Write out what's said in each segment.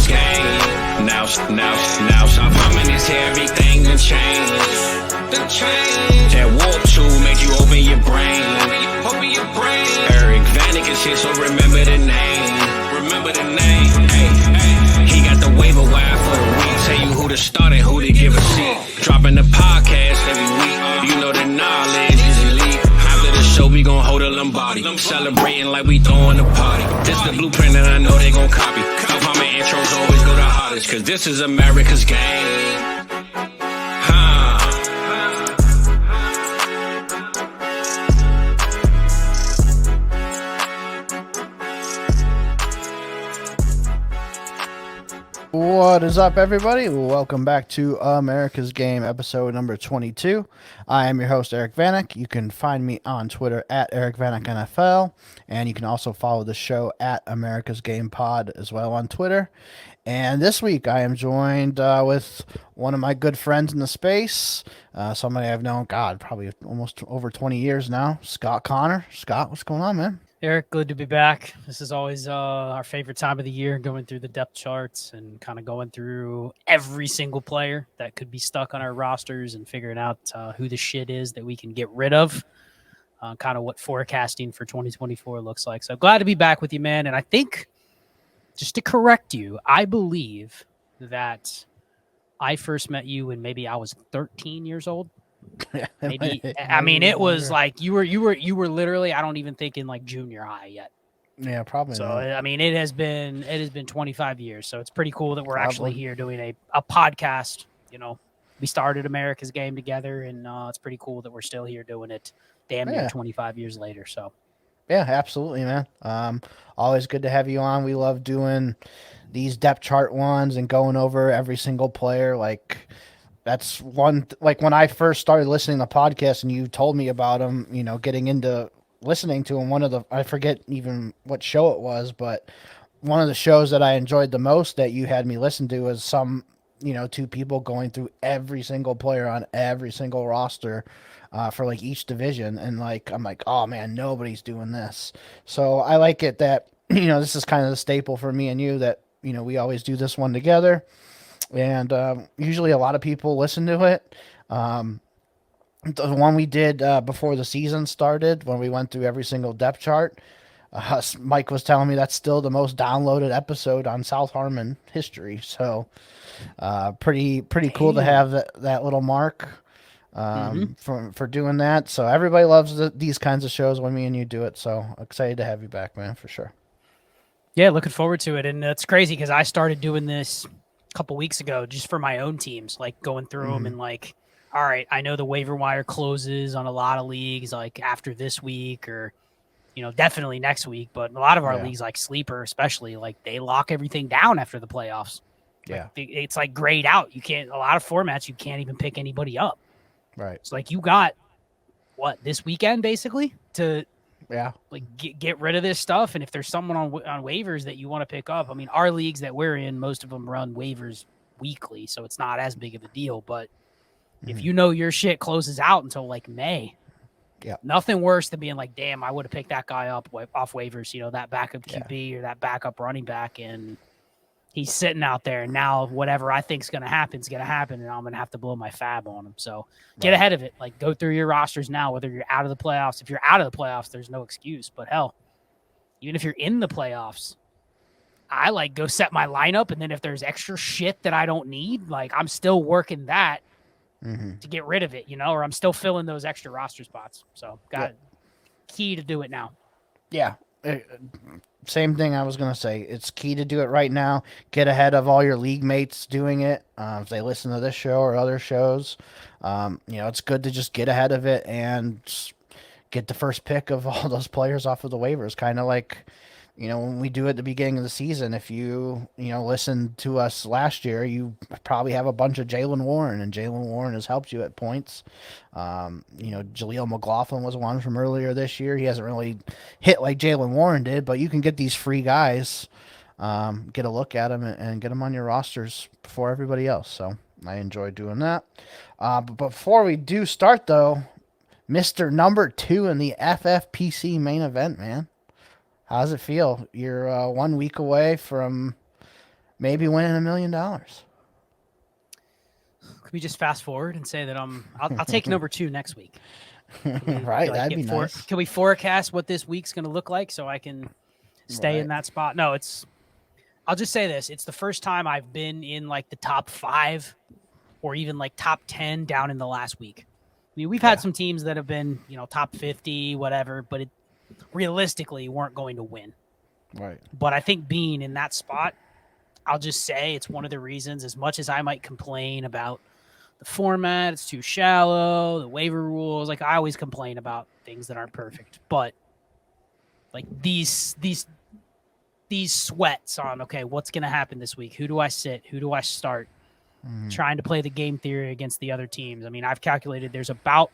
America's game. Now, stop humming this here, everything done changed. That warp tool made you open your brain. Eric Vanek is here, so remember the name. Hey, he got the waiver wire for the week. Tell you who to start and who to give a seat. Dropping the podcast every week. You know the knowledge is elite. After the show, we gon' hold a Lombardi. Celebrating like we throwing a party. This the blueprint and I know they gon' copy. Harmon intros always go the hottest, cause this is America's game. What is up, everybody? Welcome back to America's Game, episode number 22. I am your host, Eric Vanek. You can find me on Twitter at Eric Vanek NFL, and you can also follow the show at America's Game Pod as well on Twitter. And this week, I am joined with one of my good friends in the space, somebody I've known, probably almost over 20 years now, Scott Connor. Scott, what's going on, man? Eric, good to be back. This is always our favorite time of the year, going through the depth charts and kind of going through every single player that could be stuck on our rosters and figuring out who the shit is that we can get rid of, kind of what forecasting for 2024 looks like. So glad to be back with you, man. And I think, just to correct you, I believe that I first met you when maybe I was 13 years old. Maybe I mean it was like you were literally, I don't even think in like junior high yet. Yeah, probably. So not. I mean it has been 25 years. So it's pretty cool that we're actually here doing a podcast. You know, we started America's Game together, and it's pretty cool that we're still here doing it damn near 25 years later. So yeah, absolutely, man. Always good to have you on. We love doing these depth chart ones and going over every single player. Like, that's one, like when I first started listening to podcasts and you told me about them, you know, getting into listening to them, I forget even what show it was, but one of the shows that I enjoyed the most that you had me listen to was two people going through every single player on every single roster for like each division. And like, I'm like, oh man, nobody's doing this. So I like it that, this is kind of the staple for me and you that, we always do this one together. And usually a lot of people listen to it. The one we did before the season started, when we went through every single depth chart, Mike was telling me that's still the most downloaded episode on South Harmon history. So pretty cool to have that little mark for doing that. So everybody loves these kinds of shows when me and you do it. So excited to have you back, man, for sure. Yeah, looking forward to it. And it's crazy because I started doing this couple weeks ago just for my own teams, like going through them and like, all right, I know the waiver wire closes on a lot of leagues like after this week or definitely next week, but a lot of our leagues, like Sleeper especially, like they lock everything down after the playoffs. Yeah, like, it's like grayed out. You can't, a lot of formats you can't even pick anybody up. Right. So like you got this weekend basically to like get rid of this stuff. And if there's someone on waivers that you want to pick up, I mean, our leagues that we're in, most of them run waivers weekly, so it's not as big of a deal. But if your shit closes out until like May, nothing worse than being like, damn, I would have picked that guy up off waivers, that backup QB or that backup running back, and he's sitting out there, and now whatever I think is going to happen, and I'm going to have to blow my fab on him. So get ahead of it. Like, go through your rosters now, whether you're out of the playoffs. If you're out of the playoffs, there's no excuse. But hell, even if you're in the playoffs, I like go set my lineup, and then if there's extra shit that I don't need, like I'm still working that to get rid of it, or I'm still filling those extra roster spots. So got key to do it now. Yeah. Same thing I was going to say. It's key to do it right now. Get ahead of all your league mates doing it. If they listen to this show or other shows, it's good to just get ahead of it and get the first pick of all those players off of the waivers. Kind of like, when we do at the beginning of the season, if you listened to us last year, you probably have a bunch of Jaylen Warren, and Jaylen Warren has helped you at points. Jaleel McLaughlin was one from earlier this year. He hasn't really hit like Jaylen Warren did, but you can get these free guys, get a look at them and get them on your rosters before everybody else. So I enjoy doing that. But before we do start, though, Mr. Number 2 in the FFPC main event, man. How does it feel? You're 1 week away from maybe winning $1 million. Could we just fast forward and say that I'll take number 2 next week? Right, that'd be nice. Can we forecast what this week's going to look like so I can stay in that spot? No, I'll just say this. It's the first time I've been in like the top 5 or even like top 10 down in the last week. I mean, we've had some teams that have been, top 50, whatever, but it realistically weren't going to win. Right. But I think being in that spot, I'll just say it's one of the reasons, as much as I might complain about the format, it's too shallow, the waiver rules. Like, I always complain about things that aren't perfect, but like these sweats on, okay, what's going to happen this week? Who do I sit? Who do I start? Trying to play the game theory against the other teams. I mean, I've calculated there's about,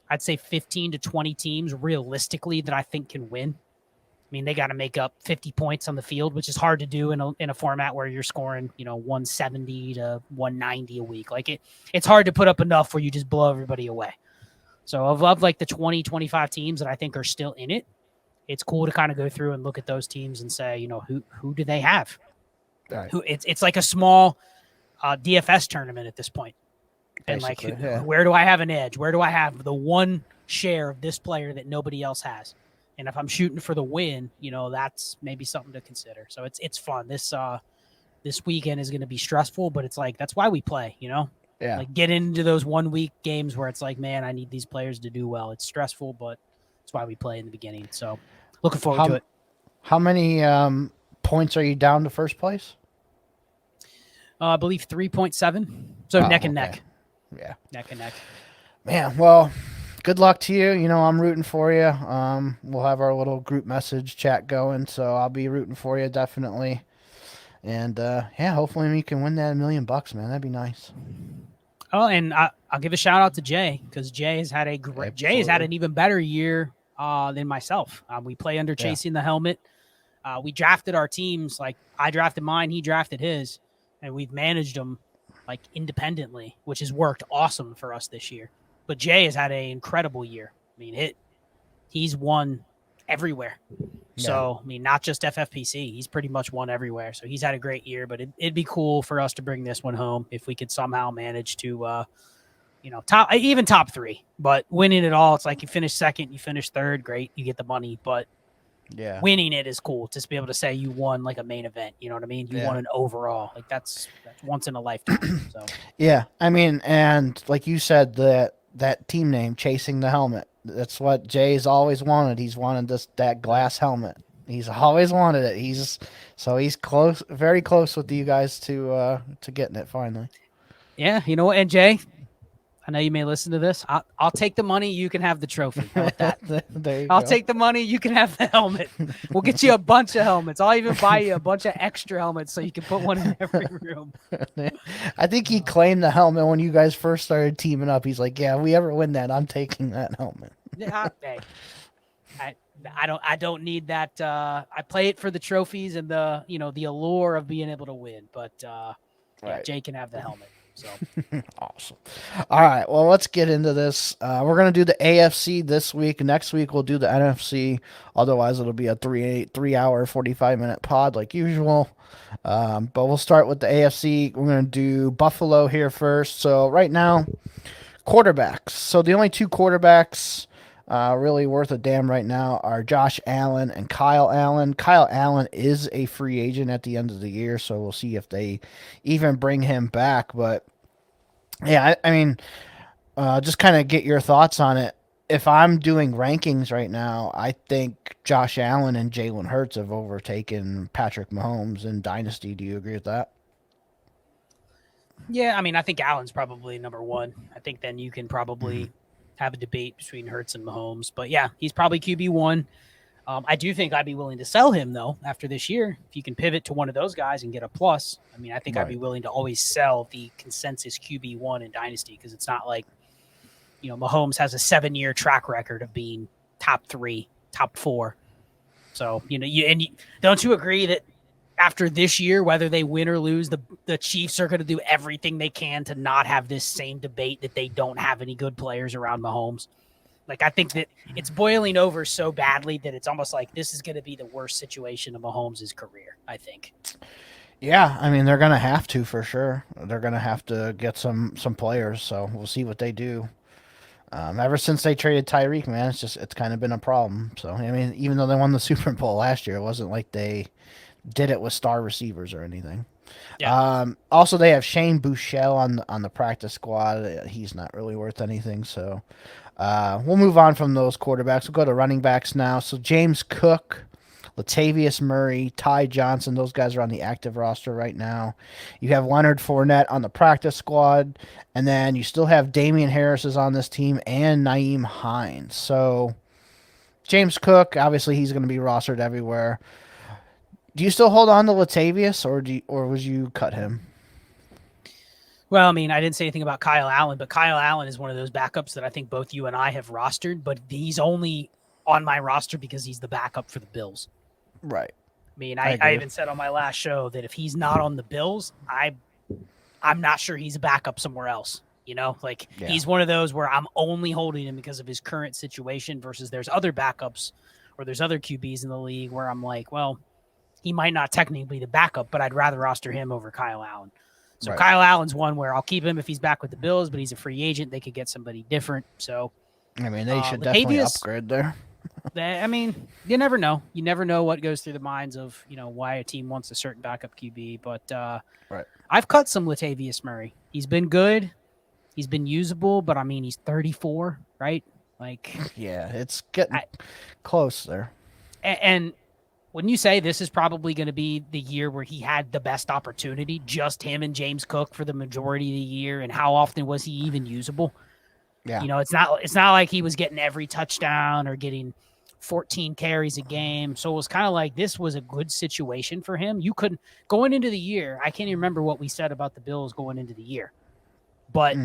I'd say 15 to 20 teams realistically that I think can win. I mean, they got to make up 50 points on the field, which is hard to do in a format where you're scoring, 170 to 190 a week. Like it's hard to put up enough where you just blow everybody away. So of like the 20, 25 teams that I think are still in it, it's cool to kind of go through and look at those teams and say, who do they have? Right. It's like a small DFS tournament at this point. And where do I have an edge? Where do I have the one share of this player that nobody else has? And if I'm shooting for the win, that's maybe something to consider. So it's fun. This weekend is going to be stressful, but it's like, that's why we play, Yeah. Like get into those 1 week games where it's like, man, I need these players to do well. It's stressful, but it's why we play in the beginning. So looking forward to it. How many points are you down to first place? I believe 3.7. So neck and neck. Yeah. Neck and neck. Man, well, good luck to you. I'm rooting for you. We'll have our little group message chat going, so I'll be rooting for you definitely. And hopefully we can win that $1 million, man. That'd be nice. Oh, and I'll give a shout out to Jay, because Jay has had an even better year than myself. We play under Chasing the Helmet. We drafted our teams, like I drafted mine, he drafted his, and we've managed them like independently, which has worked awesome for us this year. But Jay has had an incredible year. I mean, he's won everywhere. So, I mean, not just FFPC. He's pretty much won everywhere. So he's had a great year, but it'd be cool for us to bring this one home if we could somehow manage to, top 3. But winning it all, it's like you finish second, you finish third, great, you get the money. But winning it is cool. Just to be able to say you won like a main event. You know what I mean? You won an overall. Like that's once in a lifetime. So yeah, I mean, and like you said, that team name, Chasing the Helmet. That's what Jay's always wanted. He's wanted that glass helmet. He's always wanted it. He's close, very close with you guys to getting it finally. Yeah, you know what? And Jay, I know you may listen to this. I'll take the money. You can have the trophy. How about that? I'll take the money. You can have the helmet. We'll get you a bunch of helmets. I'll even buy you a bunch of extra helmets so you can put one in every room. I think he claimed the helmet when you guys first started teaming up. He's like, yeah, if we ever win that, I'm taking that helmet. Hey, I don't need that. I play it for the trophies and the allure of being able to win. But Jay can have the helmet. So awesome. All right. Well, let's get into this. We're going to do the AFC this week. Next week, we'll do the NFC. Otherwise, it'll be a 3 hour, 45-minute pod like usual. But we'll start with the AFC. We're going to do Buffalo here first. So right now, quarterbacks. So the only 2 quarterbacks really worth a damn right now are Josh Allen and Kyle Allen. Kyle Allen is a free agent at the end of the year, so we'll see if they even bring him back. But yeah, I mean, just kind of get your thoughts on it. If I'm doing rankings right now, I think Josh Allen and Jalen Hurts have overtaken Patrick Mahomes in Dynasty. Do you agree with that? Yeah, I mean, I think Allen's probably number 1. I think then you can probably have a debate between Hurts and Mahomes. But yeah, he's probably QB1. I do think I'd be willing to sell him, though, after this year. If you can pivot to one of those guys and get a plus, I mean, I think I'd be willing to always sell the consensus QB1 in Dynasty, because it's not like, Mahomes has a 7-year track record of being top 3, top 4. So, don't you agree that after this year, whether they win or lose, the Chiefs are going to do everything they can to not have this same debate that they don't have any good players around Mahomes? Like, I think that it's boiling over so badly that it's almost like this is going to be the worst situation of Mahomes' career, I think. Yeah, I mean they're gonna have to for sure. They're gonna have to get some players. So we'll see what they do. Ever since they traded Tyreek, man, it's kind of been a problem. So I mean, even though they won the Super Bowl last year, it wasn't like they did it with star receivers or anything. Yeah. Also, they have Shane Buechele on the practice squad. He's not really worth anything. So we'll move on from those quarterbacks. We'll go to running backs now. So James Cook, Latavius Murray, Ty Johnson, those guys are on the active roster right now. You have Leonard Fournette on the practice squad, and then you still have Damian Harris is on this team and Naeem Hines. So James Cook, obviously he's going to be rostered everywhere. Do you still hold on to Latavius, or would you cut him? Well, I mean, I didn't say anything about Kyle Allen, but Kyle Allen is one of those backups that I think both you and I have rostered, but he's only on my roster because he's the backup for the Bills. Right. I mean, I even said on my last show that if he's not on the Bills, I'm not sure he's a backup somewhere else. You know, like he's one of those where I'm only holding him because of his current situation versus there's other backups or there's other QBs in the league where I'm like, well, he might not technically be the backup, but I'd rather roster him over Kyle Allen. So right. Kyle Allen's one where I'll keep him if he's back with the Bills, but he's a free agent. They could get somebody different. So, I mean, they should definitely upgrade there. I mean, you never know. You never know what goes through the minds of, why a team wants a certain backup QB. But right. I've cut some Latavius Murray. He's been good. He's been usable, but I mean, he's 34, right? Like, yeah, it's getting close there. And when you say this is probably going to be the year where he had the best opportunity, just him and James Cook for the majority of the year, and how often was he even usable? Yeah. It's not like he was getting every touchdown or getting 14 carries a game. So it was kind of like this was a good situation for him. You couldn't going into the year. I can't even remember what we said about the Bills going into the year, but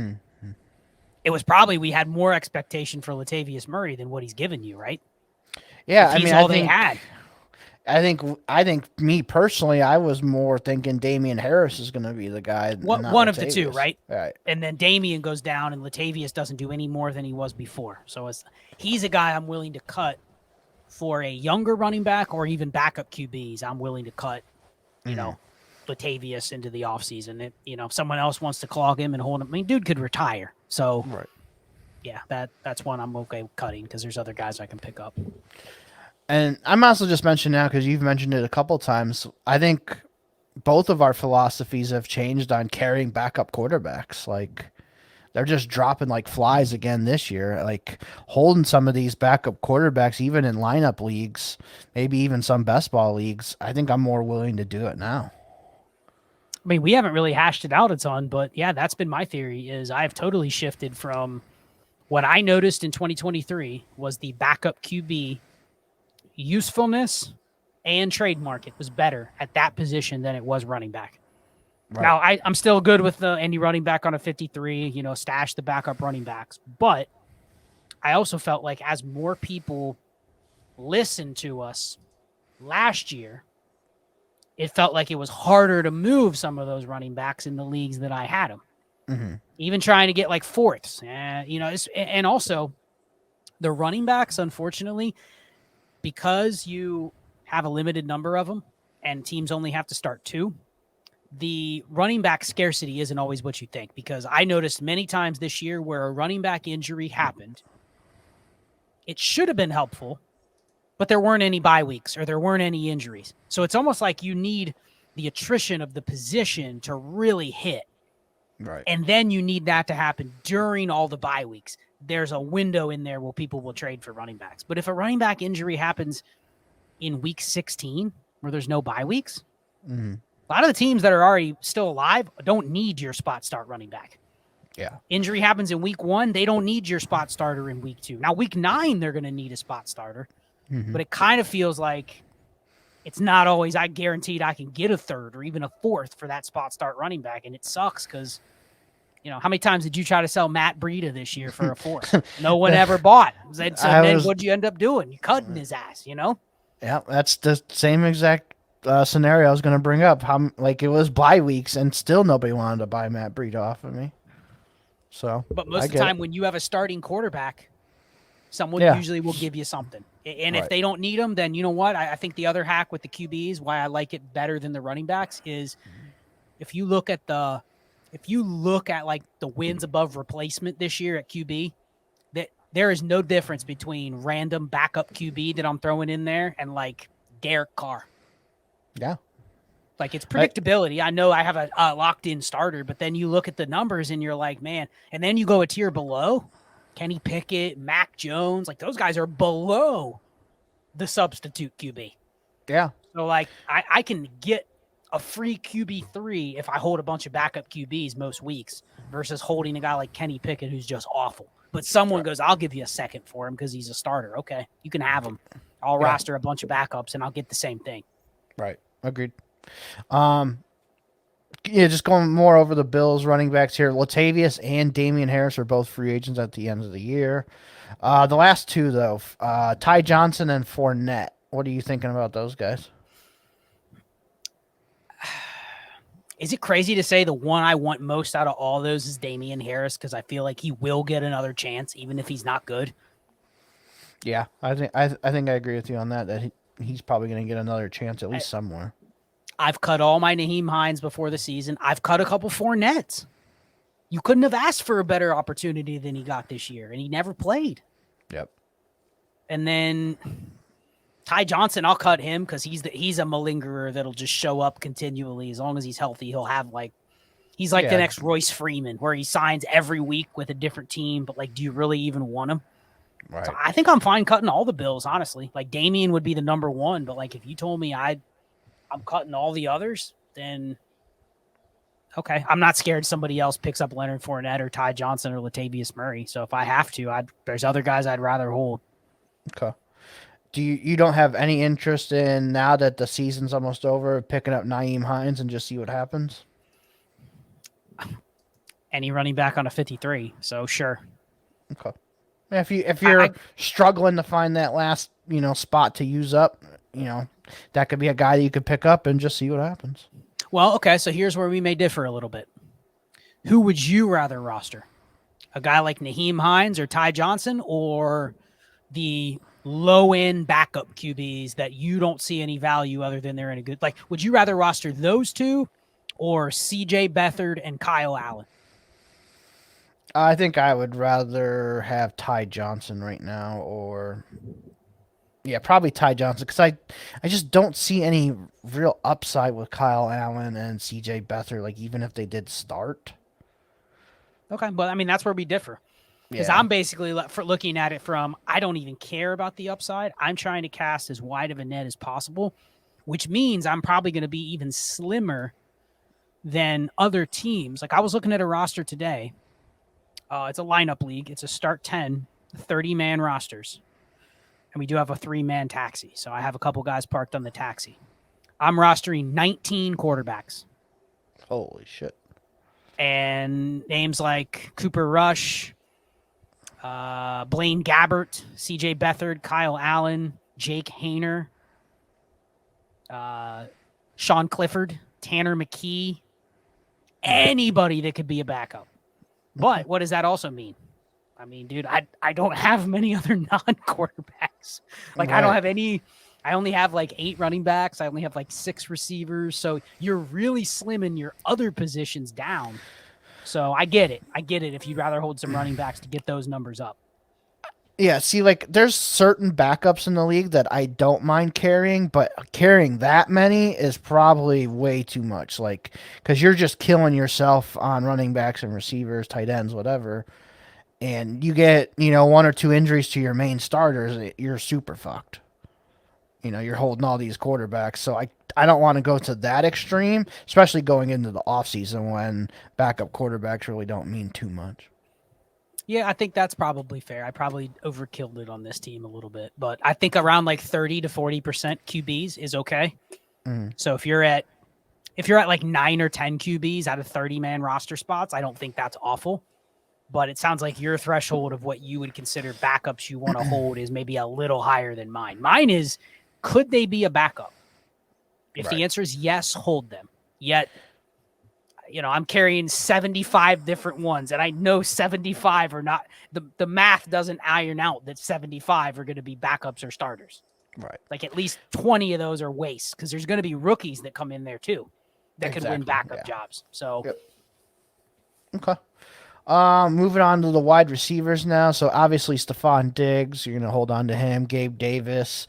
it was probably we had more expectation for Latavius Murray than what he's given you, right? Yeah, I mean, they had. I think me personally, I was more thinking Damian Harris is going to be the guy. One of the two, right? Right. And then Damian goes down, and Latavius doesn't do any more than he was before. So he's a guy I'm willing to cut for a younger running back or even backup QBs. I'm willing to cut, Latavius into the offseason. If someone else wants to clog him and hold him, I mean, dude could retire. So, right. Yeah, that's one I'm okay with cutting because there's other guys I can pick up. And I'm also just mentioning now because you've mentioned it a couple times. I think both of our philosophies have changed on carrying backup quarterbacks. Like they're just dropping like flies again this year. Like holding some of these backup quarterbacks, even in lineup leagues, maybe even some best ball leagues. I think I'm more willing to do it now. I mean, we haven't really hashed it out a ton, but yeah, that's been my theory. Is I've totally shifted from what I noticed in 2023 was the backup QB usefulness and trade market was better at that position than it was running back. Right. Now, I'm still good with any running back on a 53, stash the backup running backs. But I also felt like as more people listened to us last year, it felt like it was harder to move some of those running backs in the leagues that I had them. Mm-hmm. Even trying to get like fourths. And also the running backs, unfortunately, because you have a limited number of them and teams only have to start 2, the running back scarcity isn't always what you think, because I noticed many times this year where a running back injury happened, it should have been helpful, but there weren't any bye weeks or there weren't any injuries. So it's almost like you need the attrition of the position to really hit. Right. And then you need that to happen during all the bye weeks. There's a window in there where people will trade for running backs. But if a running back injury happens in week 16 where there's no bye weeks, a lot of the teams that are already still alive don't need your spot start running back. Yeah. Injury happens in week 1. They don't need your spot starter in week 2. Now, week 9, they're going to need a spot starter. But it kind of feels like it's not always I guaranteed I can get a third or even a fourth for that spot start running back. And it sucks because how many times did you try to sell Matt Breida this year for a fourth? No one ever bought. So then what'd you end up doing? You cutting his ass, Yeah, that's the same exact scenario I was going to bring up. It was bye weeks and still nobody wanted to buy Matt Breida off of me. So, but most of the time when you have a starting quarterback, Someone usually will give you something. And if they don't need them, then you know what? I think the other hack with the QBs, why I like it better than the running backs, is if you look at like the wins above replacement this year at QB, that there is no difference between random backup QB that I'm throwing in there and like Derek Carr. Yeah. Like it's predictability. I know I have a locked in starter, but then you look at the numbers and you're like, man, and then you go a tier below, Kenny Pickett, Mac Jones, like those guys are below the substitute QB. Yeah. So like I can get a free QB3 if I hold a bunch of backup QBs most weeks versus holding a guy like Kenny Pickett who's just awful. But someone goes, I'll give you a second for him because he's a starter. Okay, you can have him. I'll roster a bunch of backups and I'll get the same thing. Right. Agreed. Just going more over the Bills running backs here. Latavius and Damian Harris are both free agents at the end of the year. The last two, though, Ty Johnson and Fournette. What are you thinking about those guys? Is it crazy to say the one I want most out of all those is Damian Harris because I feel like he will get another chance even if he's not good? Yeah, I think I agree with you on that. That he's probably going to get another chance at least somewhere. I've cut all my Nyheim Hines before the season. I've cut a couple Fournettes. You couldn't have asked for a better opportunity than he got this year, and he never played. Yep. And then Ty Johnson, I'll cut him because he's a malingerer that'll just show up continually. As long as he's healthy, he'll have he's the next Royce Freeman, where he signs every week with a different team. But do you really even want him? Right. So I think I'm fine cutting all the Bills, honestly. Damian would be the number one, but if you told me I'm cutting all the others, then okay. I'm not scared somebody else picks up Leonard Fournette or Ty Johnson or Latavius Murray. So if I have to, there's other guys I'd rather hold. Okay. Do you don't have any interest in, now that the season's almost over, picking up Nyheim Hines and just see what happens? Any running back on a 53, so sure. Okay. If you're struggling to find that last spot to use up, that could be a guy that you could pick up and just see what happens. Well, okay, so here's where we may differ a little bit. Who would you rather roster? A guy like Nyheim Hines or Ty Johnson, or the low-end backup QBs that you don't see any value other than they're in a good... would you rather roster those two or C.J. Beathard and Kyle Allen? I think I would rather have Ty Johnson right now, or... Yeah, probably Ty Johnson, because I just don't see any real upside with Kyle Allen and C.J. Beathard, even if they did start. Okay, but that's where we differ. Because I'm basically looking at it from, I don't even care about the upside. I'm trying to cast as wide of a net as possible, which means I'm probably going to be even slimmer than other teams. I was looking at a roster today. It's a lineup league. It's a start 10, 30-man rosters. And we do have a 3-man taxi. So I have a couple guys parked on the taxi. I'm rostering 19 quarterbacks. Holy shit. And names like Cooper Rush, Blaine Gabbert, C.J. Beathard, Kyle Allen, Jake Hayner, Sean Clifford, Tanner McKee, anybody that could be a backup. But what does that also mean? Dude, I don't have many other non-quarterbacks. I don't have any. I only have 8 running backs. I only have 6 receivers. So you're really slimming your other positions down. So I get it. If you'd rather hold some running backs to get those numbers up. Yeah, see, there's certain backups in the league that I don't mind carrying, but carrying that many is probably way too much. Because you're just killing yourself on running backs and receivers, tight ends, whatever. And you get, 1 or 2 injuries to your main starters, you're super fucked. You're holding all these quarterbacks. So I don't want to go to that extreme, especially going into the offseason when backup quarterbacks really don't mean too much. Yeah, I think that's probably fair. I probably overkilled it on this team a little bit. But I think around 30 to 40% QBs is okay. Mm. So if you're at 9 or 10 QBs out of 30-man roster spots, I don't think that's awful. But it sounds like your threshold of what you would consider backups you want to hold is maybe a little higher than mine. Mine is, could they be a backup? If the answer is yes, hold them. Yet, I'm carrying 75 different ones, and I know 75 are not the math doesn't iron out that 75 are going to be backups or starters. Right. Like at least 20 of those are wastes because there's going to be rookies that come in there too that can win backup jobs. So, okay. Moving on to the wide receivers now. So obviously Stephon Diggs, you're going to hold on to him. Gabe Davis.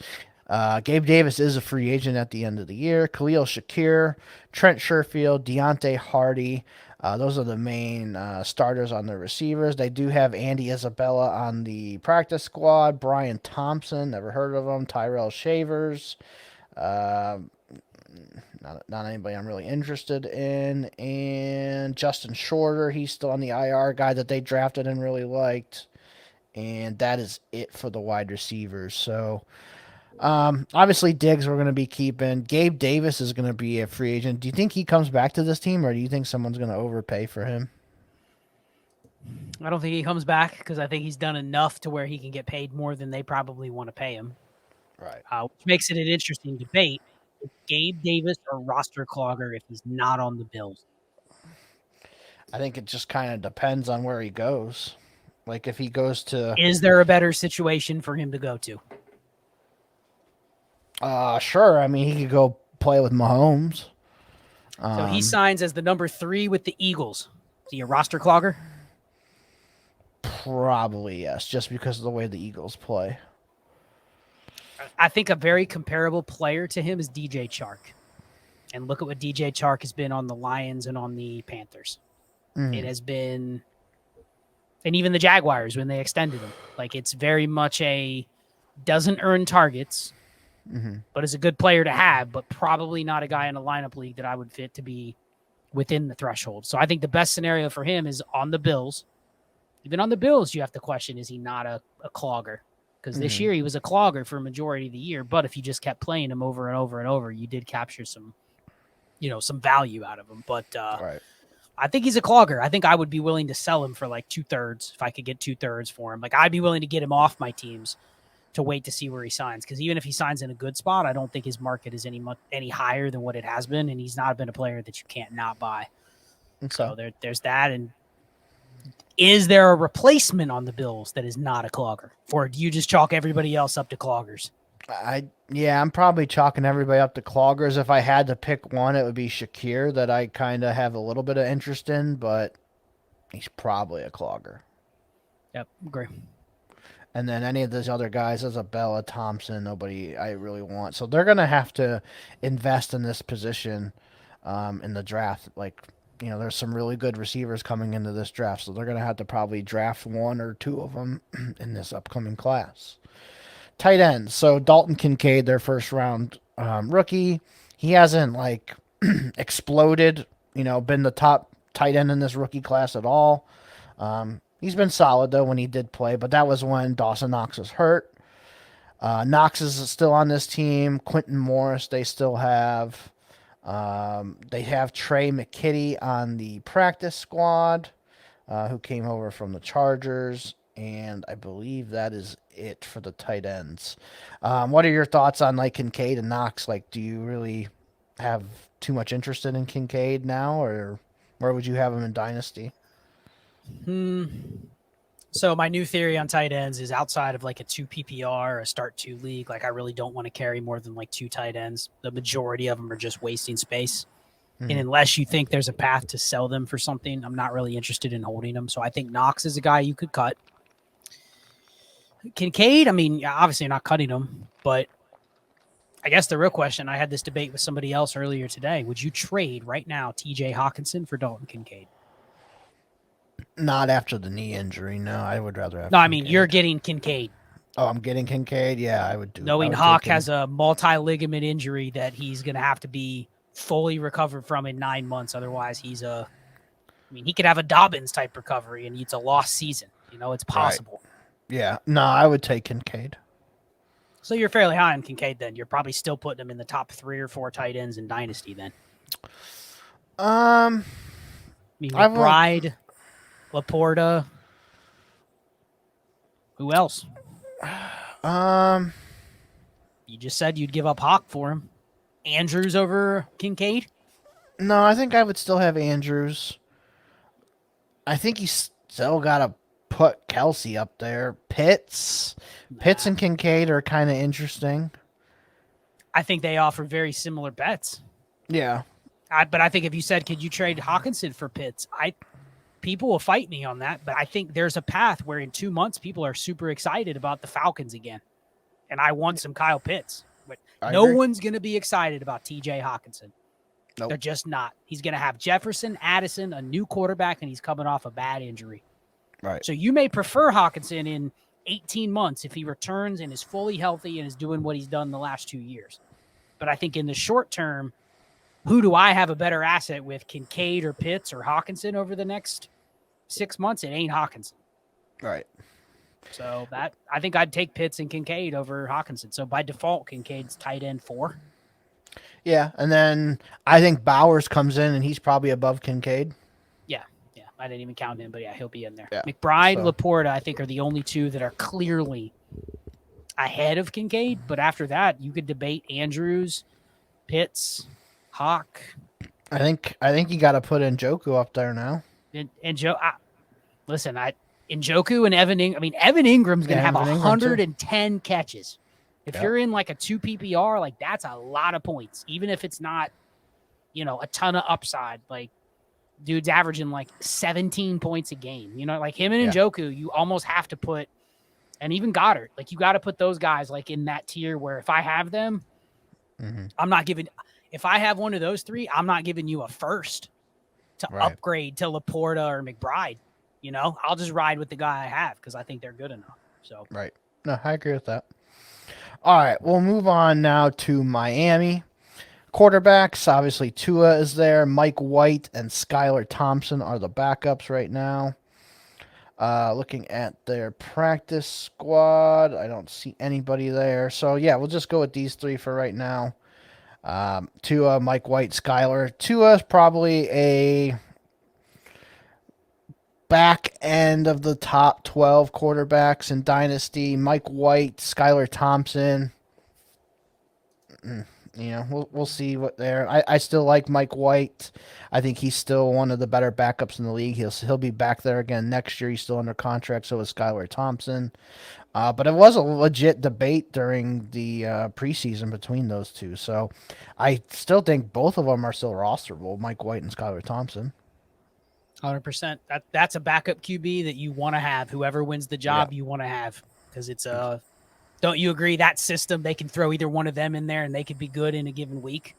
Gabe Davis is a free agent at the end of the year. Khalil Shakir, Trent Sherfield, Deontay Hardy. Those are the main starters on the receivers. They do have Andy Isabella on the practice squad. Brian Thompson, never heard of him. Tyrell Shavers. Not anybody I'm really interested in. And Justin Shorter, he's still on the IR guy that they drafted and really liked. And that is it for the wide receivers. So, obviously Diggs we're going to be keeping. Gabe Davis is going to be a free agent. Do you think he comes back to this team, or do you think someone's going to overpay for him? I don't think he comes back because I think he's done enough to where he can get paid more than they probably want to pay him. Right. Which makes it an interesting debate. Is Gabe Davis a roster clogger if he's not on the Bills? I think it just kind of depends on where he goes. Like if he goes to... Is there a better situation for him to go to? Sure. I mean, he could go play with Mahomes. So he signs as the number 3 with the Eagles. Is he a roster clogger? Probably, yes, just because of the way the Eagles play. I think a very comparable player to him is DJ Chark. And look at what DJ Chark has been on the Lions and on the Panthers. It has been... And even the Jaguars when they extended him. Like, it's very much doesn't earn targets... but is a good player to have, but probably not a guy in a lineup league that I would fit to be within the threshold. So I think the best scenario for him is on the Bills. Even on the Bills, you have to question, is he not a clogger? Because this year he was a clogger for a majority of the year, but if you just kept playing him over and over and over, you did capture some value out of him. But Right. I think he's a clogger. I think I would be willing to sell him for like 2/3 if I could get 2/3 for him. Like I'd be willing to get him off my teams to wait to see where he signs. Because even if he signs in a good spot, I don't think his market is any higher than what it has been, and he's not been a player that you can't not buy. Okay. So there's that. And is there a replacement on the Bills that is not a clogger? Or do you just chalk everybody else up to cloggers? I'm probably chalking everybody up to cloggers. If I had to pick one, it would be Shakir that I kind of have a little bit of interest in, but he's probably a clogger. Yep, agree. And then any of those other guys, Isabella, Thompson, nobody I really want. So they're going to have to invest in this position in the draft. Like, there's some really good receivers coming into this draft. So they're going to have to probably draft 1 or 2 of them in this upcoming class. Tight ends. So Dalton Kincaid, their first round rookie. He hasn't exploded, been the top tight end in this rookie class at all. He's been solid, though, when he did play, but that was when Dawson Knox was hurt. Knox is still on this team. Quentin Morris, they still have. They have Trey McKitty on the practice squad, who came over from the Chargers, and I believe that is it for the tight ends. What are your thoughts on, Kincaid and Knox? Do you really have too much interest in Kincaid now, or where would you have him in Dynasty? So my new theory on tight ends is outside of a 2 PPR or a start 2 league. I really don't want to carry more than 2 tight ends. The majority of them are just wasting space. And unless you think there's a path to sell them for something, I'm not really interested in holding them. So I think Knox is a guy you could cut. Kincaid, obviously you're not cutting him, but I guess the real question, I had this debate with somebody else earlier today. Would you trade right now TJ Hawkinson for Dalton Kincaid? Not after the knee injury. No, I would rather have. No, Kincaid. You're getting Kincaid. Oh, I'm getting Kincaid. Yeah, I would do. Knowing Hawk has a multi-ligament injury that he's going to have to be fully recovered from in 9 months. Otherwise, he could have a Dobbins type recovery and it's a lost season. It's possible. Right. Yeah. No, I would take Kincaid. So you're fairly high on Kincaid then. You're probably still putting him in the top 3 or 4 tight ends in Dynasty then. McBride, Laporta. Who else? You just said you'd give up Hawk for him. Andrews over Kincaid? No, I think I would still have Andrews. I think you still got to put Kelsey up there. Pitts and Kincaid are kind of interesting. I think they offer very similar bets. Yeah. But I think if you said, could you trade Hawkinson for Pitts? People will fight me on that, but I think there's a path where in 2 months people are super excited about the Falcons again. And I want some Kyle Pitts. But no one's going to be excited about TJ Hawkinson. Nope. They're just not. He's going to have Jefferson, Addison, a new quarterback, and he's coming off a bad injury. Right. So you may prefer Hawkinson in 18 months if he returns and is fully healthy and is doing what he's done the last 2 years. But I think in the short term, who do I have a better asset with, Kincaid or Pitts or Hawkinson over the next 6 months? It ain't Hawkinson. Right. So I think I'd take Pitts and Kincaid over Hawkinson. So by default, Kincaid's tight end 4. Yeah, and then I think Bowers comes in and he's probably above Kincaid. Yeah. I didn't even count him, but yeah, he'll be in there. Yeah. McBride, Laporta, I think, are the only two that are clearly ahead of Kincaid. But after that, you could debate Andrews, Pitts, Hawk. I think you got to put Njoku up there now. And Joe, listen, Njoku and Evan Ingram. I mean, Evan Ingram's going to have 110 catches. If you're in like a 2 PPR, like that's a lot of points, even if it's not, a ton of upside. Like, dude's averaging like 17 points a game. Like him and Njoku, you almost have to put, and even Goddard, like you got to put those guys like in that tier where if I have them, I'm not giving. If I have one of those 3, I'm not giving you a first to upgrade to Laporta or McBride. I'll just ride with the guy I have because I think they're good enough. So right. No, I agree with that. All right, we'll move on now to Miami. Quarterbacks, obviously Tua is there. Mike White and Skylar Thompson are the backups right now. Looking at their practice squad, I don't see anybody there. So, yeah, we'll just go with these 3 for right now. Tua, Mike White, Skylar. Tua is probably a back end of the top 12 quarterbacks in Dynasty. Mike White, Skylar Thompson. We'll see what there. I still like Mike White. I think he's still one of the better backups in the league. He'll be back there again next year. He's still under contract, so is Skylar Thompson. But it was a legit debate during the preseason between those two. So I still think both of them are still rosterable, Mike White and Skylar Thompson. 100%. That's a backup QB that you want to have. Whoever wins the job, you want to have, because it's a. Don't you agree that system? They can throw either one of them in there, and they could be good in a given week.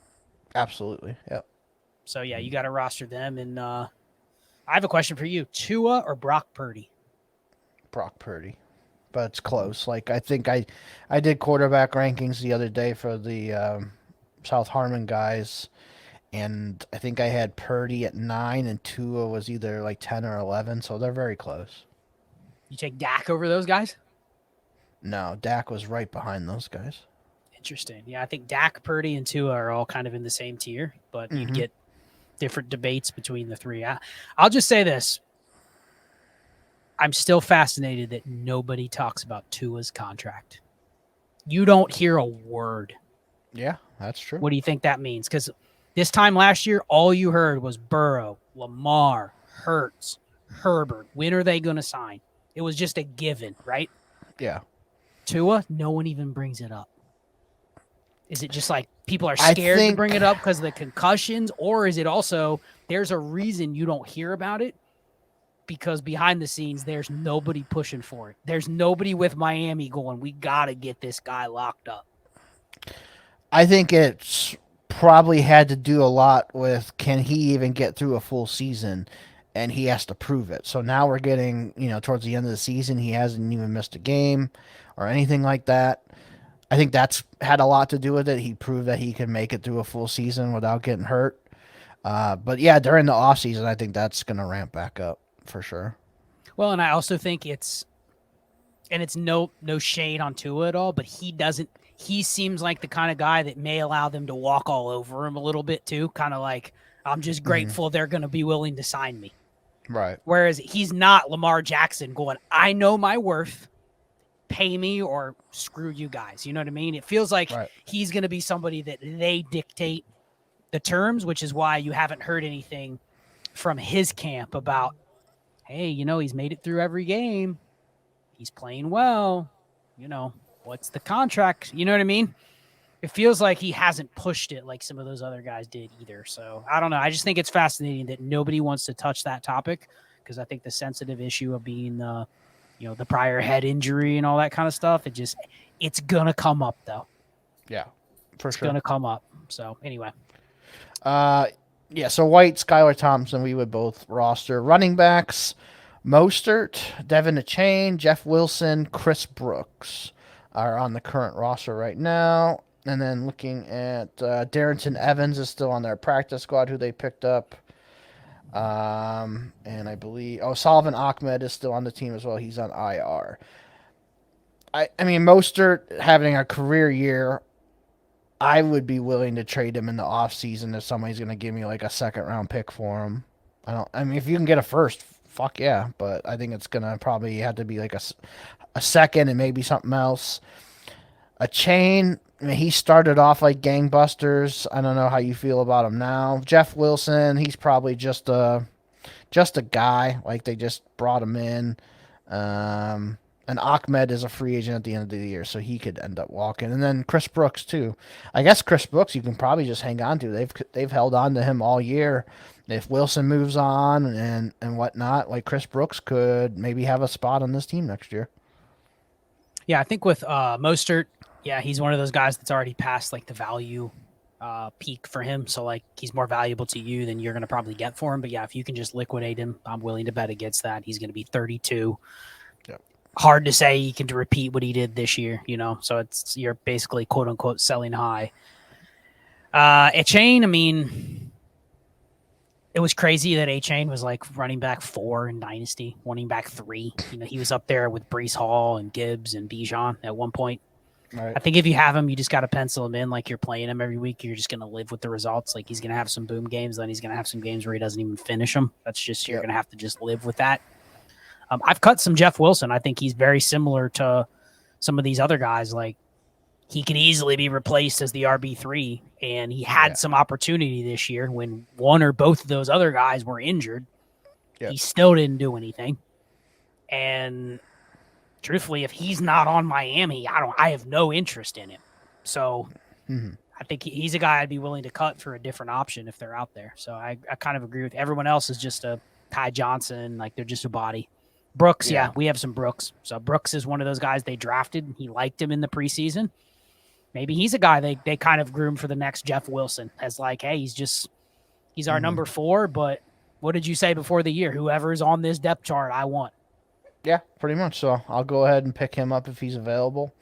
Absolutely. Yep. So yeah, you got to roster them. And I have a question for you: Tua or Brock Purdy? Brock Purdy, but it's close. Like I think I did quarterback rankings the other day for the South Harmon guys. And I think I had Purdy at 9 and Tua was either like 10 or 11. So they're very close. You take Dak over those guys? No, Dak was right behind those guys. Interesting. Yeah, I think Dak, Purdy, and Tua are all kind of in the same tier, but you get different debates between the 3. I'll just say this. I'm still fascinated that nobody talks about Tua's contract. You don't hear a word. Yeah, that's true. What do you think that means? Because this time last year, all you heard was Burrow, Lamar, Hurts, Herbert. When are they going to sign? It was just a given, right? Yeah. Tua, no one even brings it up. Is it just like people are scared to bring it up because of the concussions? Or is it also there's a reason you don't hear about it? Because behind the scenes, there's nobody pushing for it. There's nobody with Miami going, we got to get this guy locked up. I think it's probably had to do a lot with can he even get through a full season, and he has to prove it. So now we're getting, towards the end of the season, he hasn't even missed a game or anything like that. I think that's had a lot to do with it. He proved that he can make it through a full season without getting hurt. But yeah, during the offseason, I think that's going to ramp back up for sure. Well, and I also think it's no shade on Tua at all, but he seems like the kind of guy that may allow them to walk all over him a little bit too. Kind of like, I'm just grateful they're going to be willing to sign me. Right. Whereas he's not Lamar Jackson going, I know my worth, pay me or screw you guys. You know what I mean? It feels like he's going to be somebody that they dictate the terms, which is why you haven't heard anything from his camp about, hey, he's made it through every game. He's playing well. What's the contract? You know what I mean? It feels like he hasn't pushed it like some of those other guys did either. So I don't know. I just think it's fascinating that nobody wants to touch that topic because I think the sensitive issue of being the prior head injury and all that kind of stuff, it's going to come up though. Yeah, for sure. It's going to come up. So anyway. Yeah, so White, Skylar Thompson, we would both roster. Running backs, Mostert, Devin Achane, Jeff Wilson, Chris Brooks are on the current roster right now. And then looking at Darrington Evans is still on their practice squad, who they picked up. And I believe Sullivan Ahmed is still on the team as well. He's on IR. I mean, Mostert having a career year, I would be willing to trade him in the offseason if somebody's going to give me like a second-round pick for him. I mean, if you can get a first, fuck yeah. But I think it's going to probably have to be like a second and maybe something else. Achane, I mean, he started off like gangbusters. I don't know how you feel about him now. Jeff Wilson, he's probably just a guy. Like, they just brought him in. And Ahmed is a free agent at the end of the year, so he could end up walking. And then Chris Brooks, too. I guess Chris Brooks you can probably just hang on to. They've held on to him all year. If Wilson moves on and whatnot, like Chris Brooks could maybe have a spot on this team next year. Yeah, I think with Mostert, yeah, he's one of those guys that's already passed like the value peak for him. So like he's more valuable to you than you're going to probably get for him. But yeah, if you can just liquidate him, I'm willing to bet against that. He's going to be 32. Yep. Hard to say he can repeat what he did this year, so you're basically quote unquote selling high. Achane, I mean, it was crazy that Achane was like running back 4 in Dynasty, running back 3. He was up there with Breece Hall and Gibbs and Bijan at one point. Right. I think if you have him, you just got to pencil him in like you're playing him every week. You're just going to live with the results. Like he's going to have some boom games, then he's going to have some games where he doesn't even finish them. That's just, you're going to have to just live with that. I've cut some Jeff Wilson. I think he's very similar to some of these other guys. Like he can easily be replaced as the RB3, and he had some opportunity this year when one or both of those other guys were injured. Yep. He still didn't do anything. And truthfully, if he's not on Miami, I have no interest in him. So I think he's a guy I'd be willing to cut for a different option if they're out there. So I kind of agree with everyone else is just a Ty Johnson, like they're just a body. Brooks, yeah, we have some Brooks. So Brooks is one of those guys they drafted. He liked him in the preseason. Maybe he's a guy they kind of groomed for the next Jeff Wilson as like, hey, he's our number 4. But what did you say before the year? Whoever's on this depth chart, I want. Yeah, pretty much. So I'll go ahead and pick him up if he's available.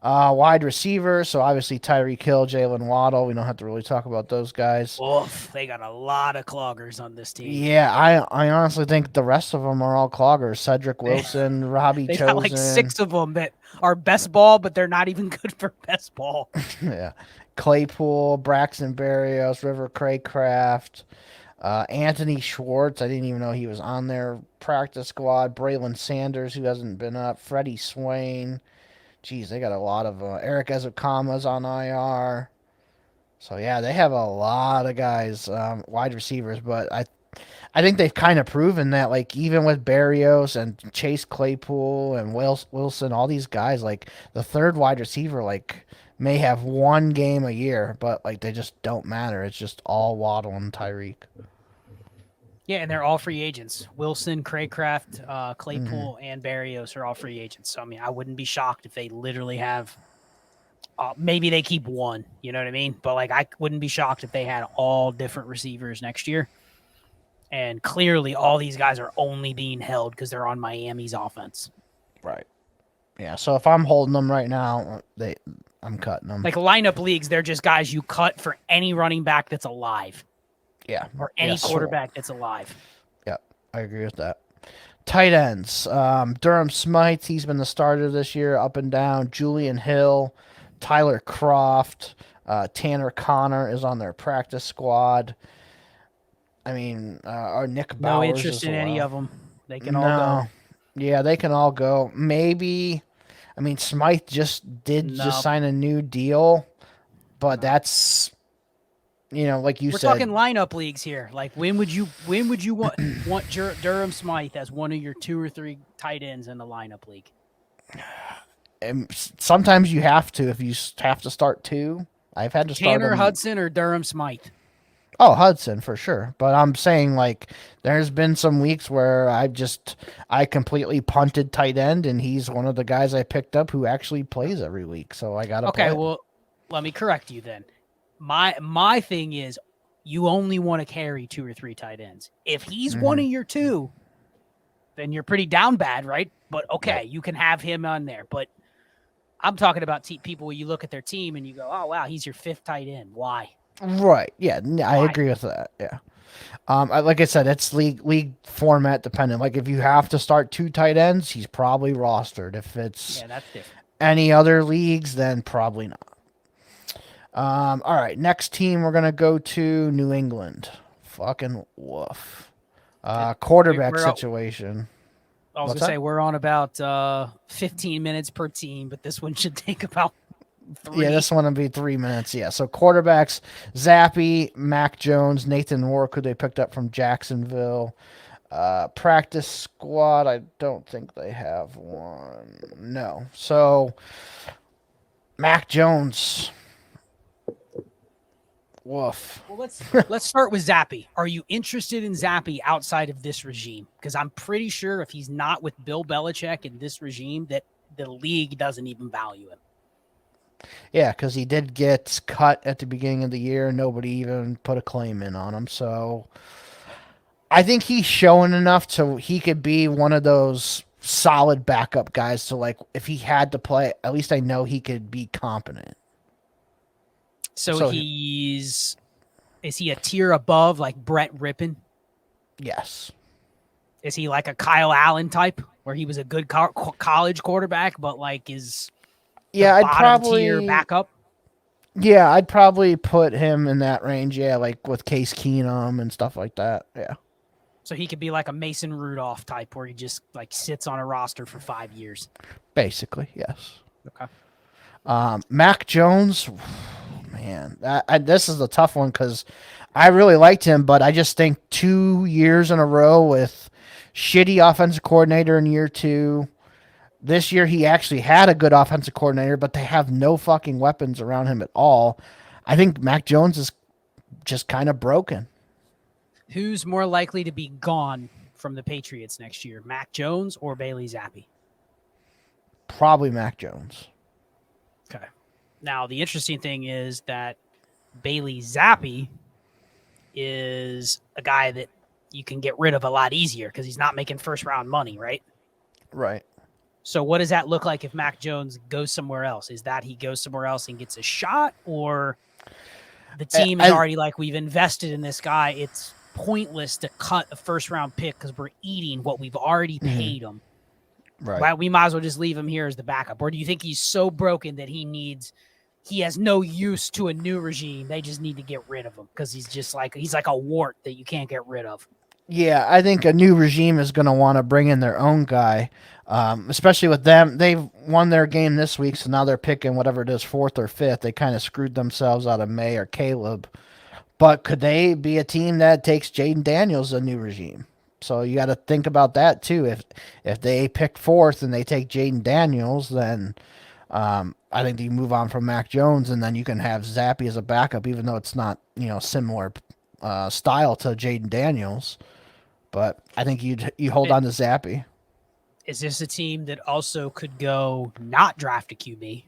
Wide receiver, so obviously Tyreek Hill, Jalen Waddle. We don't have to really talk about those guys. Oof, they got a lot of cloggers on this team. Yeah, I honestly think the rest of them are all cloggers. Cedric Wilson, Robbie they Chosen. Got like 6 of them that are best ball, but they're not even good for best ball. Yeah, Claypool, Braxton Berrios, River Craycraft, Anthony Schwartz. I didn't even know he was on their practice squad. Braylon Sanders, who hasn't been up. Freddie Swain. Jeez, they got a lot of Eric Ezekama's on IR. So, yeah, they have a lot of guys, wide receivers. But I think they've kind of proven that, like, even with Berrios and Chase Claypool and Wilson, all these guys, like, the third wide receiver, like, may have one game a year, but, like, they just don't matter. It's just all Waddle and Tyreek. Yeah, and they're all free agents. Wilson, Craycraft, Claypool, and Berrios are all free agents. So, I mean, I wouldn't be shocked if they literally have maybe they keep one, you know what I mean? But, like, I wouldn't be shocked if they had all different receivers next year. And clearly all these guys are only being held because they're on Miami's offense. Right. Yeah, so if I'm holding them right now, I'm cutting them. Like lineup leagues, they're just guys you cut for any running back that's alive. Yeah. Or any quarterback that's alive. Yeah, I agree with that. Tight ends. Durham Smythe, he's been the starter this year, up and down. Julian Hill, Tyler Croft, Tanner Connor is on their practice squad. I mean, or Nick Bowers. No interest in any of them. They can all go. Yeah, they can all go. Maybe, I mean, Smythe just sign a new deal, but that's like you We're said, talking lineup leagues here. Like, when would you want Durham Smythe as one of your 2 or 3 tight ends in the lineup league? and sometimes you have to if you have to start 2. I've had to start Tanner them. Hudson or Durham Smythe? Oh, Hudson for sure. But I'm saying, like, there's been some weeks where I completely punted tight end, and he's one of the guys I picked up who actually plays every week. So I got to play. Okay, well, let me correct you then. My thing is, you only want to carry 2 or 3 tight ends. If he's one of your 2, then you're pretty down bad, right? But okay, you can have him on there. But I'm talking about people where you look at their team and you go, oh, wow, he's your 5th tight end. Why? Right. Yeah, I agree with that. Yeah. Like I said, it's league format dependent. Like, if you have to start 2 tight ends, he's probably rostered. If it's that's different. Any other leagues, then probably not. All right, next team we're gonna go to New England. Fucking woof. Quarterback situation. I was going to say, we're on about 15 minutes per team, but this one should take about 3. Yeah, this one will be 3 minutes. Yeah, so quarterbacks, Zappy, Mac Jones, Nathan Rourke, who they picked up from Jacksonville. Practice squad, I don't think they have one. No. So, Mac Jones. Woof. Well, let's start with Zappy. Are you interested in Zappy outside of this regime? Because I'm pretty sure if he's not with Bill Belichick in this regime, that the league doesn't even value him. Yeah, because he did get cut at the beginning of the year. Nobody even put a claim in on him. So I think he's showing enough so he could be one of those solid backup guys. So, like, if he had to play, at least I know he could be competent. So is he a tier above, like Brett Rippon? Yes. Is he like a Kyle Allen type, where he was a good college quarterback, but like is I'd probably tier backup? Yeah, I'd probably put him in that range. Yeah, like with Case Keenum and stuff like that. Yeah. So he could be like a Mason Rudolph type, where he just like sits on a roster for 5 years. Basically, yes. Okay. Mac Jones. Man, this is a tough one because I really liked him, but I just think 2 years in a row with shitty offensive coordinator in year 2. This year he actually had a good offensive coordinator, but they have no fucking weapons around him at all. I think Mac Jones is just kind of broken. Who's more likely to be gone from the Patriots next year, Mac Jones or Bailey Zappi? Probably Mac Jones. Okay. Now, the interesting thing is that Bailey Zappi is a guy that you can get rid of a lot easier because he's not making first-round money, right? Right. So what does that look like if Mac Jones goes somewhere else? Is that he goes somewhere else and gets a shot, or the team is already like, we've invested in this guy, it's pointless to cut a first-round pick because we're eating what we've already paid him. Right. Well, we might as well just leave him here as the backup. Or do you think he's so broken that he has no use to a new regime? They just need to get rid of him because he's like a wart that you can't get rid of. Yeah, I think a new regime is going to want to bring in their own guy, especially with them. They've won their game this week, so now they're picking whatever it is, 4th or 5th. They kind of screwed themselves out of May or Caleb. But could they be a team that takes Jaden Daniels a new regime? So you got to think about that too. If they pick 4th and they take Jaden Daniels, then I think you move on from Mac Jones, and then you can have Zappy as a backup, even though it's not similar style to Jaden Daniels. But I think you hold on to Zappy. Is this a team that also could go not draft a QB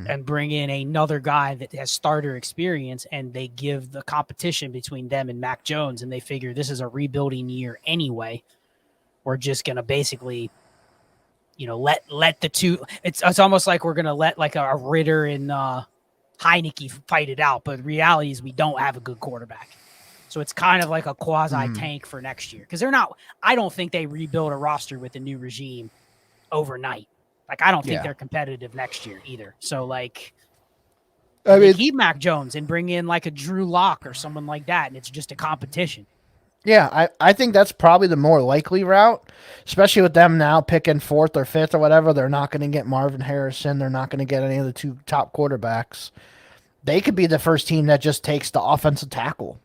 and bring in another guy that has starter experience, and they give the competition between them and Mac Jones, and they figure this is a rebuilding year anyway. We're just going to basically, let the two, it's almost like we're going to let like a Ritter and Heineke fight it out. But the reality is we don't have a good quarterback. So it's kind of like a quasi tank for next year. Cause I don't think they rebuild a roster with a new regime overnight. Like, I don't think they're competitive next year either. So, like, keep Mac Jones and bring in, like, a Drew Lock or someone like that, and it's just a competition. Yeah, I think that's probably the more likely route, especially with them now picking 4th or 5th or whatever. They're not going to get Marvin Harrison. They're not going to get any of the 2 top quarterbacks. they could be the first team that just takes the offensive tackle.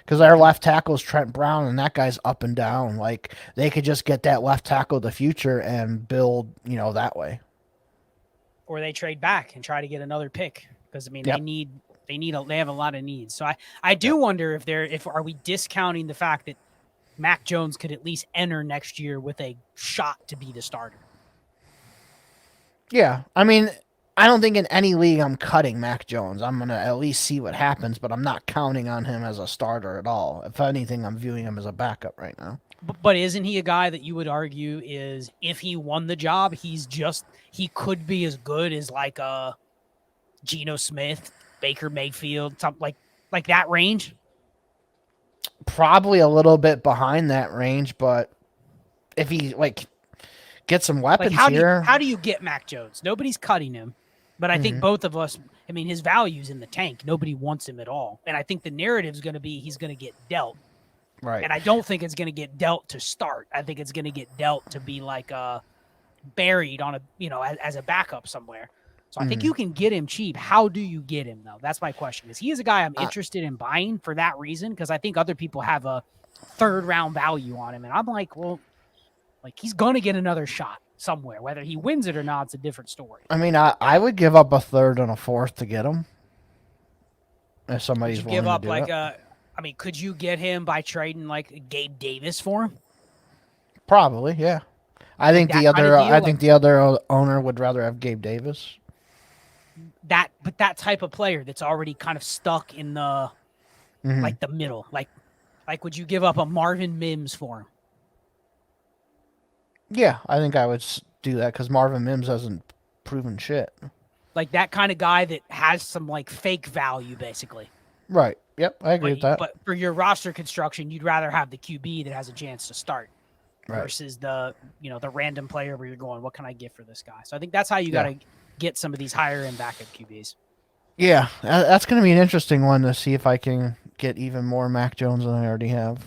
Because our left tackle is Trent Brown, and that guy's up and down. Like, they could just get that left tackle of the future and build, that way. Or they trade back and try to get another pick. Because, I mean, they have a lot of needs. So I do wonder if are we discounting the fact that Mac Jones could at least enter next year with a shot to be the starter? Yeah. I mean, I don't think in any league I'm cutting Mac Jones. I'm going to at least see what happens, but I'm not counting on him as a starter at all. If anything, I'm viewing him as a backup right now. But isn't he a guy that you would argue is, if he won the job, he could be as good as like a Geno Smith, Baker Mayfield, something like that range? Probably a little bit behind that range, but if he get some weapons here. How do you get Mac Jones? Nobody's cutting him. But I think both of us, I mean, his value's in the tank. Nobody wants him at all. And I think the narrative's going to be he's going to get dealt. Right. And I don't think it's going to get dealt to start. I think it's going to get dealt to be buried on as a backup somewhere. So I think you can get him cheap. How do you get him, though? That's my question. He is a guy I'm interested in buying for that reason, because I think other people have a third-round value on him. And I'm like, well, he's going to get another shot somewhere. Whether he wins it or not, it's a different story. I mean, I would give up a third and a fourth to get him. If somebody's willing to do it. Could you get him by trading Gabe Davis for him? Probably, yeah. I think the other owner would rather have Gabe Davis. But that type of player that's already kind of stuck in the the middle. Would you give up a Marvin Mims for him? Yeah, I think I would do that because Marvin Mims hasn't proven shit. Like that kind of guy that has some fake value, basically. Right. Yep, I agree with that. But for your roster construction, you'd rather have the QB that has a chance to start versus the random player where you're going, what can I get for this guy? So I think that's how you got to get some of these higher end backup QBs. Yeah, that's going to be an interesting one to see if I can get even more Mac Jones than I already have.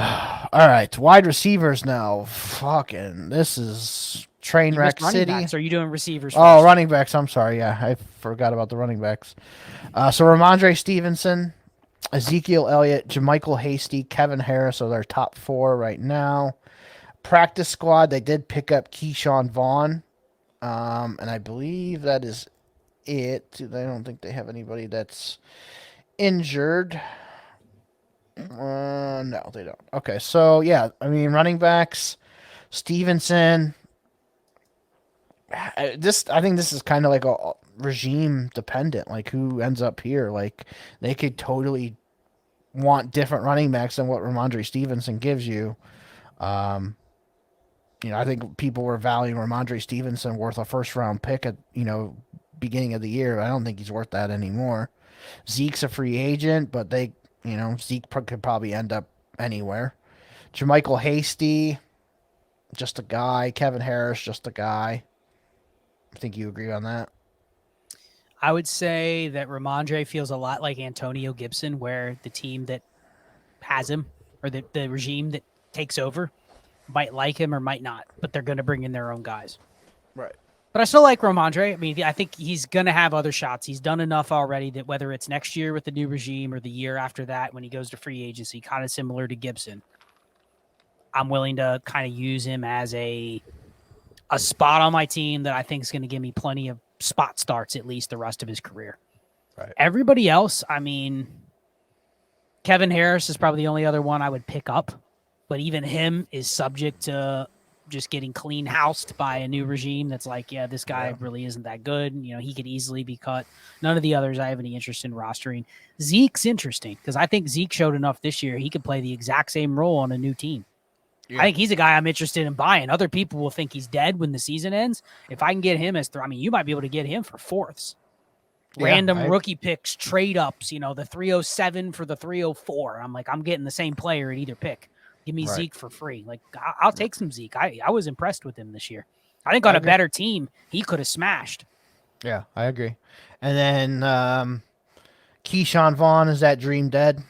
All right, wide receivers now. Fucking, this is train wreck city. Backs. Are you doing receivers first? Oh, running backs. I'm sorry. Yeah, I forgot about the running backs. So Ramondre Stevenson, Ezekiel Elliott, JaMychal Hasty, Kevin Harris are their top four right now. Practice squad, they did pick up Keyshawn Vaughn, and I believe that is it. I don't think they have anybody that's injured. No, they don't. Okay, so yeah, I mean, running backs, Stevenson. I think this is kind of like a regime dependent. Like who ends up here? Like they could totally want different running backs than what Ramondre Stevenson gives you. I think people were valuing Ramondre Stevenson worth a first round pick at beginning of the year. I don't think he's worth that anymore. Zeke's a free agent, but Zeke could probably end up anywhere. JaMychal Hasty, just a guy. Kevin Harris, just a guy. I think you agree on that. I would say that Ramondre feels a lot like Antonio Gibson, where the team that has him or the regime that takes over might like him or might not, but they're going to bring in their own guys. Right. But I still like Ramondre. I mean, I think he's going to have other shots. He's done enough already that whether it's next year with the new regime or the year after that when he goes to free agency, kind of similar to Gibson, I'm willing to kind of use him as a spot on my team that I think is going to give me plenty of spot starts at least the rest of his career. Right. Everybody else, I mean, Kevin Harris is probably the only other one I would pick up, but even him is subject to just getting clean housed by a new regime that's like, yeah, this guy really isn't that good. He could easily be cut. None of the others I have any interest in rostering. Zeke's interesting because I think Zeke showed enough this year. He could play the exact same role on a new team. Yeah. I think he's a guy I'm interested in buying. Other people will think he's dead when the season ends. If I can get him you might be able to get him for fourths. Random rookie picks, trade ups, the 307 for the 304. I'm getting the same player at either pick. Give me Zeke for free. I'll take some Zeke. I was impressed with him this year. I think on a better team, he could have smashed. Yeah, I agree. And then Keyshawn Vaughn, is that dream dead?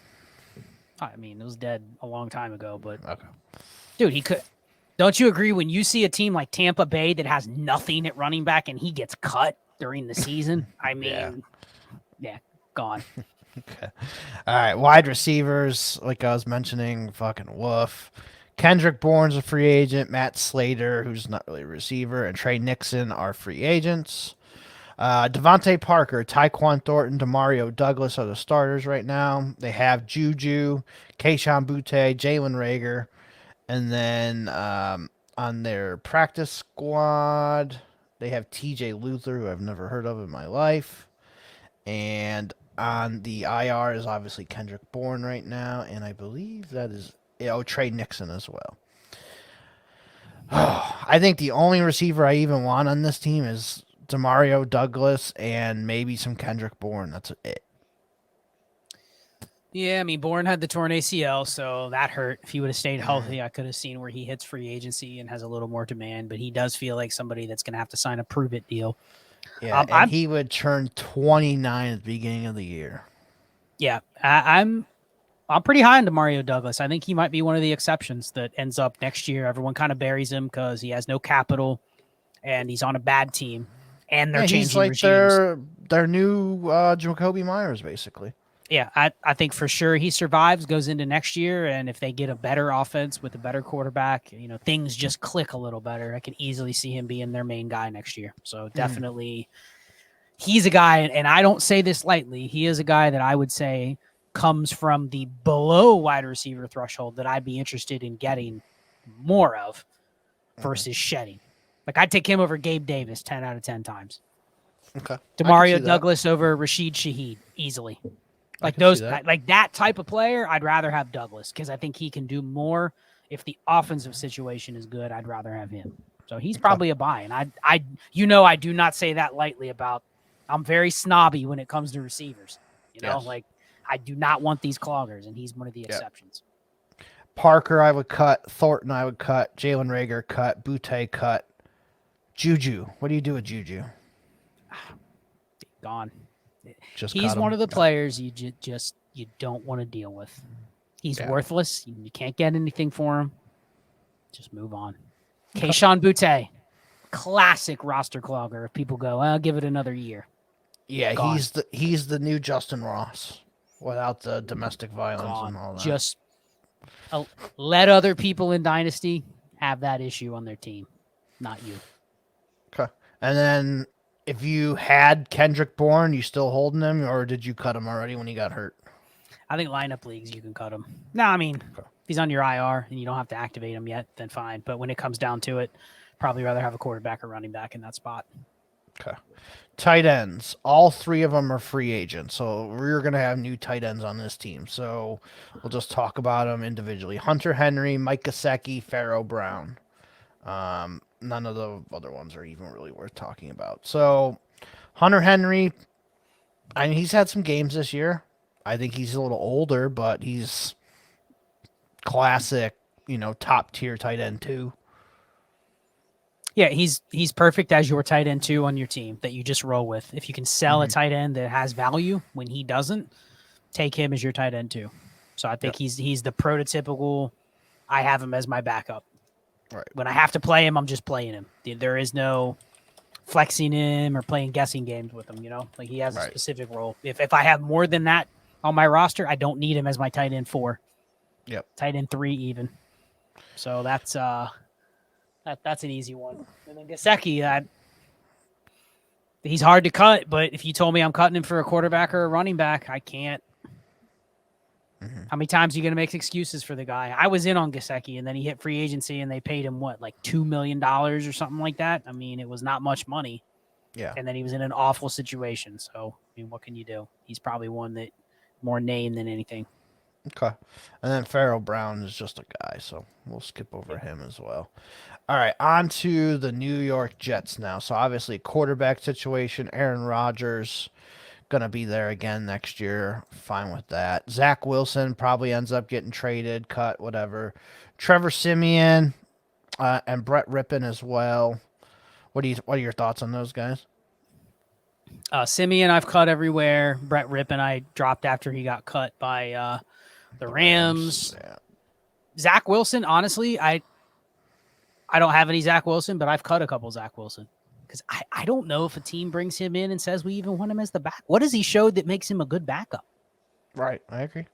I mean, it was dead a long time ago, but dude, he could. Don't you agree when you see a team like Tampa Bay that has nothing at running back and he gets cut during the season? I mean, Yeah, gone. Okay. All right. Wide receivers, like I was mentioning, fucking woof. Kendrick Bourne's a free agent. Matt Slater, who's not really a receiver, and Trey Nixon are free agents. Devontae Parker, Tyquan Thornton, Demario Douglas are the starters right now. They have Juju, Keishon Butte, Jalen Rager, and then on their practice squad, they have TJ Luther, who I've never heard of in my life. And on the IR is obviously Kendrick Bourne right now, and I believe that is Trey Nixon as well. I think the only receiver I even want on this team is Demario Douglas and maybe some Kendrick Bourne. That's it. Yeah, I mean, Bourne had the torn ACL, so that hurt. If he would have stayed healthy, I could have seen where he hits free agency and has a little more demand, but he does feel like somebody that's going to have to sign a prove-it deal. Yeah, and he would turn 29 at the beginning of the year. Yeah, I'm pretty high on Demario Douglas. I think he might be one of the exceptions that ends up next year. Everyone kind of buries him because he has no capital and he's on a bad team, and they're changing he's like regimes. their new Jacoby Myers, basically. Yeah, I think for sure he survives, goes into next year, and if they get a better offense with a better quarterback, things just click a little better. I can easily see him being their main guy next year. So definitely he's a guy, and I don't say this lightly, he is a guy that I would say comes from the below wide receiver threshold that I'd be interested in getting more of versus shedding. Like, I'd take him over Gabe Davis 10 out of 10 times. Okay. Demario Douglas over Rashid Shaheed easily. Like that type of player, I'd rather have Douglas because I think he can do more. If the offensive situation is good, I'd rather have him. So he's probably a buy. And I do not say that lightly about. I'm very snobby when it comes to receivers. Like I do not want these cloggers, and he's one of the exceptions. Parker, I would cut. Thornton, I would cut. Jalen Rager, cut. Butte, cut. Juju, what do you do with Juju? Gone. He's one of the players you don't want to deal with. He's worthless. You can't get anything for him. Just move on. Keishon Butte, classic roster clogger. If people go, I'll give it another year. Yeah, gone. He's the new Justin Ross without the domestic violence and all that. Just let other people in Dynasty have that issue on their team, not you. Okay, and then. If you had Kendrick Bourne, you still holding him, or did you cut him already when he got hurt? I think lineup leagues, you can cut him. No, I mean, if he's on your IR and you don't have to activate him yet, then fine. But when it comes down to it, probably rather have a quarterback or running back in that spot. Okay. Tight ends. All three of them are free agents. So we're going to have new tight ends on this team. So we'll just talk about them individually. Hunter Henry, Mike Gesicki, Pharaoh Brown. None of the other ones are even really worth talking about. So, Hunter Henry, I mean, he's had some games this year. I think he's a little older, but he's classic, top tier tight end too. Yeah, he's perfect as your tight end too on your team that you just roll with. If you can sell a tight end that has value when he doesn't, take him as your tight end too. So I think he's the prototypical. I have him as my backup. Right. When I have to play him, I'm just playing him. There is no flexing him or playing guessing games with him, Like he has a specific role. If I have more than that on my roster, I don't need him as my tight end 4. Yep. Tight end 3 even. So that's that's an easy one. And then Gesicki, he's hard to cut, but if you told me I'm cutting him for a quarterback or a running back, I can't. How many times are you going to make excuses for the guy? I was in on Gesicki, and then he hit free agency, and they paid him, like $2 million or something like that? I mean, it was not much money. Yeah. And then he was in an awful situation. So, I mean, what can you do? He's probably one that more name than anything. Okay. And then Pharaoh Brown is just a guy, so we'll skip over him as well. All right, on to the New York Jets now. So, obviously, quarterback situation, Aaron Rodgers going to be there again next year. Fine with that. Zach Wilson probably ends up getting traded, cut, whatever. Trevor Siemian and Brett Rippon as well. What are your thoughts on those guys? Siemian I've cut everywhere. Brett Rippon I dropped after he got cut by the Rams. Yeah. Zach Wilson, honestly, I don't have any Zach Wilson, but I've cut a couple Zach Wilson. Because I don't know if a team brings him in and says we even want him as the back. What has he showed that makes him a good backup? Right. I agree.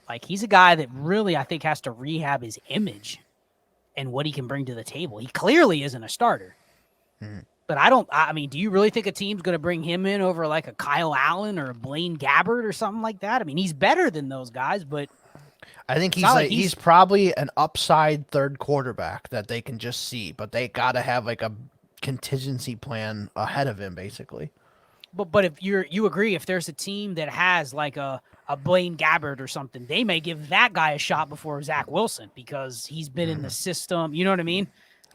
Like, he's a guy that really, I think, has to rehab his image and what he can bring to the table. He clearly isn't a starter. But I mean, do you really think a team's going to bring him in over like a Kyle Allen or a Blaine Gabbert or something like that? I mean, he's better than those guys, but I think he's probably an upside third quarterback that they can just see, but they got to have like a contingency plan ahead of him, basically. But if you agree, if there's a team that has like a Blaine Gabbert or something, they may give that guy a shot before Zach Wilson because he's been in the system. You know what I mean?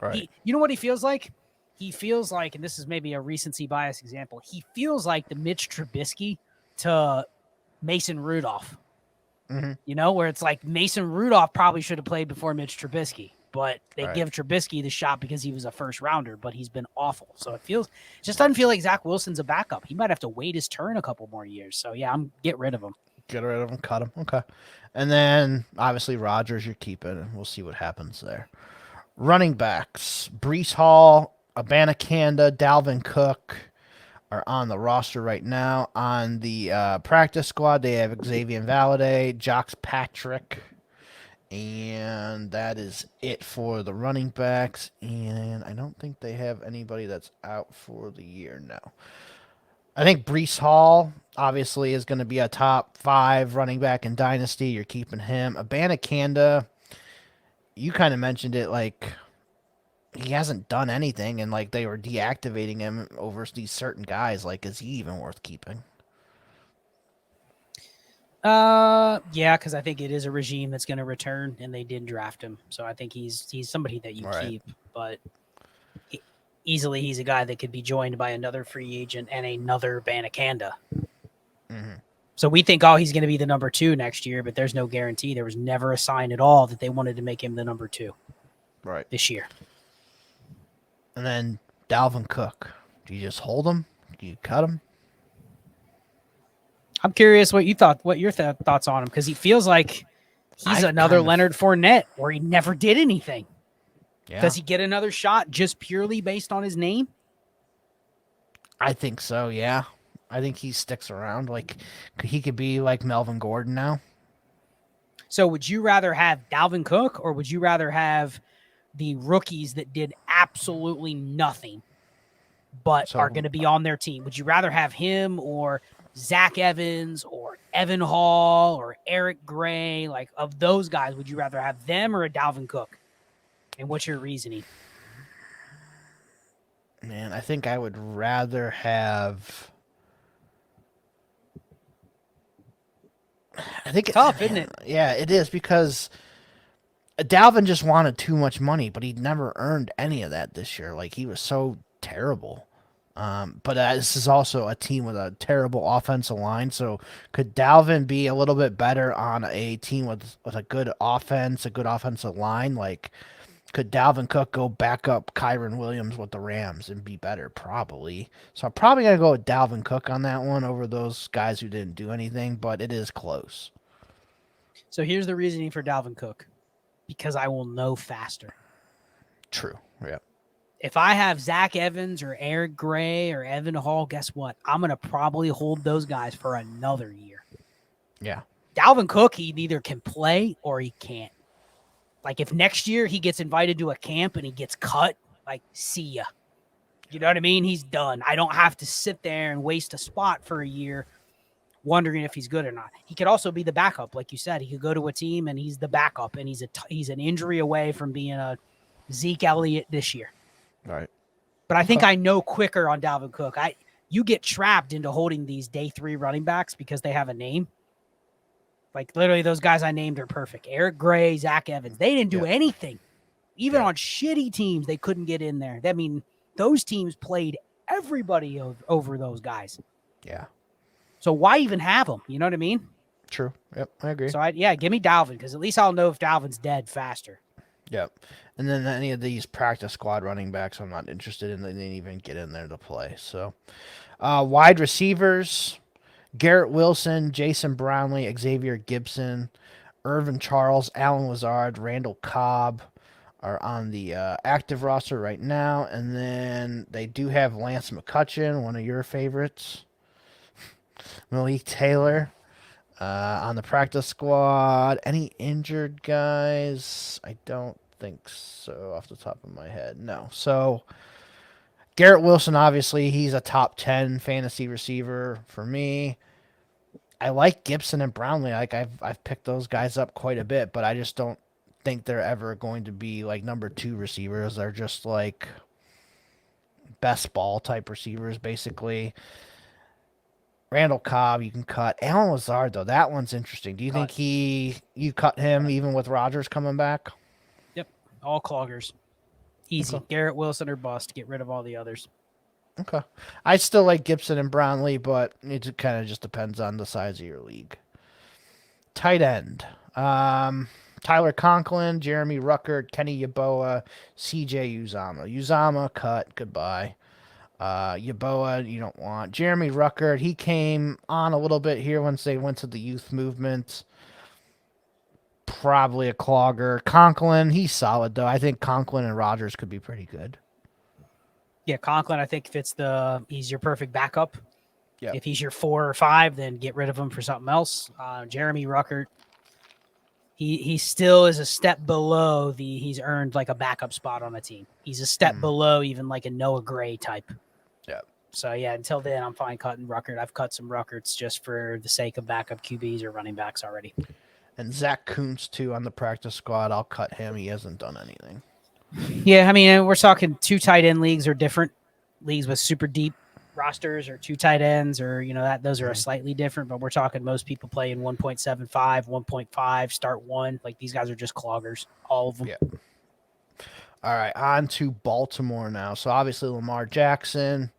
Right. You know what he feels like? He feels like, and this is maybe a recency bias example, he feels like the Mitch Trubisky to Mason Rudolph. You know, where it's like Mason Rudolph probably should have played before Mitch Trubisky, but they give Trubisky the shot because he was a first rounder, but he's been awful. So it just doesn't feel like Zach Wilson's a backup. He might have to wait his turn a couple more years. So yeah, get rid of him. Get rid of him, cut him. Okay. And then obviously Rodgers you're keeping, and we'll see what happens there. Running backs, Breece Hall, Abanikanda, Dalvin Cook are on the roster right now. On the practice squad, they have Xavier Valade, Jox Patrick, and that is it for the running backs. And I don't think they have anybody that's out for the year now. I think Breece Hall obviously is going to be a top 5 running back in Dynasty. You're keeping him. Abanikanda, you kind of mentioned it, like he hasn't done anything, and like they were deactivating him over these certain guys. Like, is he even worth keeping? Yeah, because I think it is a regime that's going to return, and they did draft him, so I think he's somebody that you keep. But easily, he's a guy that could be joined by another free agent and another Abanikanda. So we think, he's going to be the number 2 next year, but there's no guarantee. There was never a sign at all that they wanted to make him the number 2 this year. And then Dalvin Cook. Do you just hold him? Do you cut him? I'm curious what your thoughts on him, because he feels like he's another Leonard Fournette where he never did anything. Yeah. Does he get another shot just purely based on his name? I think so, yeah. I think he sticks around. Like, he could be like Melvin Gordon now. So would you rather have Dalvin Cook, or would you rather have the rookies that did absolutely nothing but are going to be on their team? Would you rather have him or Zach Evans or Evan Hall or Eric Gray? Like, of those guys, would you rather have them or a Dalvin Cook? And what's your reasoning? Man, I think I would rather have... I think tough, isn't it? Yeah, it is, because Dalvin just wanted too much money, but he never earned any of that this year. Like, he was so terrible. But this is also a team with a terrible offensive line. So could Dalvin be a little bit better on a team with a good offense, a good offensive line? Like, could Dalvin Cook go back up Kyron Williams with the Rams and be better? Probably. So I'm probably going to go with Dalvin Cook on that one over those guys who didn't do anything, but it is close. So here's the reasoning for Dalvin Cook. Because I will know faster. True. Yeah. If I have Zach Evans or Eric Gray or Evan Hall, guess what? I'm going to probably hold those guys for another year. Yeah. Dalvin Cook, he either can play or he can't. Like, if next year he gets invited to a camp and he gets cut, like, see ya. You know what I mean? He's done. I don't have to sit there and waste a spot for a year wondering if he's good or not. He could also be the backup, like you said. He could go to a team and he's the backup, and he's an injury away from being a Zeke Elliott this year. Right. But I think I know quicker on Dalvin Cook. You get trapped into holding these day 3 running backs because they have a name. Like, literally, those guys I named are perfect. Eric Gray, Zach Evans. They didn't do anything. Even on shitty teams, they couldn't get in there. I mean, those teams played everybody over those guys. Yeah. So why even have them? You know what I mean? True. Yep, I agree. So, give me Dalvin, because at least I'll know if Dalvin's dead faster. Yep. And then any of these practice squad running backs I'm not interested in. They didn't even get in there to play. So, wide receivers, Garrett Wilson, Jason Brownlee, Xavier Gibson, Irvin Charles, Alan Lazard, Randall Cobb are on the active roster right now. And then they do have Lance McCutcheon, one of your favorites. Malik Taylor on the practice squad. Any injured guys? I don't think so off the top of my head. No. So Garrett Wilson, obviously, he's a top 10 fantasy receiver for me. I like Gibson and Brownlee. Like I've picked those guys up quite a bit, but I just don't think they're ever going to be like number 2 receivers. They're just like best ball type receivers, basically. Randall Cobb, you can cut. Alan Lazard, though, that one's interesting. Do you think you cut him even with Rodgers coming back? Yep, all cloggers. Easy. Okay. Garrett Wilson or bust. Get rid of all the others. Okay. I still like Gibson and Brownlee, but it kind of just depends on the size of your league. Tight end. Tyler Conklin, Jeremy Ruckert, Kenny Yeboah, CJ Uzama. Uzama, cut. Goodbye. Yeboah, you don't want. Jeremy Ruckert, he came on a little bit here once they went to the youth movement. Probably a clogger. Conklin, he's solid, though. I think Conklin and Rodgers could be pretty good. Yeah, Conklin, I think he's your perfect backup. Yep. If he's your 4 or 5, then get rid of him for something else. Jeremy Ruckert, he still is a step below he's earned like a backup spot on the team. He's a step below even like a Noah Gray type. Yeah. So yeah, until then I'm fine cutting Ruckert. I've cut some Ruckerts just for the sake of backup QBs or running backs already. And Zach Kuntz too on the practice squad. I'll cut him. He hasn't done anything. Yeah, I mean, we're talking 2 tight end leagues or different leagues with super deep rosters or 2 tight ends or, those are slightly different, but we're talking most people play in 1.75, 1.5, start 1. Like these guys are just cloggers, all of them. Yeah. All right, on to Baltimore now. So obviously Lamar Jackson,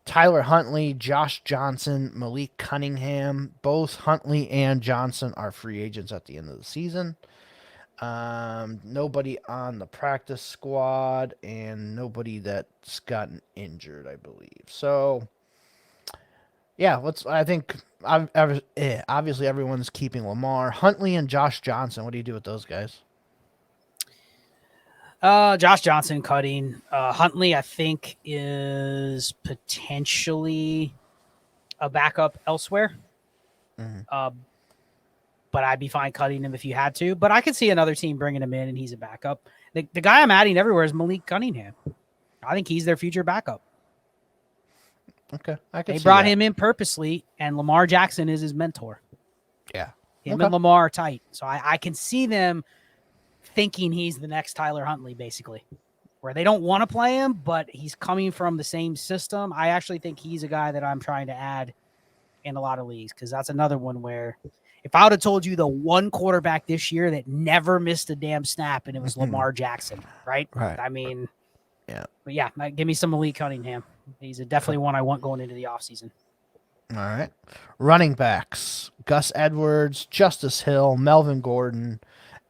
Tyler Huntley, Josh Johnson, Malik Cunningham. Both Huntley and Johnson are free agents at the end of the season. Nobody on the practice squad and nobody that's gotten injured, I believe. So, yeah, I think obviously everyone's keeping Lamar. Huntley and Josh Johnson, what do you do with those guys? Josh Johnson cutting. Huntley, I think, is potentially a backup elsewhere. Mm-hmm. But I'd be fine cutting him if you had to. But I could see another team bringing him in, and he's a backup. The guy I'm adding everywhere is Malik Cunningham. I think he's their future backup. Okay, They brought him in purposely, and Lamar Jackson is his mentor. Yeah. Him and Lamar are tight. So I can see them thinking he's the next Tyler Huntley, basically, where they don't want to play him, but he's coming from the same system. I actually think he's a guy that I'm trying to add in a lot of leagues because that's another one where if I would have told you the one quarterback this year that never missed a damn snap and it was Lamar Jackson, right? I mean, yeah. But yeah, give me some Malik Cunningham. He's definitely one I want going into the offseason. All right. Running backs, Gus Edwards, Justice Hill, Melvin Gordon,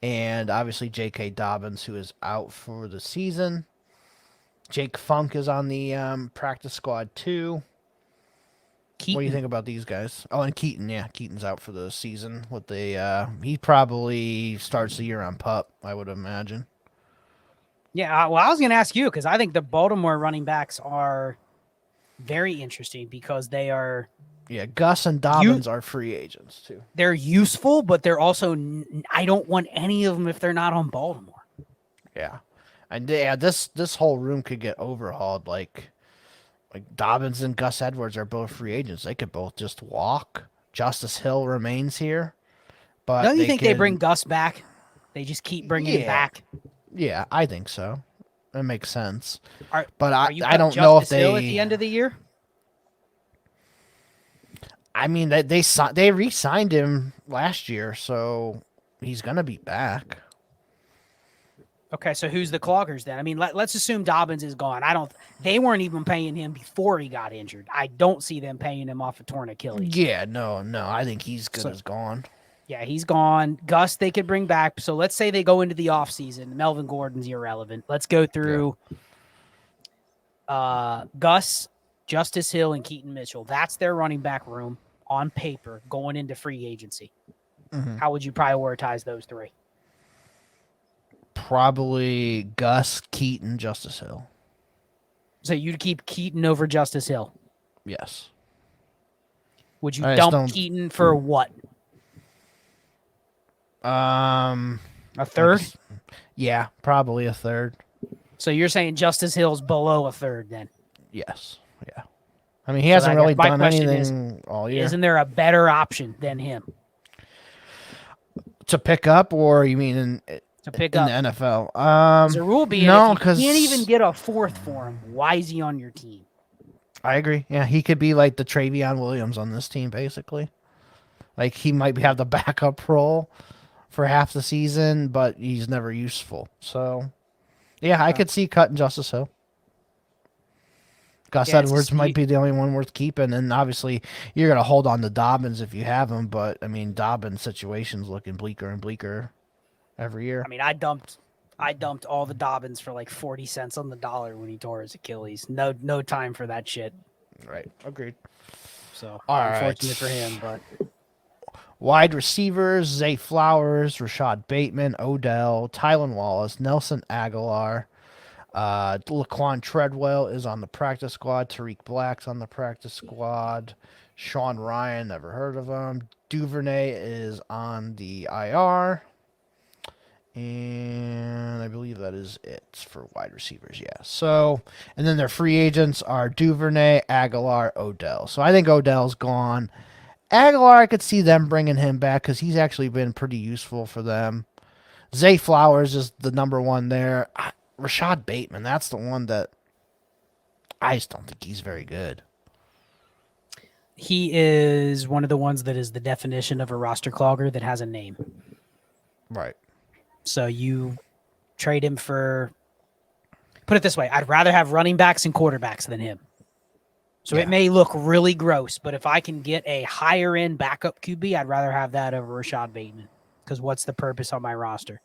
and obviously J.K. Dobbins, who is out for the season. Jake Funk is on the practice squad too. Keaton. What do you think about these guys? Oh, and Keaton, yeah. Keaton's out for the season. He probably starts the year on PUP, I would imagine. Yeah, well, I was going to ask you because I think the Baltimore running backs are very interesting because they are... Yeah, Gus and Dobbins are free agents, too. They're useful, but they're also... I don't want any of them if they're not on Baltimore. Yeah. And yeah, this whole room could get overhauled. Like Dobbins and Gus Edwards are both free agents. They could both just walk. Justice Hill remains here. But don't you think they bring Gus back? They just keep bringing him back? Yeah, I think so. That makes sense. I don't know if Hill at the end of the year? I mean, they re-signed him last year, so he's going to be back. Okay, so who's the cloggers then? I mean, let's assume Dobbins is gone. They weren't even paying him before he got injured. I don't see them paying him off a torn Achilles. Yeah, no. I think he's good as gone. Yeah, he's gone. Gus, they could bring back. So let's say they go into the offseason. Melvin Gordon's irrelevant. Let's go through Gus, Justice Hill, and Keaton Mitchell. That's their running back room on paper going into free agency. Mm-hmm. How would you prioritize those three? Probably Gus, Keaton, Justice Hill. So you'd keep Keaton over Justice Hill? Yes. Would you dump Keaton for what? A third? Yeah, probably a third. So you're saying Justice Hill's below a third then? Yes. Yeah. I mean, he hasn't really done anything all year. Isn't there a better option than him? To pick up, or you mean to pick up in the NFL? There's a rule being no, because you can't even get a fourth for him. Why is he on your team? I agree. Yeah, he could be like the Travion Williams on this team, basically. Like he might have the backup role for half the season, but he's never useful. So, yeah, I could see cutting Justice Hill. Gus Edwards might be the only one worth keeping, and obviously you're going to hold on to Dobbins if you have him, but, I mean, Dobbins' situation's looking bleaker and bleaker every year. I mean, I dumped all the Dobbins for like 40 cents on the dollar when he tore his Achilles. No time for that shit. Right. Agreed. So, unfortunate for him, but... Wide receivers, Zay Flowers, Rashad Bateman, Odell, Tylan Wallace, Nelson Aguilar, Laquan Treadwell is on the practice squad. Tariq Black's on the practice squad. Sean Ryan, never heard of him. Duvernay is on the IR. And I believe that is it for wide receivers, yeah. So, and then their free agents are Duvernay, Aguilar, Odell. So I think Odell's gone. Aguilar, I could see them bringing him back because he's actually been pretty useful for them. Zay Flowers is the number one there. Rashad Bateman, that's the one that I just don't think he's very good. He is one of the ones that is the definition of a roster clogger that has a name. Right. So you trade him for, put it this way, I'd rather have running backs and quarterbacks than him. So it may look really gross, but if I can get a higher end backup QB, I'd rather have that over Rashad Bateman. Because what's the purpose on my roster?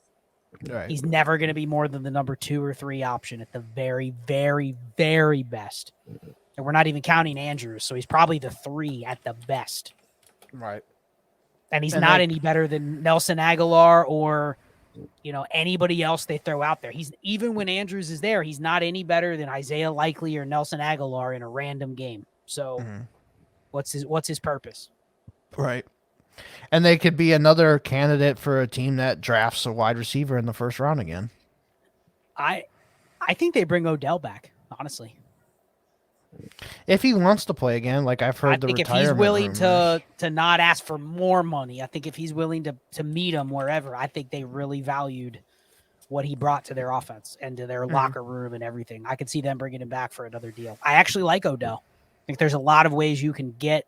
Right. He's never going to be more than the number 2 or 3 option at the very, very, very best. And we're not even counting Andrews, so he's probably the 3 at the best. Right. And he's not any better than Nelson Aguilar or, anybody else they throw out there. He's even when Andrews is there, he's not any better than Isaiah Likely or Nelson Aguilar in a random game. So what's his purpose? Right. And they could be another candidate for a team that drafts a wide receiver in the first round again. I think they bring Odell back, honestly. If he wants to play again, like I've heard, I think if he's willing to not ask for more money, I think if he's willing to meet him wherever, I think they really valued what he brought to their offense and to their locker room and everything. I could see them bringing him back for another deal. I actually like Odell. I think there's a lot of ways you can get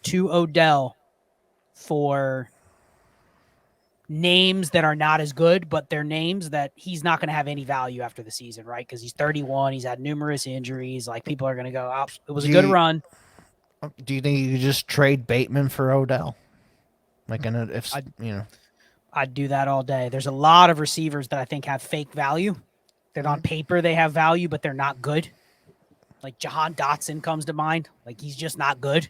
to Odell for names that are not as good, but they're names that he's not going to have any value after the season, right? Because he's 31. He's had numerous injuries. Like, people are going to go, oh, it was a good run. Do you think you could just trade Bateman for Odell? I'd do that all day. There's a lot of receivers that I think have fake value. That on paper they have value, but they're not good. Like Jahan Dotson comes to mind. Like, he's just not good.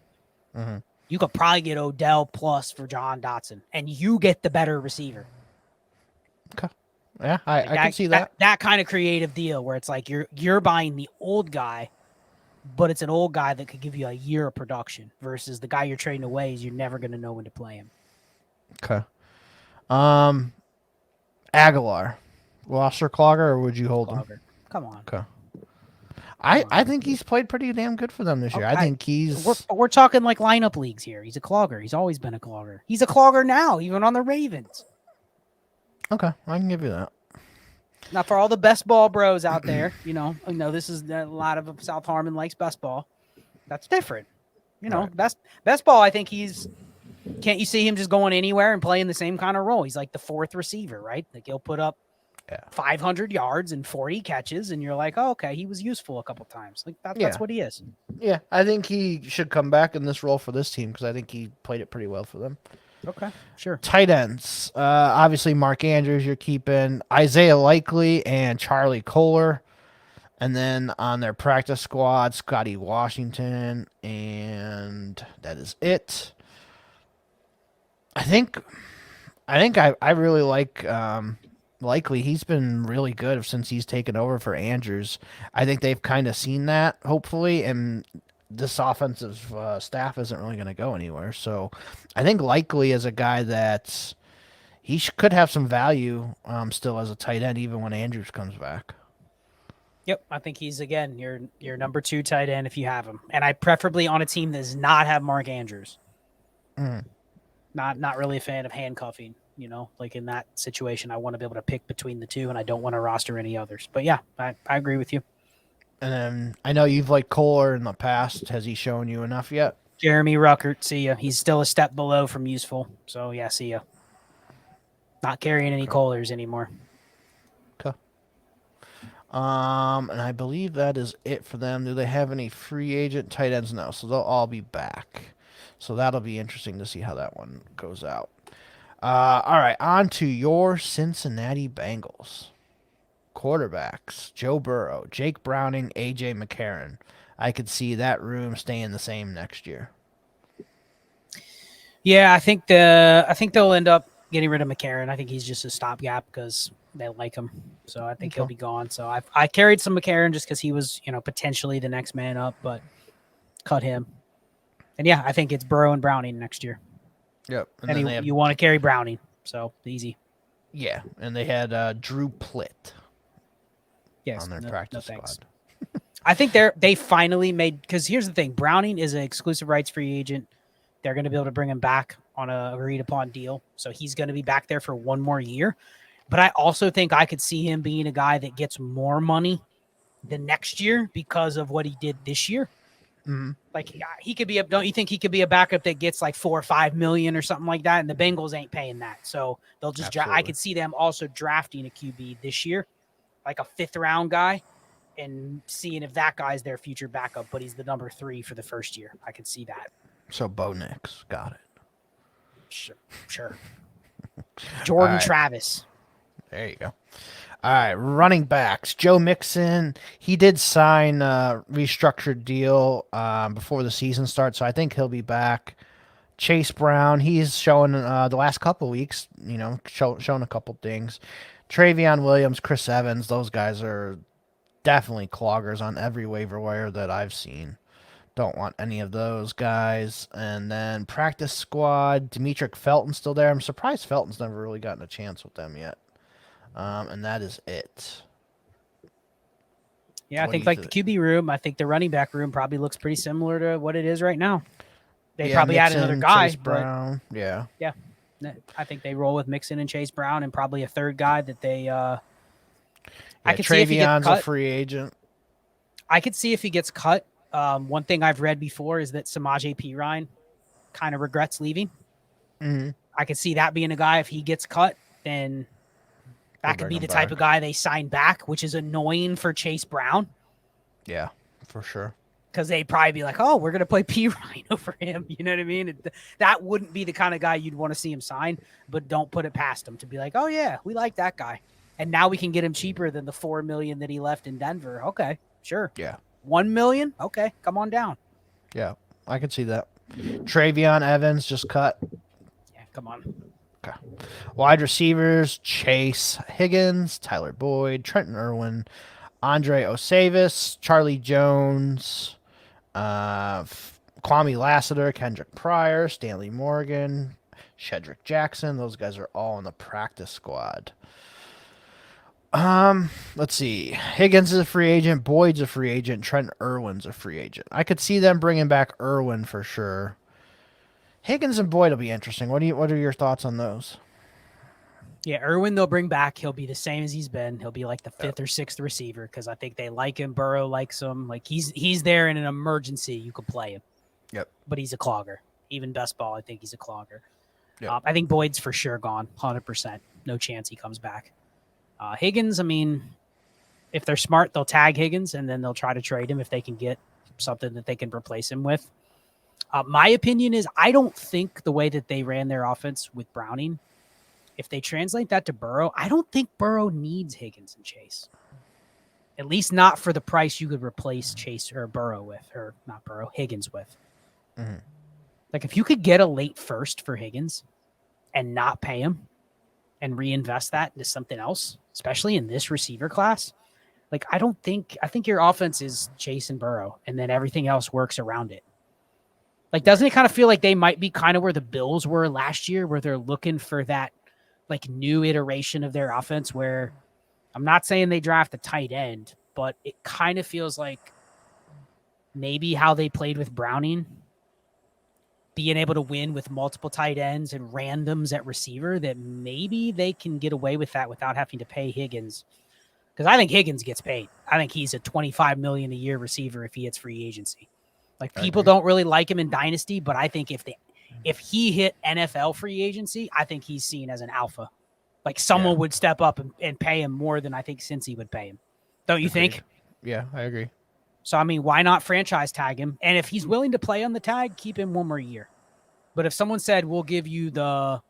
Mm-hmm. You could probably get Odell plus for Jahan Dotson, and you get the better receiver. Okay. Yeah, I can see that. That kind of creative deal where it's like you're buying the old guy, but it's an old guy that could give you a year of production versus the guy you're trading away is you're never going to know when to play him. Okay. Aguilar, roster clogger, or would you hold him? Come on. Okay. I think he's played pretty damn good for them this year. I think he's... We're talking like lineup leagues here. He's a clogger. He's always been a clogger. He's a clogger now, even on the Ravens. Okay, I can give you that. Now, for all the best ball bros out there, I know this is a lot of South Harmon likes best ball. That's different. Right. Best ball, I think can't you see him just going anywhere and playing the same kind of role? He's like the 4th receiver, right? Like, he'll put up 500 yards and 40 catches, and you're like, oh, okay, he was useful a couple times. Like that's what he is. Yeah, I think he should come back in this role for this team because I think he played it pretty well for them. Okay, sure. Tight ends. Obviously, Mark Andrews you're keeping. Isaiah Likely and Charlie Kohler. And then on their practice squad, Scotty Washington. And that is it. I think I really like Likely, he's been really good since he's taken over for Andrews. I think they've kind of seen that, hopefully, and this offensive staff isn't really going to go anywhere. So I think Likely is a guy that could have some value still as a tight end, even when Andrews comes back. Yep, I think he's, again, your number 2 tight end if you have him. And I preferably on a team that does not have Mark Andrews. Not really a fan of handcuffing, like in that situation. I want to be able to pick between the two, and I don't want to roster any others. But yeah, I agree with you. And then I know you've liked Kohler in the past. Has he shown you enough yet? Jeremy Ruckert, see ya. He's still a step below from useful. So yeah, see ya. Not carrying any Kohlers anymore. Okay. And I believe that is it for them. Do they have any free agent tight ends? No, so they'll all be back. So that'll be interesting to see how that one goes out. All right, on to your Cincinnati Bengals. Quarterbacks, Joe Burrow, Jake Browning, A.J. McCarron. I could see that room staying the same next year. Yeah, I think they'll end up getting rid of McCarron. I think he's just a stopgap because they like him. So I think he'll be gone. So I carried some McCarron just because he was, potentially the next man up, but cut him. And yeah, I think it's Burrow and Browning next year. Yep. And you want to carry Browning. So easy. Yeah. And they had Drew Plitt on their practice squad. I think they finally made, because here's the thing. Browning is an exclusive rights free agent. They're going to be able to bring him back on a agreed upon deal. So he's going to be back there for one more year. But I also think I could see him being a guy that gets more money the next year because of what he did this year. Mm-hmm. Like he could be don't you think he could be a backup that gets like $4 or $5 million or something like that? And the Bengals ain't paying that. So they'll just I could see them also drafting a QB this year, like a 5th round guy, and seeing if that guy's their future backup, but he's the number 3 for the first year. I could see that. So Bo Nix, got it. Sure. Jordan Travis. There you go. All right, running backs. Joe Mixon, he did sign a restructured deal before the season starts, so I think he'll be back. Chase Brown, he's showing the last couple weeks, showing a couple things. Travion Williams, Chris Evans, those guys are definitely cloggers on every waiver wire that I've seen. Don't want any of those guys. And then practice squad, Demetric Felton's still there. I'm surprised Felton's never really gotten a chance with them yet. And that is it. Yeah, I think like the QB room, I think the running back room probably looks pretty similar to what it is right now. They probably Mixon, add another guy. Chase Brown. Yeah. I think they roll with Mixon and Chase Brown and probably a third guy that they I could see if he gets cut. A free agent. I could see if he gets cut. One thing I've read before is that Samaje Perine kind of regrets leaving. Mm-hmm. I could see that being a guy, if he gets cut, then that could be the type of guy they sign back, which is annoying for Chase Brown. Yeah, for sure. Because they'd probably be like, oh, we're going to play Perine over him. You know what I mean? That wouldn't be the kind of guy you'd want to see him sign, but don't put it past him to be like, oh, yeah, we like that guy. And now we can get him cheaper than the $4 million that he left in Denver. Okay, sure. Yeah. $1 million? Okay, come on down. Yeah, I can see that. Travion Evans just cut. Yeah, come on. Okay. Wide receivers, Chase Higgins, Tyler Boyd, Trenton Irwin, Andre Osavis, Charlie Jones, Kwame Lassiter, Kendrick Pryor, Stanley Morgan, Shedrick Jackson. Those guys are all in the practice squad. Let's see. Higgins is a free agent. Boyd's a free agent. Trent Irwin's a free agent. I could see them bringing back Irwin for sure. Higgins and Boyd will be interesting. What are your thoughts on those? Yeah, Irwin they'll bring back. He'll be the same as he's been. He'll be like the 5th or 6th receiver because I think they like him. Burrow likes him. Like he's there in an emergency. You could play him. Yep. But he's a clogger. Even best ball, I think he's a clogger. Yep. I think Boyd's for sure gone. 100%. No chance he comes back. Higgins, I mean, if they're smart, they'll tag Higgins and then they'll try to trade him if they can get something that they can replace him with. My opinion is I don't think the way that they ran their offense with Browning, if they translate that to Burrow, I don't think Burrow needs Higgins and Chase. At least not for the price you could replace Chase or Burrow with, or not Burrow, Higgins with. Mm-hmm. Like if you could get a late first for Higgins and not pay him and reinvest that into something else, especially in this receiver class. Like, I think your offense is Chase and Burrow, and then everything else works around it. Like, doesn't it kind of feel like they might be kind of where the Bills were last year, where they're looking for that like new iteration of their offense, where I'm not saying they draft a tight end, but it kind of feels like maybe how they played with Browning, being able to win with multiple tight ends and randoms at receiver, that maybe they can get away with that without having to pay Higgins. Because I think Higgins gets paid. I think he's a $25 million a year receiver if he hits free agency. Like, people don't really like him in Dynasty, but I think if he hit NFL free agency, I think he's seen as an alpha. Like, someone would step up and pay him more than I think Cincy would pay him. Don't you think? Yeah, I agree. So, I mean, why not franchise tag him? And if he's willing to play on the tag, keep him one more year. But if someone said, we'll give you the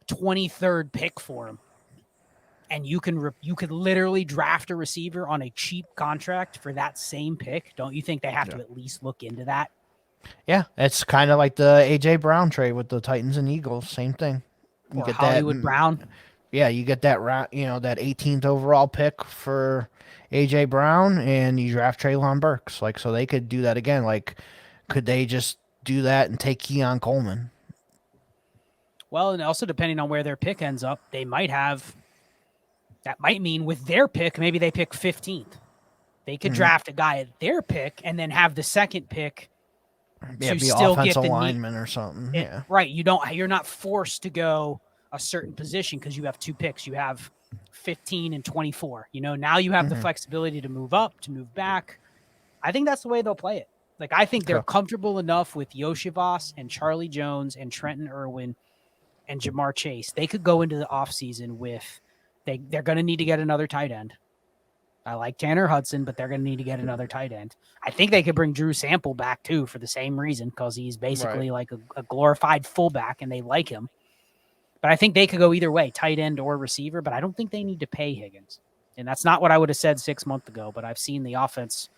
23rd pick for him, and you could literally draft a receiver on a cheap contract for that same pick, don't you think they have to at least look into that? Yeah, it's kind of like the A.J. Brown trade with the Titans and Eagles. Same thing. You get Hollywood Brown. Yeah, you get that that 18th overall pick for A.J. Brown, and you draft Treylon Burks. Like, so they could do that again. Like, could they just do that and take Keon Coleman? Well, and also depending on where their pick ends up, they might have. That might mean with their pick, maybe they pick 15th. They could draft a guy at their pick and then have the second pick to be still get the lineman or something. Yeah, right. You're not forced to go a certain position because you have two picks. You have 15 and 24. Now you have the flexibility to move up, to move back. I think that's the way they'll play it. Like, I think they're comfortable enough with Yoshivas and Charlie Jones and Trenton Irwin and Jamar Chase. They could go into the offseason with. They're going to need to get another tight end. I like Tanner Hudson, but they're going to need to get another tight end. I think they could bring Drew Sample back, too, for the same reason, because he's basically like a glorified fullback, and they like him. But I think they could go either way, tight end or receiver, but I don't think they need to pay Higgins. And that's not what I would have said 6 months ago, but I've seen the offense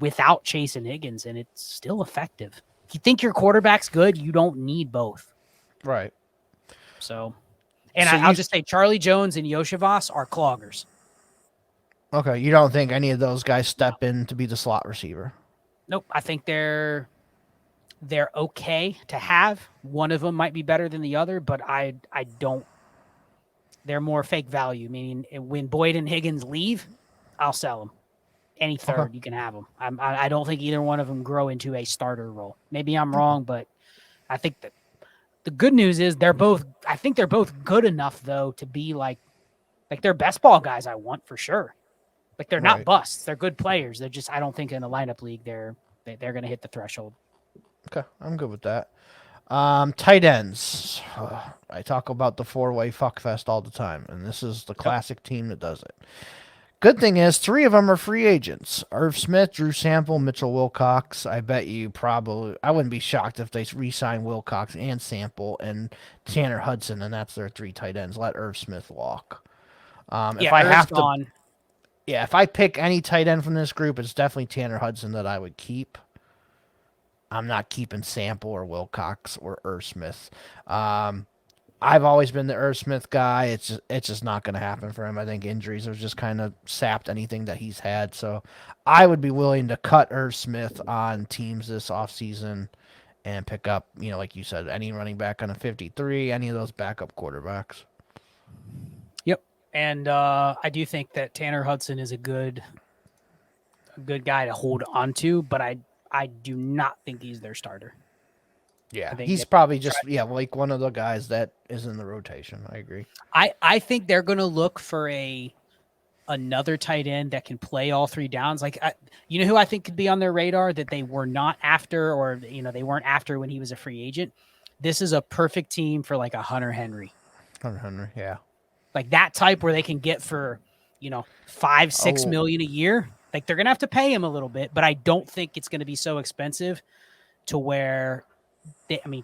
without Chase and Higgins, and it's still effective. If you think your quarterback's good, you don't need both. Right. So... And I'll just say Charlie Jones and Yoshivas are cloggers. Okay, you don't think any of those guys step in to be the slot receiver? Nope. I think they're okay to have. One of them might be better than the other, but I don't. They're more fake value, meaning when Boyd and Higgins leave, I'll sell them. Any third, you can have them. I don't think either one of them grow into a starter role. Maybe I'm wrong, but I think that. The good news is I think they're both good enough, though, to be like they're best ball guys I want for sure. Like, they're not busts. They're good players. They're just, I don't think in a lineup league they're going to hit the threshold. Okay, I'm good with that. Tight ends. I talk about the four-way fuckfest all the time, and this is the classic team that does it. Good thing is, 3 of them are free agents. Irv Smith, Drew Sample, Mitchell Wilcox. I bet you I wouldn't be shocked if they re-sign Wilcox and Sample and Tanner Hudson, and that's their 3 tight ends. Let Irv Smith walk. If I have to, if I pick any tight end from this group, it's definitely Tanner Hudson that I would keep. I'm not keeping Sample or Wilcox or Irv Smith. I've always been the Irv Smith guy. It's just not going to happen for him. I think injuries have just kind of sapped anything that he's had. So I would be willing to cut Irv Smith on teams this offseason and pick up, like you said, any running back on a 53, any of those backup quarterbacks. Yep. And I do think that Tanner Hudson is a good guy to hold on to, but I do not think he's their starter. Yeah, he's probably just like one of the guys that is in the rotation. I agree. I think they're going to look for another tight end that can play all 3 downs. Like, you know who I think could be on their radar that they were not after, or they weren't after when he was a free agent. This is a perfect team for like a Hunter Henry. Hunter Henry, yeah. Like that type where they can get for $5-6 million a year. Like, they're going to have to pay him a little bit, but I don't think it's going to be so expensive to where.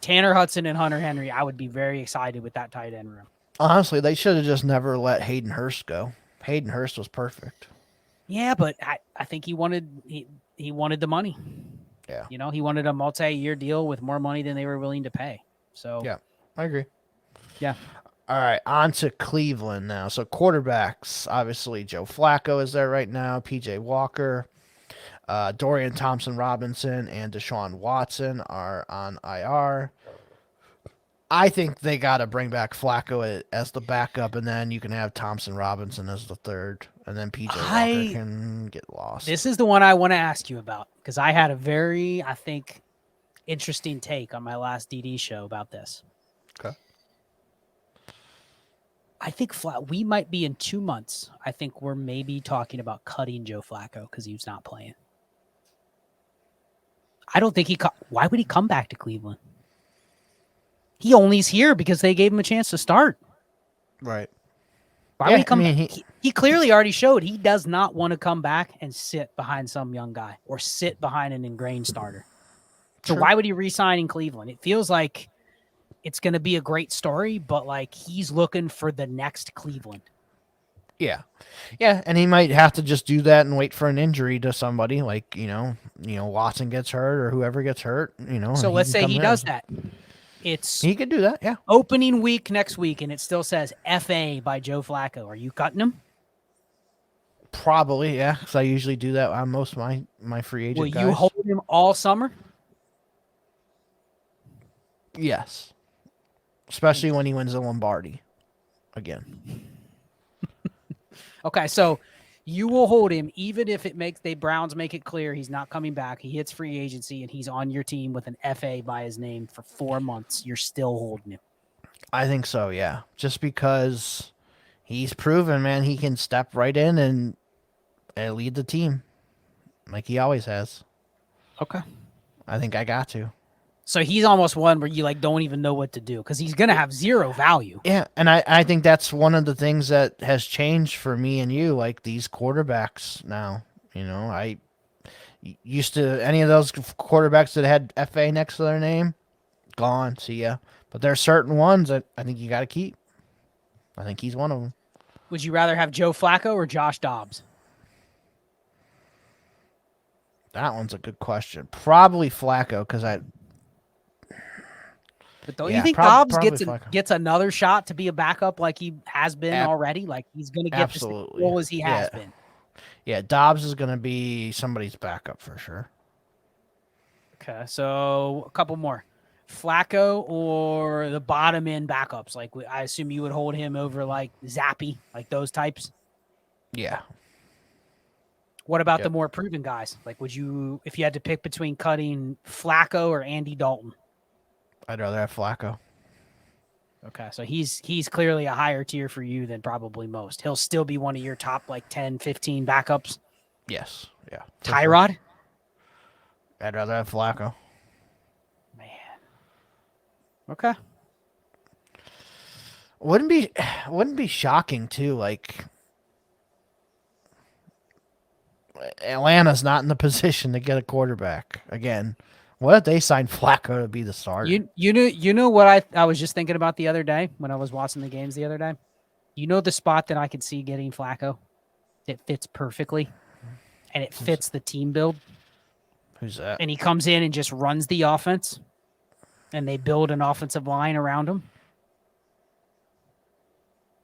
Tanner Hudson and Hunter Henry, I would be very excited with that tight end room. Honestly, they should have just never let Hayden Hurst go. Hayden Hurst was perfect. Yeah, but I think he wanted the money. Yeah. He wanted a multi-year deal with more money than they were willing to pay. So yeah, I agree. Yeah. All right, on to Cleveland now. So quarterbacks, obviously Joe Flacco is there right now. PJ Walker, Dorian Thompson-Robinson, and Deshaun Watson are on IR. I think they got to bring back Flacco as the backup, and then you can have Thompson-Robinson as the third, and then PJ Walker can get lost. This is the one I want to ask you about because I had a very, I think, interesting take on my last DD show about this. Okay. I think we might be in 2 months. I think we're maybe talking about cutting Joe Flacco because he's not playing. I don't think why would he come back to Cleveland? He only is here because they gave him a chance to start. Right. Why would he come back? He clearly already showed he does not want to come back and sit behind some young guy or sit behind an ingrained starter. So why would he re-sign in Cleveland? It feels like it's going to be a great story, but like he's looking for the next Cleveland. Yeah. Yeah, and he might have to just do that and wait for an injury to somebody like, Watson gets hurt or whoever gets hurt, So let's say he does that. He could do that, yeah. Opening week next week, and it still says FA by Joe Flacco. Are you cutting him? Probably, yeah, because I usually do that on most of my free agent guys. Will you hold him all summer? Yes. Especially when he wins the Lombardi again. Okay, so you will hold him even if the Browns make it clear he's not coming back. He hits free agency and he's on your team with an FA by his name for 4 months. You're still holding him. I think so, yeah. Just because he's proven, man, he can step right in and lead the team like he always has. Okay. I think I got to. So he's almost one where you don't even know what to do because he's going to have zero value. Yeah, and I think that's one of the things that has changed for me and you, like these quarterbacks now. I used to, any of those quarterbacks that had FA next to their name, gone, see ya. But there are certain ones that I think you got to keep. I think he's one of them. Would you rather have Joe Flacco or Josh Dobbs? That one's a good question. Probably Flacco because But don't you think Dobbs gets another shot to be a backup like he has been already? Like he's going to get the same role as he has been. Yeah, Dobbs is going to be somebody's backup for sure. Okay, so a couple more. Flacco or the bottom end backups? Like I assume you would hold him over like Zappy, like those types? Yeah. What about the more proven guys? Like would you, if you had to pick between cutting Flacco or Andy Dalton? I'd rather have Flacco. Okay, so he's clearly a higher tier for you than probably most. He'll still be one of your top 10, 15 backups. Yes, yeah. Tyrod? Sure. I'd rather have Flacco. Man. Okay. Wouldn't be shocking too, like Atlanta's not in the position to get a quarterback again. What if they signed Flacco to be the starter? You know what I was just thinking about the other day when I was watching the games the other day? You know the spot that I could see getting Flacco? It fits perfectly, and it fits the team build. Who's that? And he comes in and just runs the offense, and they build an offensive line around him.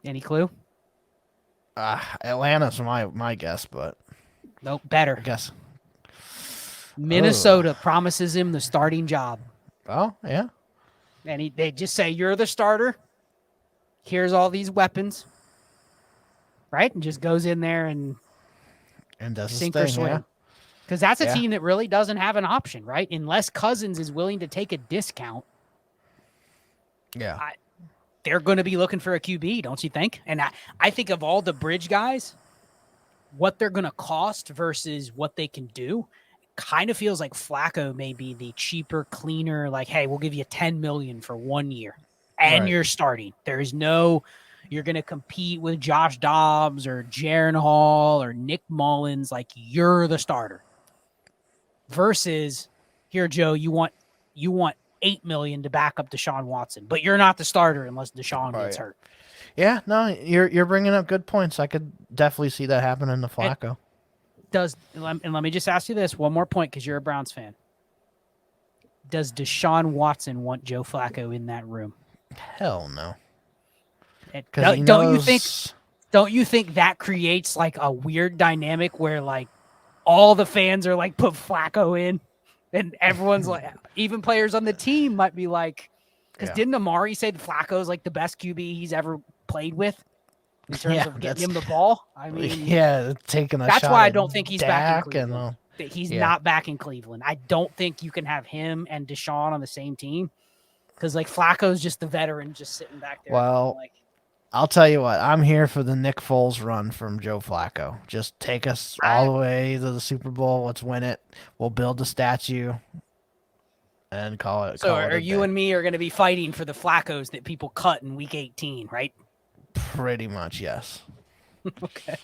Any clue? Atlanta's my guess, but... Nope, better. I guess... Minnesota promises him the starting job. Oh, yeah. And they just say, you're the starter. Here's all these weapons. Right? And just goes in there and does sink or swim. Because that's a team that really doesn't have an option, right? Unless Cousins is willing to take a discount. Yeah. They're going to be looking for a QB, don't you think? And I think of all the bridge guys, what they're going to cost versus what they can do, kind of feels like Flacco may be the cheaper, cleaner, like, hey, we'll give you $10 million for 1 year and you're starting. There is no, you're going to compete with Josh Dobbs or Jaron Hall or Nick Mullins. Like you're the starter versus here, Joe, you want $8 million to back up Deshaun Watson, but you're not the starter unless Deshaun gets hurt. Yeah, no, you're bringing up good points. I could definitely see that happening to Flacco. And let me just ask you this one more point because you're a Browns fan. Does Deshaun Watson want Joe Flacco in that room? Hell no. Don't you think that creates like a weird dynamic where like all the fans are like put Flacco in, and everyone's like, even players on the team might be like, because didn't Amari say that Flacco's like the best QB he's ever played with in terms of getting him the ball? I mean, taking a that's shot why I at don't think he's back in Dak Cleveland. He's not back in Cleveland. I don't think you can have him and Deshaun on the same team because like Flacco's just the veteran, just sitting back there. Well, like, I'll tell you what, I'm here for the Nick Foles run from Joe Flacco. Just take us all the way to the Super Bowl. Let's win it. We'll build a statue and call it. So are you and me are going to be fighting for the Flaccos that people cut in Week 18, right? Pretty much, yes. Okay.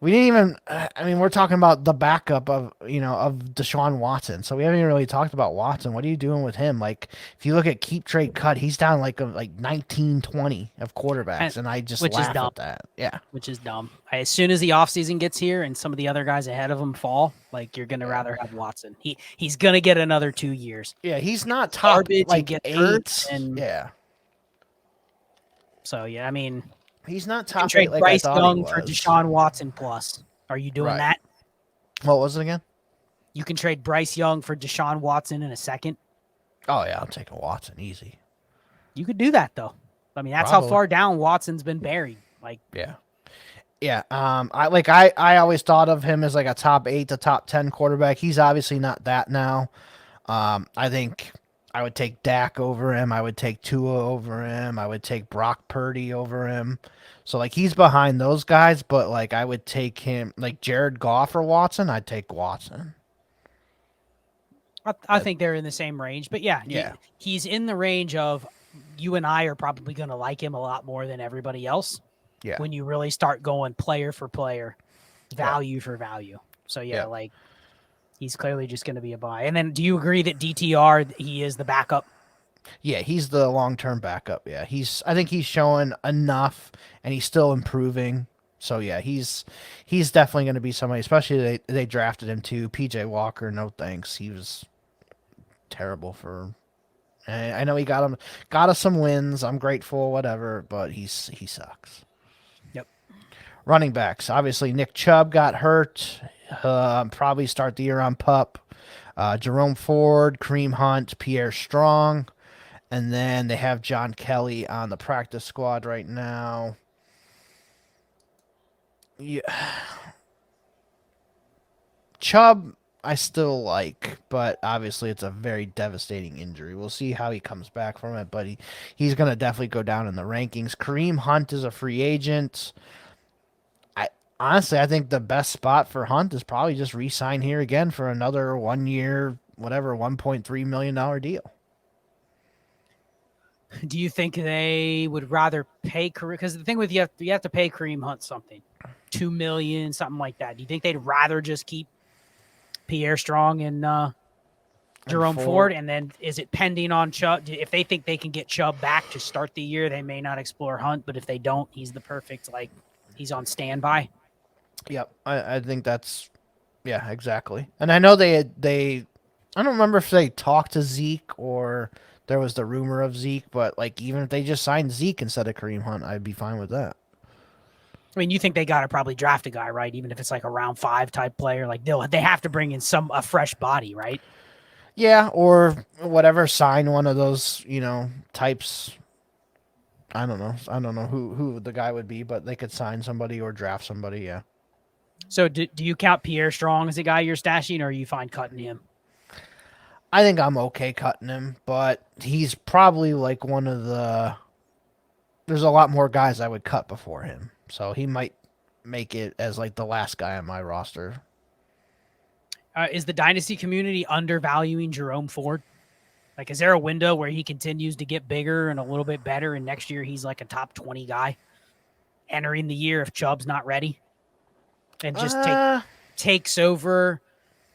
We didn't even. I mean, we're talking about the backup of Deshaun Watson. So we haven't even really talked about Watson. What are you doing with him? Like, if you look at keep trade cut, he's down like 19, 20 of quarterbacks, and I just laugh at that. Yeah, which is dumb. As soon as the offseason gets here and some of the other guys ahead of him fall, like you're gonna rather have Watson. He's gonna get another 2 years. Yeah, he's not top like 8. And yeah. So yeah, I mean. He's not top trade 8 like Bryce I thought Young he was. for Deshaun Watson plus. Are you doing that? What was it again? You can trade Bryce Young for Deshaun Watson in a second. Oh yeah, I'm taking Watson easy. You could do that though. I mean, that's how far down Watson's been buried. Like yeah. I always thought of him as like a top 8 to top 10 quarterback. He's obviously not that now. I think I would take Dak over him. I would take Tua over him. I would take Brock Purdy over him. So, like, he's behind those guys, but, like, I would take him, like, Jared Goff or Watson, I'd take Watson. I think they're in the same range. But, yeah. He's in the range of you and I are probably going to like him a lot more than everybody else. Yeah. When you really start going player for player, value for value. So, like, he's clearly just going to be a buy. And then do you agree that DTR, he is the backup? Yeah, he's the long-term backup. Yeah, I think he's showing enough, and he's still improving. So yeah, he's definitely going to be somebody. Especially they drafted him too. PJ Walker, no thanks. He was terrible for. I know he got us some wins. I'm grateful, whatever, but he sucks. Yep. Running backs, obviously Nick Chubb got hurt. Probably start the year on PUP. Jerome Ford, Kareem Hunt, Pierre Strong. And then they have John Kelly on the practice squad right now. Yeah. Chubb, I still like, but obviously it's a very devastating injury. We'll see how he comes back from it, but he's going to definitely go down in the rankings. Kareem Hunt is a free agent. Honestly, I think the best spot for Hunt is probably just re-sign here again for another 1 year, whatever, $1.3 million deal. Do you think they would rather pay Kareem? Because the thing with you have to pay Kareem Hunt something, $2 million, something like that. Do you think they'd rather just keep Pierre Strong and Jerome Ford? And then is it pending on Chubb? If they think they can get Chubb back to start the year, they may not explore Hunt. But if they don't, he's the perfect, like, he's on standby. Yep, I think that's, yeah, exactly. And I know they I don't remember if they talked to Zeke or there was the rumor of Zeke, but like even if they just signed Zeke instead of Kareem Hunt, I'd be fine with that. I mean, you think they got to probably draft a guy, right? Even if it's like a round 5 type player, like they have to bring in a fresh body, right? Yeah, or whatever, sign one of those, types. I don't know who the guy would be, but they could sign somebody or draft somebody, yeah. So do you count Pierre Strong as a guy you're stashing, or are you fine cutting him? I think I'm okay cutting him, but he's probably like one of the... There's a lot more guys I would cut before him, so he might make it as like the last guy on my roster. Is the Dynasty community undervaluing Jerome Ford? Like, is there a window where he continues to get bigger and a little bit better, and next year he's like a top 20 guy entering the year if Chubb's not ready? And just takes over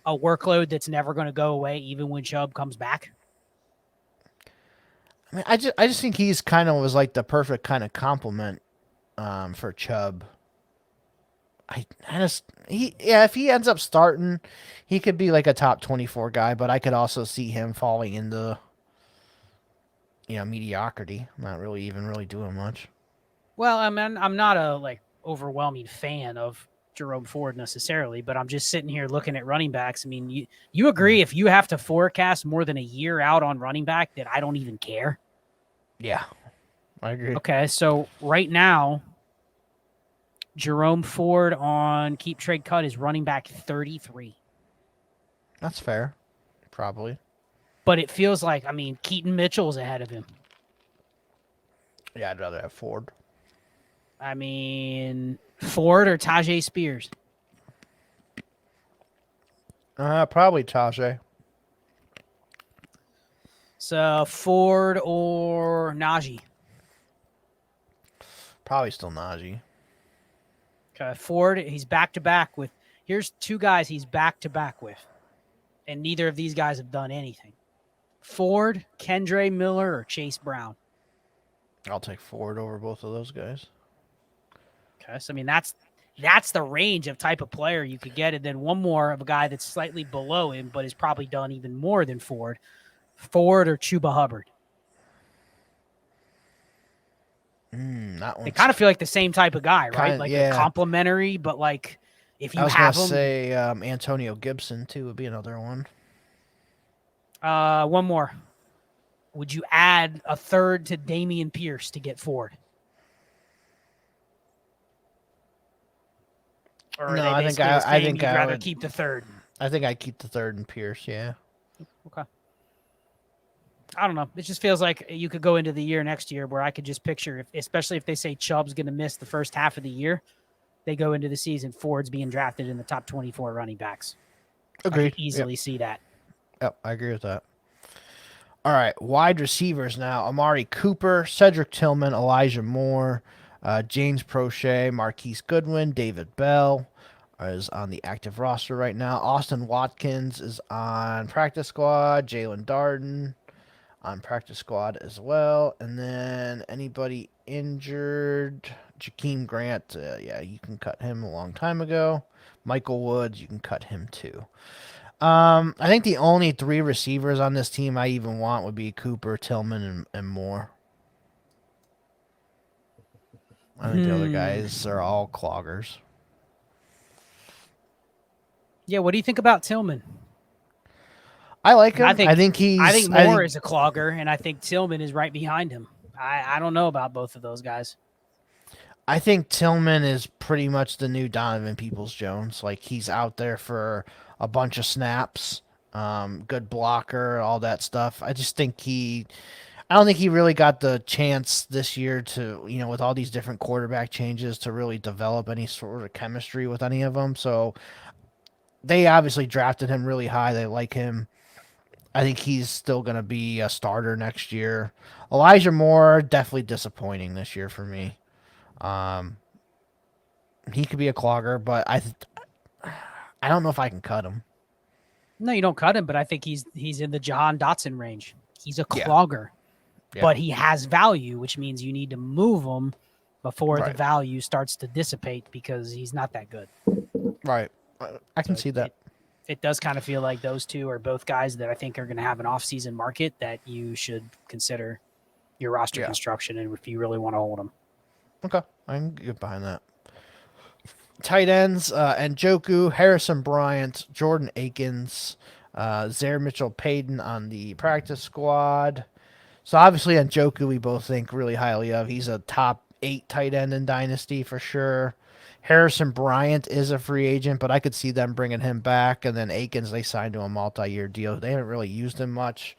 a workload that's never going to go away, even when Chubb comes back. I mean, I just think he's kind of was like the perfect kind of compliment for Chubb. If he ends up starting, he could be like a top 24 guy, but I could also see him falling into mediocrity. Not really doing much. Well, I mean, I'm not a overwhelming fan of Jerome Ford necessarily, but I'm just sitting here looking at running backs. I mean, you agree if you have to forecast more than a year out on running back that I don't even care? Yeah, I agree. Okay, so right now, Jerome Ford on Keep Trade Cut is running back 33. That's fair, probably. But it feels like, Keaton Mitchell's ahead of him. Yeah, I'd rather have Ford. Ford or Tajay Spears? Probably Tajay. So Ford or Najee? Probably still Najee. Okay, Ford, he's back-to-back with... Here's two guys he's back-to-back with. And neither of these guys have done anything. Ford, Kendre Miller, or Chase Brown? I'll take Ford over both of those guys. Okay, so that's the range of type of player you could get. And then one more of a guy that's slightly below him, but has probably done even more than Ford. Ford or Chuba Hubbard? That one. They kind of feel like the same type of guy, right? Yeah. A complimentary, but if you I was have gonna him, say Antonio Gibson too would be another one. One more. Would you add a third to Dameon Pierce to get Ford? Or No, I think you'd rather keep the third. I think I'd keep the third and Pierce. Yeah. Okay. I don't know. It just feels like you could go into the year next year where I could just picture, especially if they say Chubb's going to miss the first half of the year, they go into the season, Ford's being drafted in the top 24 running backs. Agreed. I could easily see that. Yep, I agree with that. All right, wide receivers now. Amari Cooper, Cedric Tillman, Elijah Moore, James Prochet, Marquise Goodwin, David Bell is on the active roster right now. Austin Watkins is on practice squad. Jalen Darden on practice squad as well. And then anybody injured, Jakeem Grant, you can cut him a long time ago. Michael Woods, you can cut him too. I think the only three receivers on this team I even want would be Cooper, Tillman, and Moore. I think the other guys are all cloggers. Yeah, what do you think about Tillman? I like him. I think Moore is a clogger, and I think Tillman is right behind him. I don't know about both of those guys. I think Tillman is pretty much the new Donovan Peoples-Jones. Like, he's out there for a bunch of snaps, good blocker, all that stuff. I just think I don't think he really got the chance this year to, with all these different quarterback changes, to really develop any sort of chemistry with any of them. So they obviously drafted him really high. They like him. I think he's still going to be a starter next year. Elijah Moore, definitely disappointing this year for me. He could be a clogger, but I don't know if I can cut him. No, you don't cut him, but I think he's in the Jahan Dotson range. He's a clogger, but he has value, which means you need to move him before the value starts to dissipate because he's not that good. Right. I can see that. It does kind of feel like those two are both guys that I think are going to have an off-season market that you should consider your roster construction and if you really want to hold them. Okay. I can get behind that. Tight ends, Njoku, Harrison Bryant, Jordan Akins, Zaire Mitchell-Payton on the practice squad. So obviously Njoku we both think really highly of. He's a top 8 tight end in Dynasty for sure. Harrison Bryant is a free agent, but I could see them bringing him back. And then Akins, they signed to a multi-year deal. They haven't really used him much.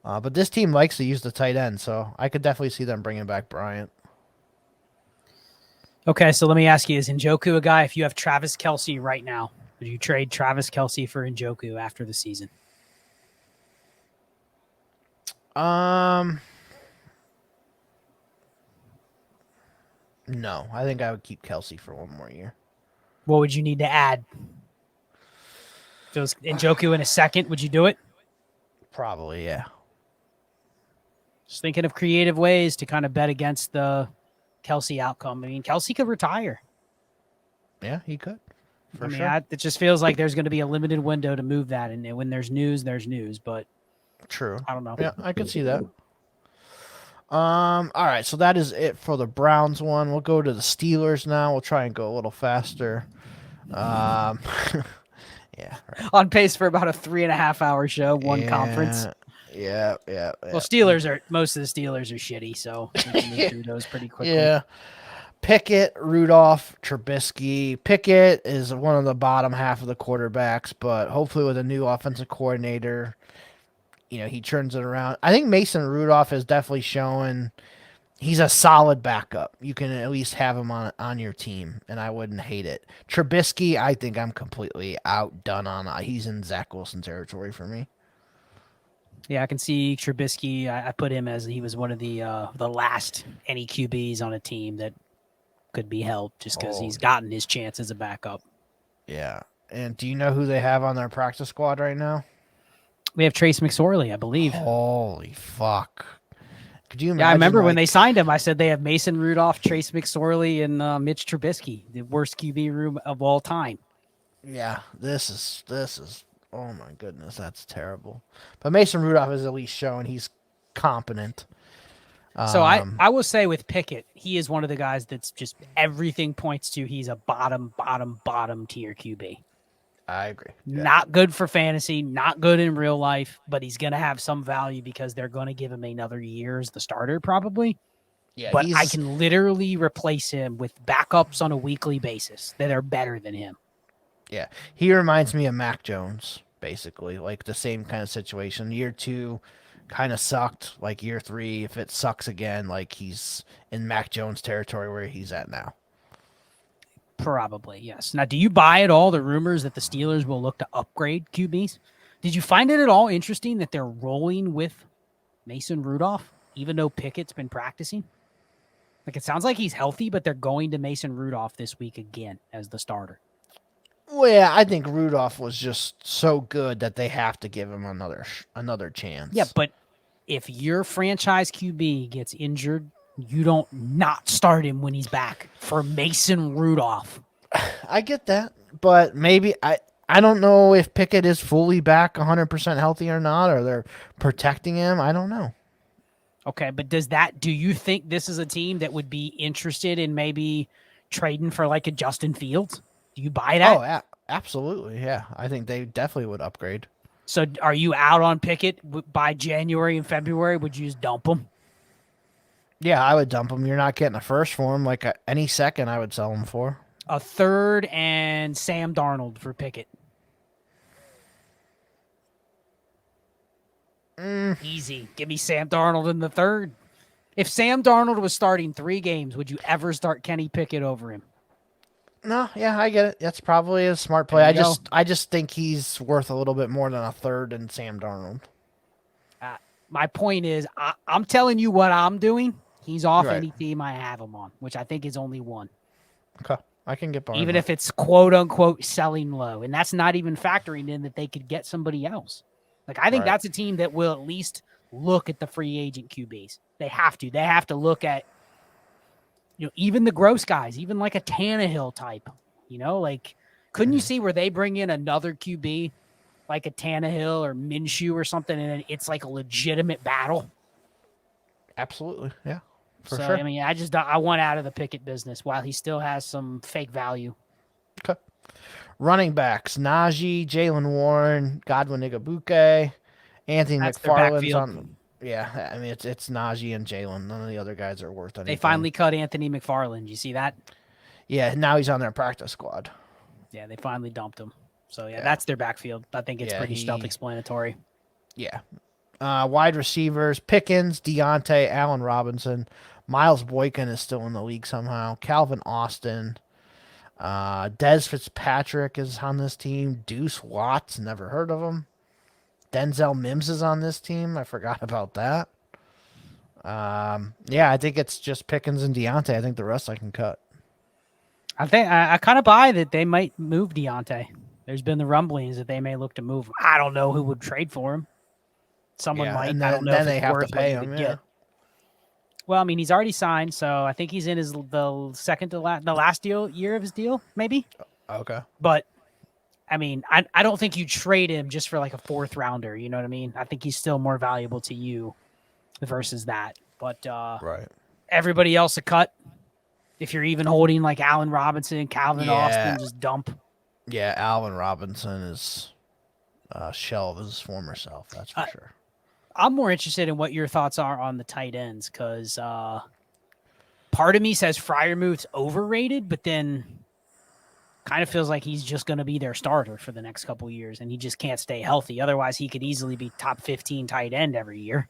But this team likes to use the tight end, so I could definitely see them bringing back Bryant. Okay, so let me ask you, is Njoku a guy, if you have Travis Kelce right now, would you trade Travis Kelce for Njoku after the season? No, I think I would keep Kelce for one more year. What would you need to add? If it was Njoku in a second, would you do it? Probably, yeah. Just thinking of creative ways to kind of bet against the Kelce outcome. I mean, Kelce could retire. Yeah, he could. It just feels like there's going to be a limited window to move that. And when there's news, there's news. But true. I don't know. Yeah, I could see that. All right, so that is it for the Browns one. We'll go to the Steelers now. We'll try and go a little faster. Yeah. Right. On pace for about a 3.5 hour show, one conference. Yeah. Well, most of the Steelers are shitty, so we can move through those pretty quickly. Yeah. Pickett, Rudolph, Trubisky. Pickett is one of the bottom half of the quarterbacks, but hopefully with a new offensive coordinator, he turns it around. I think Mason Rudolph is definitely showing he's a solid backup. You can at least have him on your team, and I wouldn't hate it. Trubisky, I think I'm completely outdone on. He's in Zach Wilson territory for me. Yeah, I can see Trubisky. I put him as he was one of the last any QBs on a team that could be helped just because he's gotten his chance as a backup. Yeah. And do you know who they have on their practice squad right now? We have Trace McSorley, I believe. Holy fuck. Could you imagine? Yeah, I remember when they signed him, I said they have Mason Rudolph, Trace McSorley, and Mitch Trubisky, the worst QB room of all time. Yeah, this is oh my goodness, that's terrible. But Mason Rudolph is at least showing he's competent. So I will say with Pickett, he is one of the guys that's just everything points to he's a bottom tier QB. I agree. Yeah. Not good for fantasy, not good in real life, but he's going to have some value because they're going to give him another year as the starter probably. Yeah, but I can literally replace him with backups on a weekly basis that are better than him. Yeah, he reminds me of Mac Jones, basically, like the same kind of situation. Year 2 kind of sucked. Like year 3, if it sucks again, like he's in Mac Jones territory where he's at now. Probably, yes. Now, do you buy at all the rumors that the Steelers will look to upgrade QBs? Did you find it at all interesting that they're rolling with Mason Rudolph, even though Pickett's been practicing? Like, it sounds like he's healthy, but they're going to Mason Rudolph this week again as the starter. Well, yeah, I think Rudolph was just so good that they have to give him another chance. Yeah, but if your franchise QB gets injured, you don't not start him when he's back for Mason Rudolph. I get that, but maybe I don't know if Pickett is fully back 100% healthy or not, or they're protecting him. I don't know. Okay, but do you think this is a team that would be interested in maybe trading for like a Justin Fields? Do you buy that? Oh, absolutely. Yeah, I think they definitely would upgrade. So are you out on Pickett by January and February? Would you just dump him? Yeah, I would dump him. You're not getting a first for him. Like any second, I would sell him for. A third and Sam Darnold for Pickett. Easy. Give me Sam Darnold in the third. If Sam Darnold was starting 3 games, would you ever start Kenny Pickett over him? No, yeah, I get it. That's probably a smart play. I just think he's worth a little bit more than a third in Sam Darnold. My point is, I'm telling you what I'm doing. He's off Right. any team I have him on, which I think is only one. Okay, I can get behind Even that. if it's quote unquote selling low, and that's not even factoring in that they could get somebody else. Like I think that's a team that will at least look at the free agent QBs. They have to. They have to look at, even the gross guys, even like a Tannehill type. Like couldn't you see where they bring in another QB, like a Tannehill or Minshew or something, and it's like a legitimate battle? Absolutely, yeah, for so sure. I mean, I want out of the Pickett business while he still has some fake value. Okay. Running backs: Najee, Jalen Warren, Godwin Igwebuike, Anthony McFarland's on. Yeah, I mean it's Najee and Jalen. None of the other guys are worth anything. They finally cut Anthony McFarland. You see that? Yeah, now he's on their practice squad. Yeah, they finally dumped him. So yeah, that's their backfield. I think it's pretty self-explanatory. Yeah. Wide receivers: Pickens, Deontay, Allen Robinson, Miles Boykin is still in the league somehow. Calvin Austin. Dez Fitzpatrick is on this team. Deuce Watts, never heard of him. Denzel Mims is on this team. I forgot about that. Yeah, I think it's just Pickens and Deontay. I think the rest I can cut. I think I kind of buy that they might move Deontay. There's been the rumblings that they may look to move him. I don't know who would trade for him. Someone might. And I don't know then if they it's have worth to pay what him. you Yeah. get. Well, I mean, he's already signed, so I think he's in the second to the last year of his deal, maybe. Okay. But I mean, I don't think you trade him just for like a 4th rounder. You know what I mean? I think he's still more valuable to you versus that. But right. everybody else a cut. If you're even holding like Allen Robinson, Calvin Austin, just dump. Yeah, Allen Robinson is a shell of his former self. That's for sure. I'm more interested in what your thoughts are on the tight ends because part of me says Freiermuth's overrated, but then kind of feels like he's just going to be their starter for the next couple of years, and he just can't stay healthy. Otherwise, he could easily be top 15 tight end every year.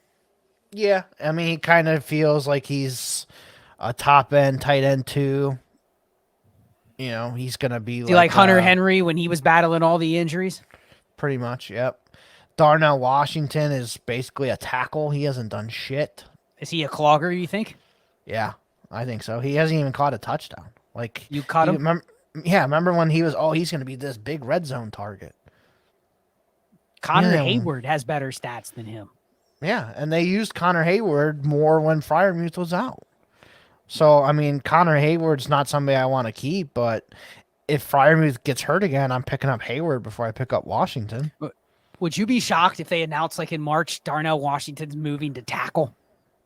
Yeah, I mean, he kind of feels like he's a top end tight end too. You know, he's going to be like Hunter Henry when he was battling all the injuries? Pretty much, yep. Darnell Washington is basically a tackle. He hasn't done shit. Is he a clogger, you think? Yeah, I think so. He hasn't even caught a touchdown. Like you caught him? Remember when he was, he's going to be this big red zone target. Connor Hayward has better stats than him. Yeah, and they used Connor Hayward more when Freiermuth was out. So, I mean, Connor Hayward's not somebody I want to keep, but if Freiermuth gets hurt again, I'm picking up Hayward before I pick up Washington. Would you be shocked if they announced, like, in March, Darnell Washington's moving to tackle,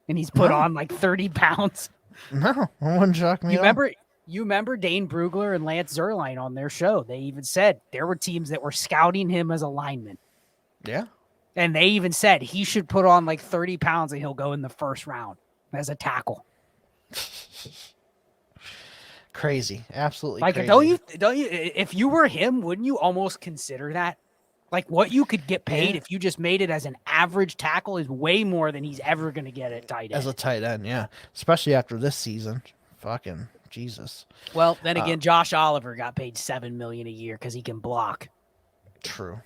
and he's put on, like, 30 pounds? No, it wouldn't shock me. You remember Dane Brugler and Lance Zierlein on their show? They even said there were teams that were scouting him as a lineman. Yeah. And they even said he should put on, like, 30 pounds and he'll go in the first round as a tackle. Crazy. Absolutely like, crazy. Don't you, if you were him, wouldn't you almost consider that? Like, what you could get paid if you just made it as an average tackle is way more than he's ever going to get at tight end. As a tight end, yeah. Especially after this season. Fucking Jesus. Well, then again, Josh Oliver got paid $7 million a year because he can block. True.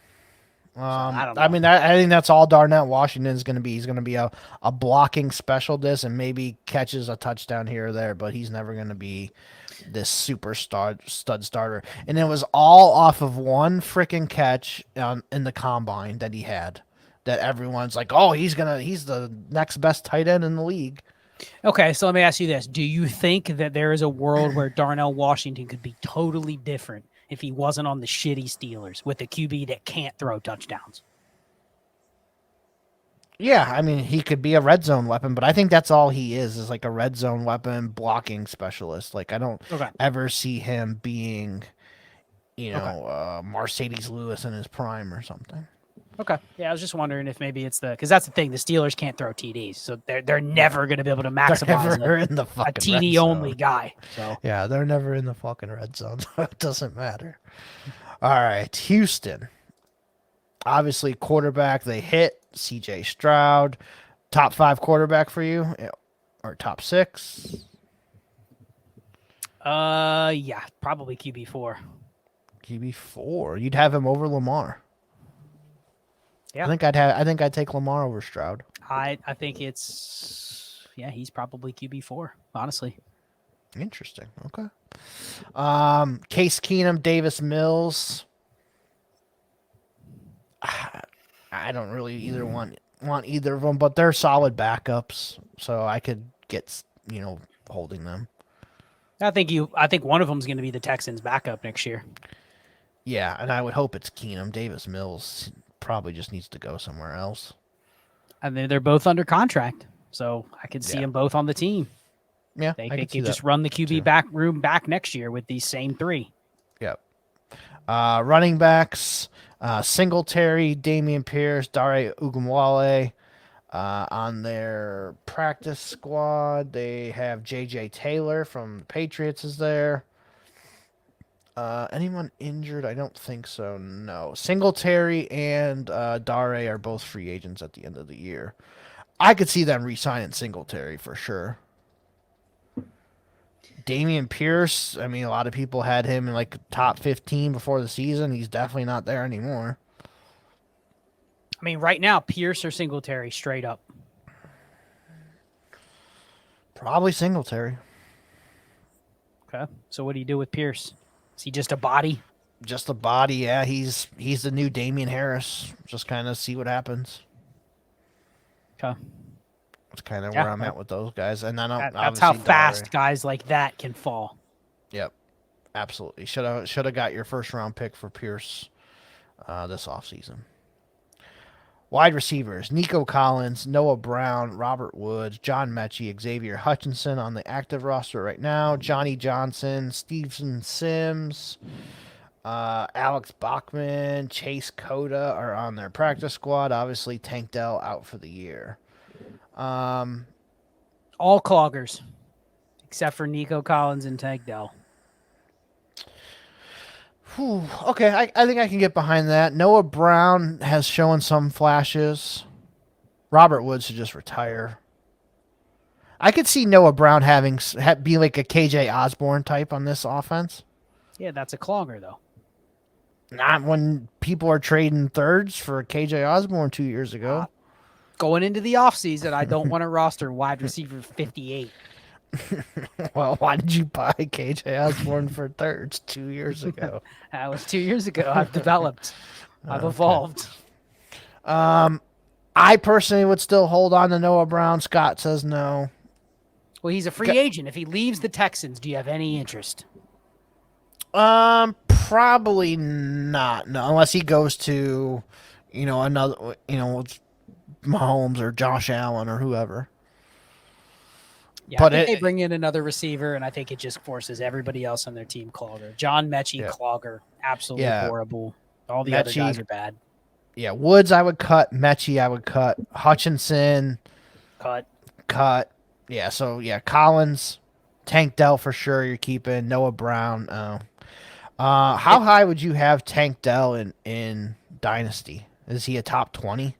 I don't know. I mean, I think that's all Darnell Washington is going to be. He's going to be a blocking specialist and maybe catches a touchdown here or there, but he's never going to be this super stud starter. And it was all off of one freaking catch in the combine that he had. That everyone's like, oh, he's the next best tight end in the league. Okay, so let me ask you this. Do you think that there is a world where Darnell Washington could be totally different if he wasn't on the shitty Steelers with a QB that can't throw touchdowns? Yeah, I mean, he could be a red zone weapon, but I think that's all he is like a red zone weapon blocking specialist. Like, I don't ever see him being, Mercedes Lewis in his prime or something. Okay. Yeah, I was just wondering if maybe it's because that's the thing. The Steelers can't throw TDs, so they're never going to be able to maximize a TD only guy. So yeah, they're never in the fucking red zone. So it doesn't matter. All right, Houston. Obviously, quarterback they hit CJ Stroud, top 5 quarterback for you, or top 6. Yeah, probably QB4. QB4. You'd have him over Lamar. Yeah, I think I'd take Lamar over Stroud. I think he's probably QB4, honestly. Interesting. Okay. Case Keenum, Davis Mills. I don't really want either of them, but they're solid backups, so I could get holding them. I think one of them is going to be the Texans' backup next year. Yeah, and I would hope it's Keenum. Davis Mills probably just needs to go somewhere else. And they're both under contract, so I could see them both on the team. Yeah, they could just run the QB back next year with these same 3. Yep. Running backs, Singletary, Damian Pierce, Dare Ogunbowale. On their practice squad, they have J.J. Taylor from the Patriots is there. Anyone injured? I don't think so, no. Singletary and Dare are both free agents at the end of the year. I could see them re-signing Singletary for sure. Damian Pierce, I mean, a lot of people had him in like top 15 before the season. He's definitely not there anymore. I mean, right now, Pierce or Singletary straight up? Probably Singletary. Okay. So what do you do with Pierce? Is he just a body? Just a body, yeah. He's the new Damian Harris. Just kind of see what happens. Okay. That's kind of where I'm at with those guys. And then that's how fast guys like that can fall. Yep. Absolutely. Should have got your first round pick for Pierce this offseason. Wide receivers, Nico Collins, Noah Brown, Robert Woods, John Mechie, Xavier Hutchinson on the active roster right now, Johnny Johnson, Stevenson Sims, Alex Bachman, Chase Coda are on their practice squad. Obviously, Tank Dell out for the year. All cloggers, except for Nico Collins and Tank Dell. Okay, I think I can get behind that. Noah Brown has shown some flashes. Robert Woods should just retire. I could see Noah Brown be like a KJ Osborne type on this offense. Yeah, that's a clogger, though. Not when people are trading thirds for KJ Osborne 2 years ago. Going into the offseason, I don't want to roster wide receiver 58. Well, why did you buy KJ Osborne for thirds 2 years ago? That was 2 years ago. I've developed. I've evolved. I personally would still hold on to Noah Brown. Scott says no. Well, he's a free agent. If he leaves the Texans, do you have any interest? Probably not. No, unless he goes to, another, Mahomes or Josh Allen or whoever. Yeah, I think they bring in another receiver, and I think it just forces everybody else on their team clogger. John Mechie, clogger, absolutely horrible. All the other guys are bad. Yeah, Woods I would cut. Mechie I would cut. Hutchinson. Cut. Yeah, so, Collins. Tank Dell for sure you're keeping. Noah Brown. How high would you have Tank Dell in Dynasty? Is he a top 20?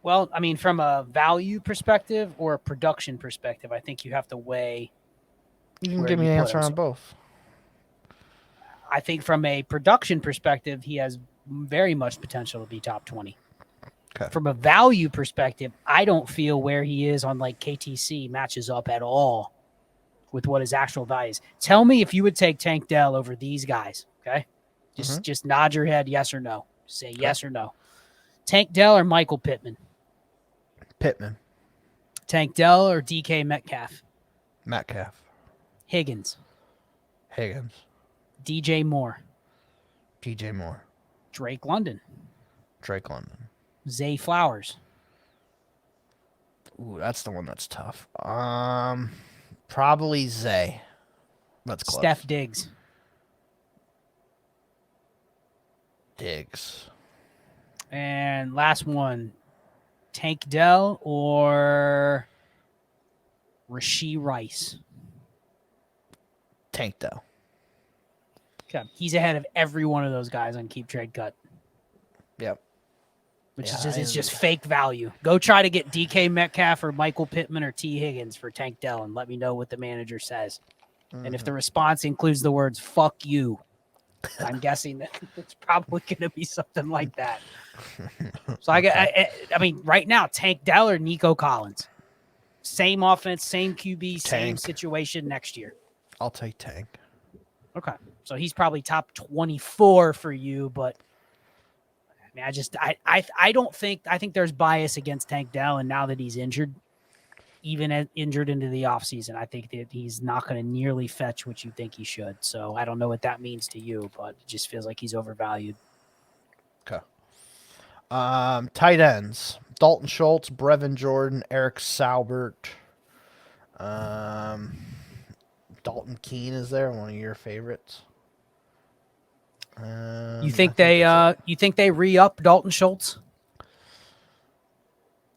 Well, I mean, from a value perspective or a production perspective, I think you have to weigh. You can give me an answer on both. I think from a production perspective, he has very much potential to be top 20. Okay. From a value perspective, I don't feel where he is on like KTC matches up at all with what his actual value is. Tell me if you would take Tank Dell over these guys, okay? Just nod your head yes or no. Say yes or no. Tank Dell or Michael Pittman? Pittman. Tank Dell or DK Metcalf? Metcalf. Higgins. DJ Moore. Drake London. Zay Flowers. Ooh, that's the one that's tough. Probably Zay. That's close. Steph Diggs. And last one, Tank Dell or Rashee Rice? Tank Dell. Okay. He's ahead of every one of those guys on Keep Trade Cut. Yep. Which is just fake value. Go try to get DK Metcalf or Michael Pittman or T. Higgins for Tank Dell and let me know what the manager says. And if the response includes the words, fuck you, I'm guessing that it's probably going to be something like that. So I mean, right now, Tank Dell or Nico Collins. Same offense, same QB, same situation next year. I'll take Tank. Okay. So he's probably top 24 for you, but I mean, I think there's bias against Tank Dell, and now that he's injured, even injured into the offseason, I think that he's not going to nearly fetch what you think he should. So I don't know what that means to you, but it just feels like he's overvalued. Okay. Tight ends. Dalton Schultz, Brevin Jordan, Eric Saubert. Dalton Keene is there, one of your favorites. You think they re-up Dalton Schultz?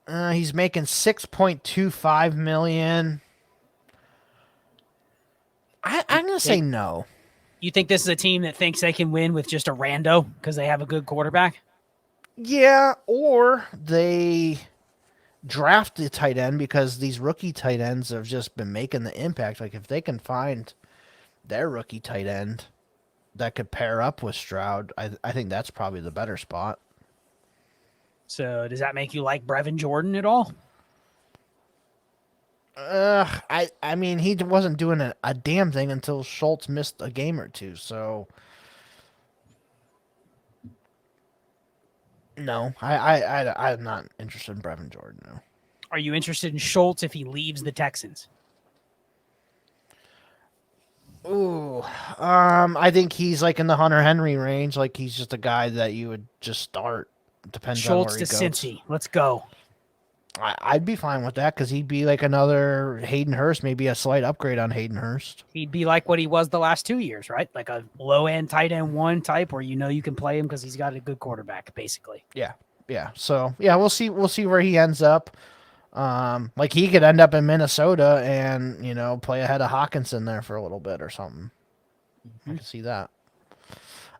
He's making $6.25 million. I'm gonna say no. You think this is a team that thinks they can win with just a rando because they have a good quarterback? Yeah, or they draft the tight end because these rookie tight ends have just been making the impact. Like if they can find their rookie tight end that could pair up with Stroud, I think that's probably the better spot. So does that make you like Brevin Jordan at all? I mean, he wasn't doing a damn thing until Schultz missed a game or two. So no, I'm not interested in Brevin Jordan. No. Are you interested in Schultz if he leaves the Texans? Ooh, I think he's like in the Hunter Henry range. Like he's just a guy that you would just start. Depends on Schultz where to he goes. Cincy. Let's go. I'd be fine with that because he'd be like another Hayden Hurst, maybe a slight upgrade on Hayden Hurst. He'd be like what he was the last 2 years, right? Like a low end tight end one type where you can play him because he's got a good quarterback, basically. Yeah. So yeah, we'll see where he ends up. Like he could end up in Minnesota and play ahead of Hawkinson there for a little bit or something. I can see that.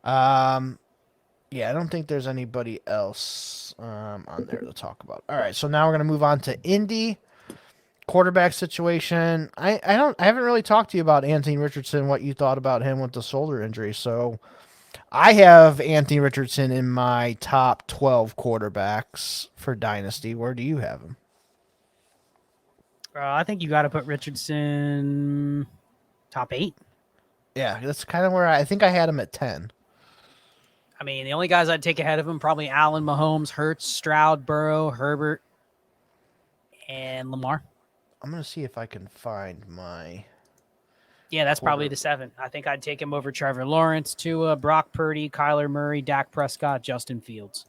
Yeah, I don't think there's anybody else on there to talk about. All right, so now we're gonna move on to Indy quarterback situation. I haven't really talked to you about Anthony Richardson. What you thought about him with the shoulder injury? So I have Anthony Richardson in my top 12 quarterbacks for Dynasty. Where do you have him? I think you got to put Richardson top 8. Yeah, that's kind of where I think I had him at 10. I mean, the only guys I'd take ahead of him probably Allen, Mahomes, Hurts, Stroud, Burrow, Herbert, and Lamar. I'm going to see if I can find my... Yeah, that's probably the 7. I think I'd take him over Trevor Lawrence, Tua, Brock Purdy, Kyler Murray, Dak Prescott, Justin Fields.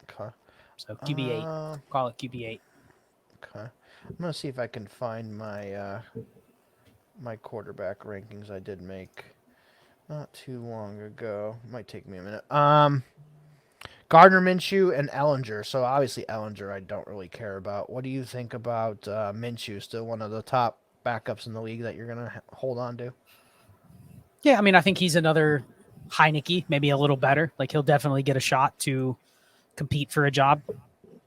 Okay. So QB8. Call it QB8. Okay. I'm going to see if I can find my my quarterback rankings I did make not too long ago. Might take me a minute. Gardner Minshew and Ellinger. So obviously Ellinger I don't really care about. What do you think about Minshew? Still one of the top backups in the league that you're going to hold on to? Yeah, I mean, I think he's another Heineke, maybe a little better. Like he'll definitely get a shot to compete for a job.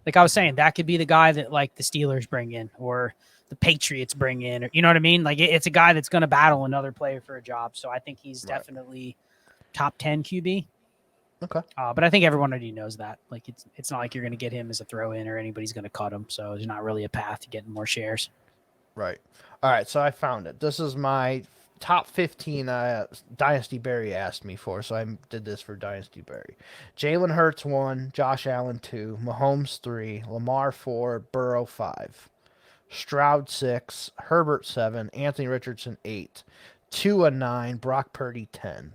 Like I was saying, that could be the guy that like the Steelers bring in or the Patriots bring in, or you know what I mean? Like it's a guy that's going to battle another player for a job. So I think he's definitely top 10 QB. Okay. But I think everyone already knows that. Like it's not like you're going to get him as a throw in or anybody's going to cut him. So there's not really a path to getting more shares. Right. All right. So I found it. This is my top 15 Dynasty Barry asked me for. So I did this for Dynasty Barry. Jalen Hurts 1, Josh Allen 2, Mahomes 3, Lamar 4, Burrow 5. Stroud 6, Herbert 7, Anthony Richardson 8, Tua 9, Brock Purdy 10,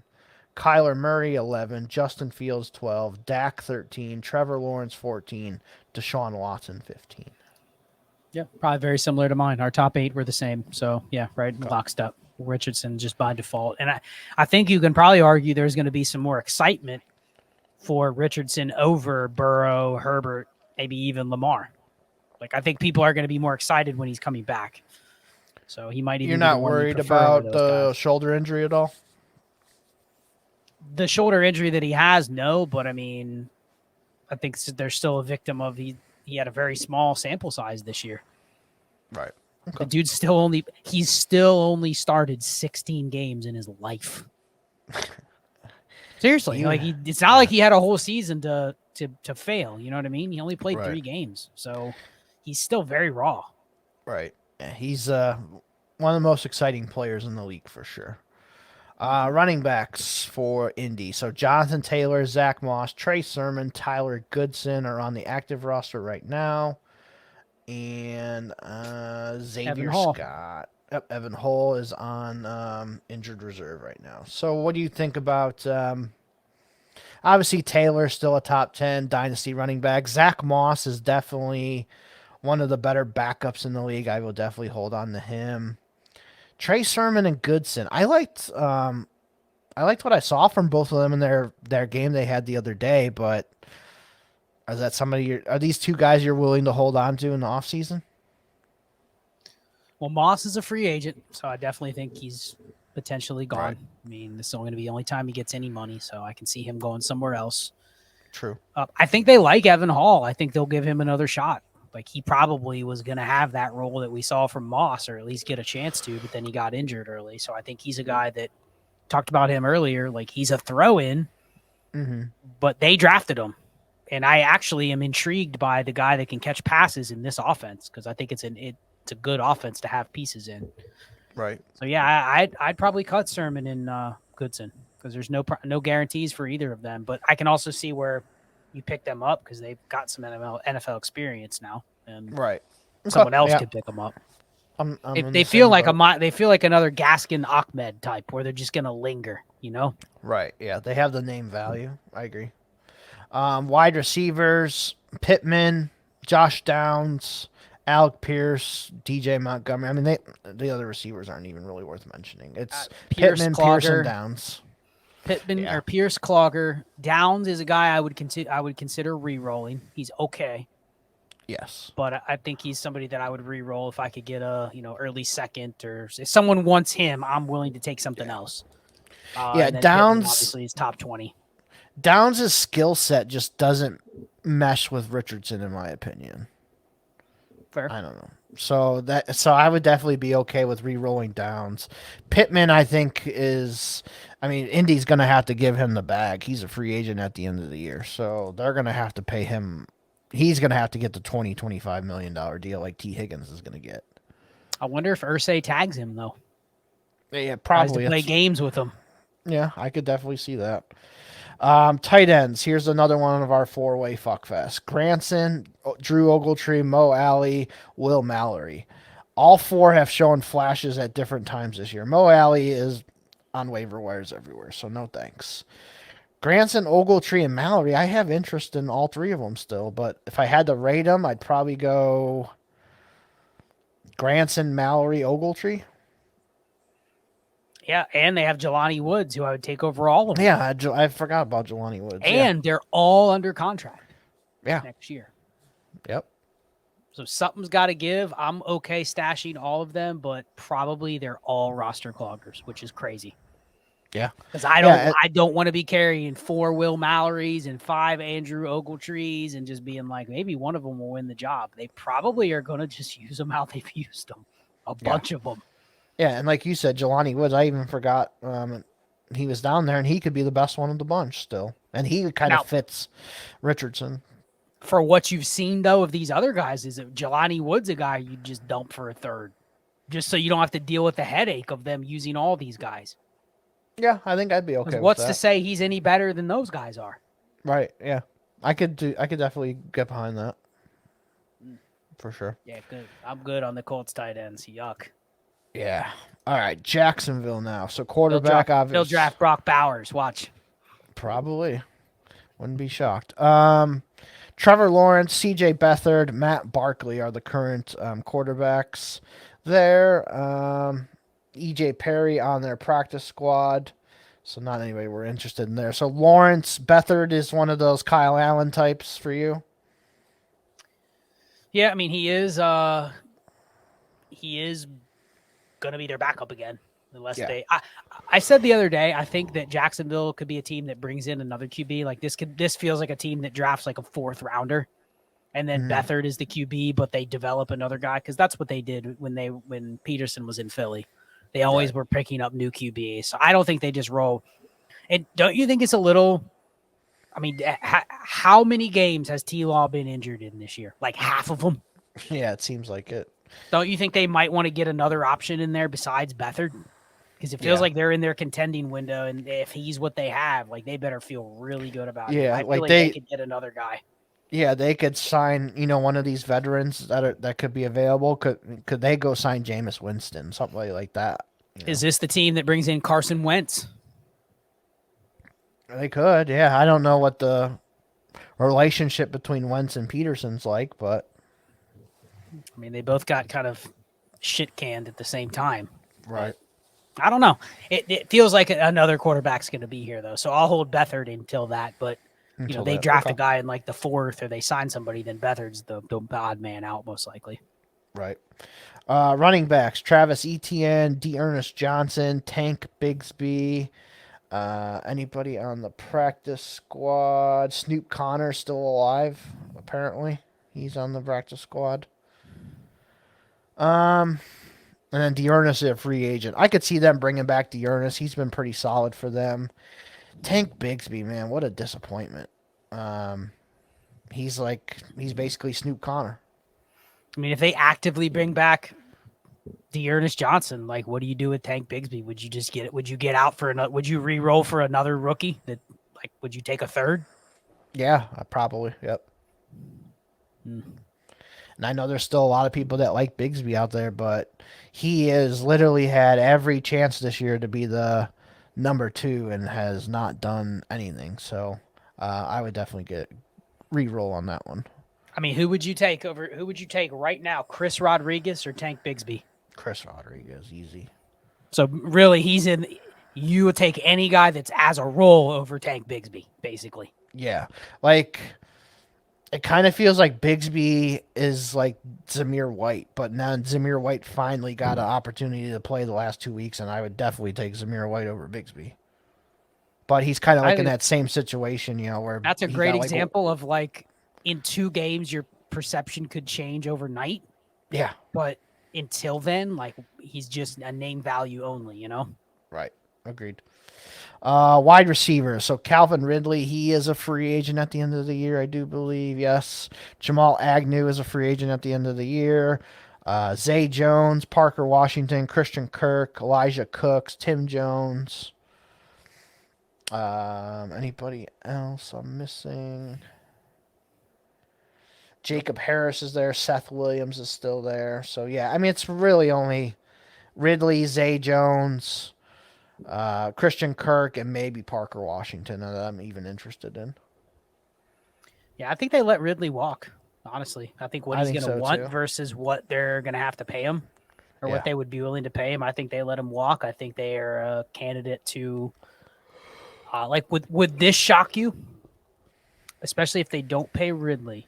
Kyler Murray 11, Justin Fields 12, Dak 13, Trevor Lawrence 14, Deshaun Watson 15. Yeah, probably very similar to mine. Our top 8 were the same. So yeah, right, locked up. Richardson just by default. And I think you can probably argue there's going to be some more excitement for Richardson over Burrow, Herbert, maybe even Lamar. Like, I think people are going to be more excited when he's coming back. So he might even. You're not worried about the shoulder injury at all? The shoulder injury that he has, no. But I mean, I think they're still a victim of he had a very small sample size this year. Right. Okay. The dude's still only started 16 games in his life. Seriously, it's not like he had a whole season to fail. You know what I mean? He only played 3 games, so he's still very raw. Right. Yeah, he's one of the most exciting players in the league for sure. Running backs for Indy. So Jonathan Taylor, Zach Moss, Trey Sermon, Tyler Goodson are on the active roster right now. And Xavier Scott. Yep, Evan Hull is on injured reserve right now. So what do you think about obviously Taylor still a top 10 dynasty running back. Zach Moss is definitely one of the better backups in the league. I will definitely hold on to him. Trey Sermon and Goodson. I liked what I saw from both of them in their game they had the other day, but is that are these two guys you're willing to hold on to in the offseason? Well, Moss is a free agent, so I definitely think he's potentially gone. Right. I mean, this is only going to be the only time he gets any money, so I can see him going somewhere else. True. I think they like Evan Hall. I think they'll give him another shot. Like, he probably was going to have that role that we saw from Moss, or at least get a chance to, but then he got injured early. So I think he's a guy that talked about him earlier. Like, he's a throw-in, but they drafted him. And I actually am intrigued by the guy that can catch passes in this offense because I think it's a good offense to have pieces in. Right. So yeah, I'd probably cut Sermon and Goodson because there's no guarantees for either of them. But I can also see where you pick them up because they've got some NFL experience now, and right. Someone else could pick them up. They feel like another Gaskin Ahmed type, where they're just gonna linger. Right. Yeah, they have the name value. I agree. Wide receivers: Pittman, Josh Downs, Alec Pierce, DJ Montgomery. I mean, the other receivers aren't even really worth mentioning. It's Pittman, Pierce, and Downs. Pittman or Pierce, Clogger. Downs is a guy I would consider re-rolling. He's okay. Yes, but I think he's somebody that I would re-roll if I could get a early second, or if someone wants him, I'm willing to take something else. Downs Pittman obviously is top 20. Downs' skill set just doesn't mesh with Richardson, in my opinion. Fair. I don't know. So I would definitely be okay with re-rolling Downs. Pittman, I think, Indy's going to have to give him the bag. He's a free agent at the end of the year, so they're going to have to pay him. He's going to have to get the $20-25 million deal like T. Higgins is going to get. I wonder if Irsay tags him, though. Yeah, probably. To play games with him. Yeah, I could definitely see that. Tight ends. Here's another one of our four-way fuckfest. Granson, Drew Ogletree, Mo Alley, Will Mallory. All four have shown flashes at different times this year. Mo Alley is on waiver wires everywhere, so no thanks. Granson, Ogletree, and Mallory, I have interest in all three of them still, but if I had to rate them, I'd probably go Granson, Mallory, Ogletree. Yeah, and they have Jelani Woods, who I would take over all of them. Yeah, I forgot about Jelani Woods. And they're all under contract next year. Yep. So something's got to give. I'm okay stashing all of them, but probably they're all roster cloggers, which is crazy. Yeah. Because I don't want to be carrying 4 Will Mallory's and 5 Andrew Ogletrees and just being like, maybe one of them will win the job. They probably are going to just use them how they've used them. A bunch of them. Yeah, and like you said, Jelani Woods, I even forgot he was down there, and he could be the best one of the bunch still. And he kind of fits Richardson. For what you've seen, though, of these other guys, is that Jelani Woods a guy you just dump for a third? Just so you don't have to deal with the headache of them using all these guys. Yeah, I think I'd be okay with what's that. To say he's any better than those guys are? Right, yeah. I could definitely get behind that. For sure. Yeah, good. I'm good on the Colts tight ends. Yuck. Yeah. All right, Jacksonville now. So quarterback, obviously. They'll draft Brock Bowers. Watch. Probably. Wouldn't be shocked. Trevor Lawrence, C.J. Beathard, Matt Barkley are the current quarterbacks there. E.J. Perry on their practice squad. So not anybody we're interested in there. So Lawrence, Beathard is one of those Kyle Allen types for you? Yeah, I mean, he is going to be their backup again. Unless I said the other day, I think that Jacksonville could be a team that brings in another QB. Like this feels like a team that drafts like a 4th rounder, and then Beathard is the QB, but they develop another guy because that's what they did when Peterson was in Philly. They always were picking up new QBs. So I don't think they just roll. And don't you think it's a little? I mean, how many games has T-Law been injured in this year? Like half of them. Yeah, it seems like it. Don't you think they might want to get another option in there besides Beathard? Because it feels like they're in their contending window, and if he's what they have, like they better feel really good about it. I feel like they could get another guy. Yeah, they could sign, one of these veterans that could be available. Could they go sign Jameis Winston, something like that? Is this the team that brings in Carson Wentz? They could, yeah. I don't know what the relationship between Wentz and Peterson's like, but I mean, they both got kind of shit canned at the same time. Right. I don't know. It feels like another quarterback's going to be here, though. So I'll hold Beathard until that. But, they draft a guy in like the 4th or they sign somebody, then Beathard's the odd man out most likely. Right. Running backs, Travis Etienne, D'Ernest Johnson, Tank Bigsby. Anybody on the practice squad? Snoop Connor still alive, apparently. He's on the practice squad. And then D'Ernest is a free agent. I could see them bringing back D'Ernest. He's been pretty solid for them. Tank Bigsby, man, what a disappointment. He's basically Snoop Connor. I mean, if they actively bring back D'Ernest Johnson, like, what do you do with Tank Bigsby? Would you just get it? Would you get out for another? Would you re-roll for another rookie? Would you take a 3rd? Yeah, probably. Yep. And I know there's still a lot of people that like Bigsby out there, but he has literally had every chance this year to be the number 2 and has not done anything. So I would definitely get re-roll on that one. I mean, who would you take right now? Chris Rodriguez or Tank Bigsby? Chris Rodriguez, easy. So really, you would take any guy that's as a roll over Tank Bigsby, basically. Yeah. Like, it kind of feels like Bigsby is like Zamir White, but now Zamir White finally got an opportunity to play the last 2 weeks, and I would definitely take Zamir White over Bigsby. But he's kind of like in that same situation, where that's a great example of like in 2 games, your perception could change overnight. Yeah. But until then, like he's just a name value only, Right. Agreed. Wide receiver. So Calvin Ridley, he is a free agent at the end of the year, I do believe. Yes. Jamal Agnew is a free agent at the end of the year. Zay Jones, Parker Washington, Christian Kirk, Elijah Cooks, Tim Jones. Anybody else I'm missing? Jacob Harris is there. Seth Williams is still there. So, yeah, I mean, it's really only Ridley, Zay Jones, Christian Kirk, and maybe Parker Washington that I'm even interested in. Yeah, I think they let Ridley walk, honestly. I think what he's going to want versus what they're going to have to pay him or what they would be willing to pay him, I think they let him walk. I think they are a candidate to would this shock you? Especially if they don't pay Ridley.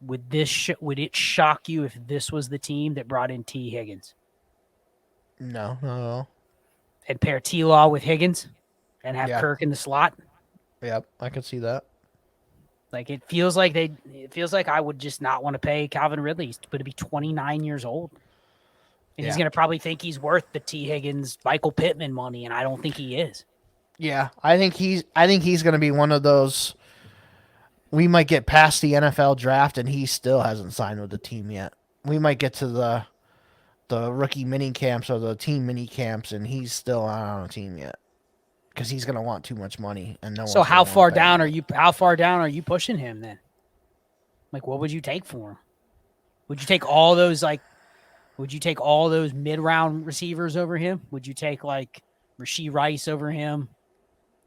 Would it shock you if this was the team that brought in T. Higgins? No, not at all. And pair T-Law with Higgins and have Kirk in the slot? Yep, I could see that. Like it feels like I would just not want to pay Calvin Ridley. He's going to be 29 years old. And he's going to probably think he's worth the T. Higgins, Michael Pittman money, and I don't think he is. Yeah, I think he's going to be one of those. We might get past the NFL draft and he still hasn't signed with the team yet. We might get to the rookie mini camps or the team mini camps and he's still not on a team yet because he's going to want too much money and no. So how far down are you pushing him then? Like, what would you take for him? Would you take all those mid-round receivers over him? Would you take like Rashee Rice over him,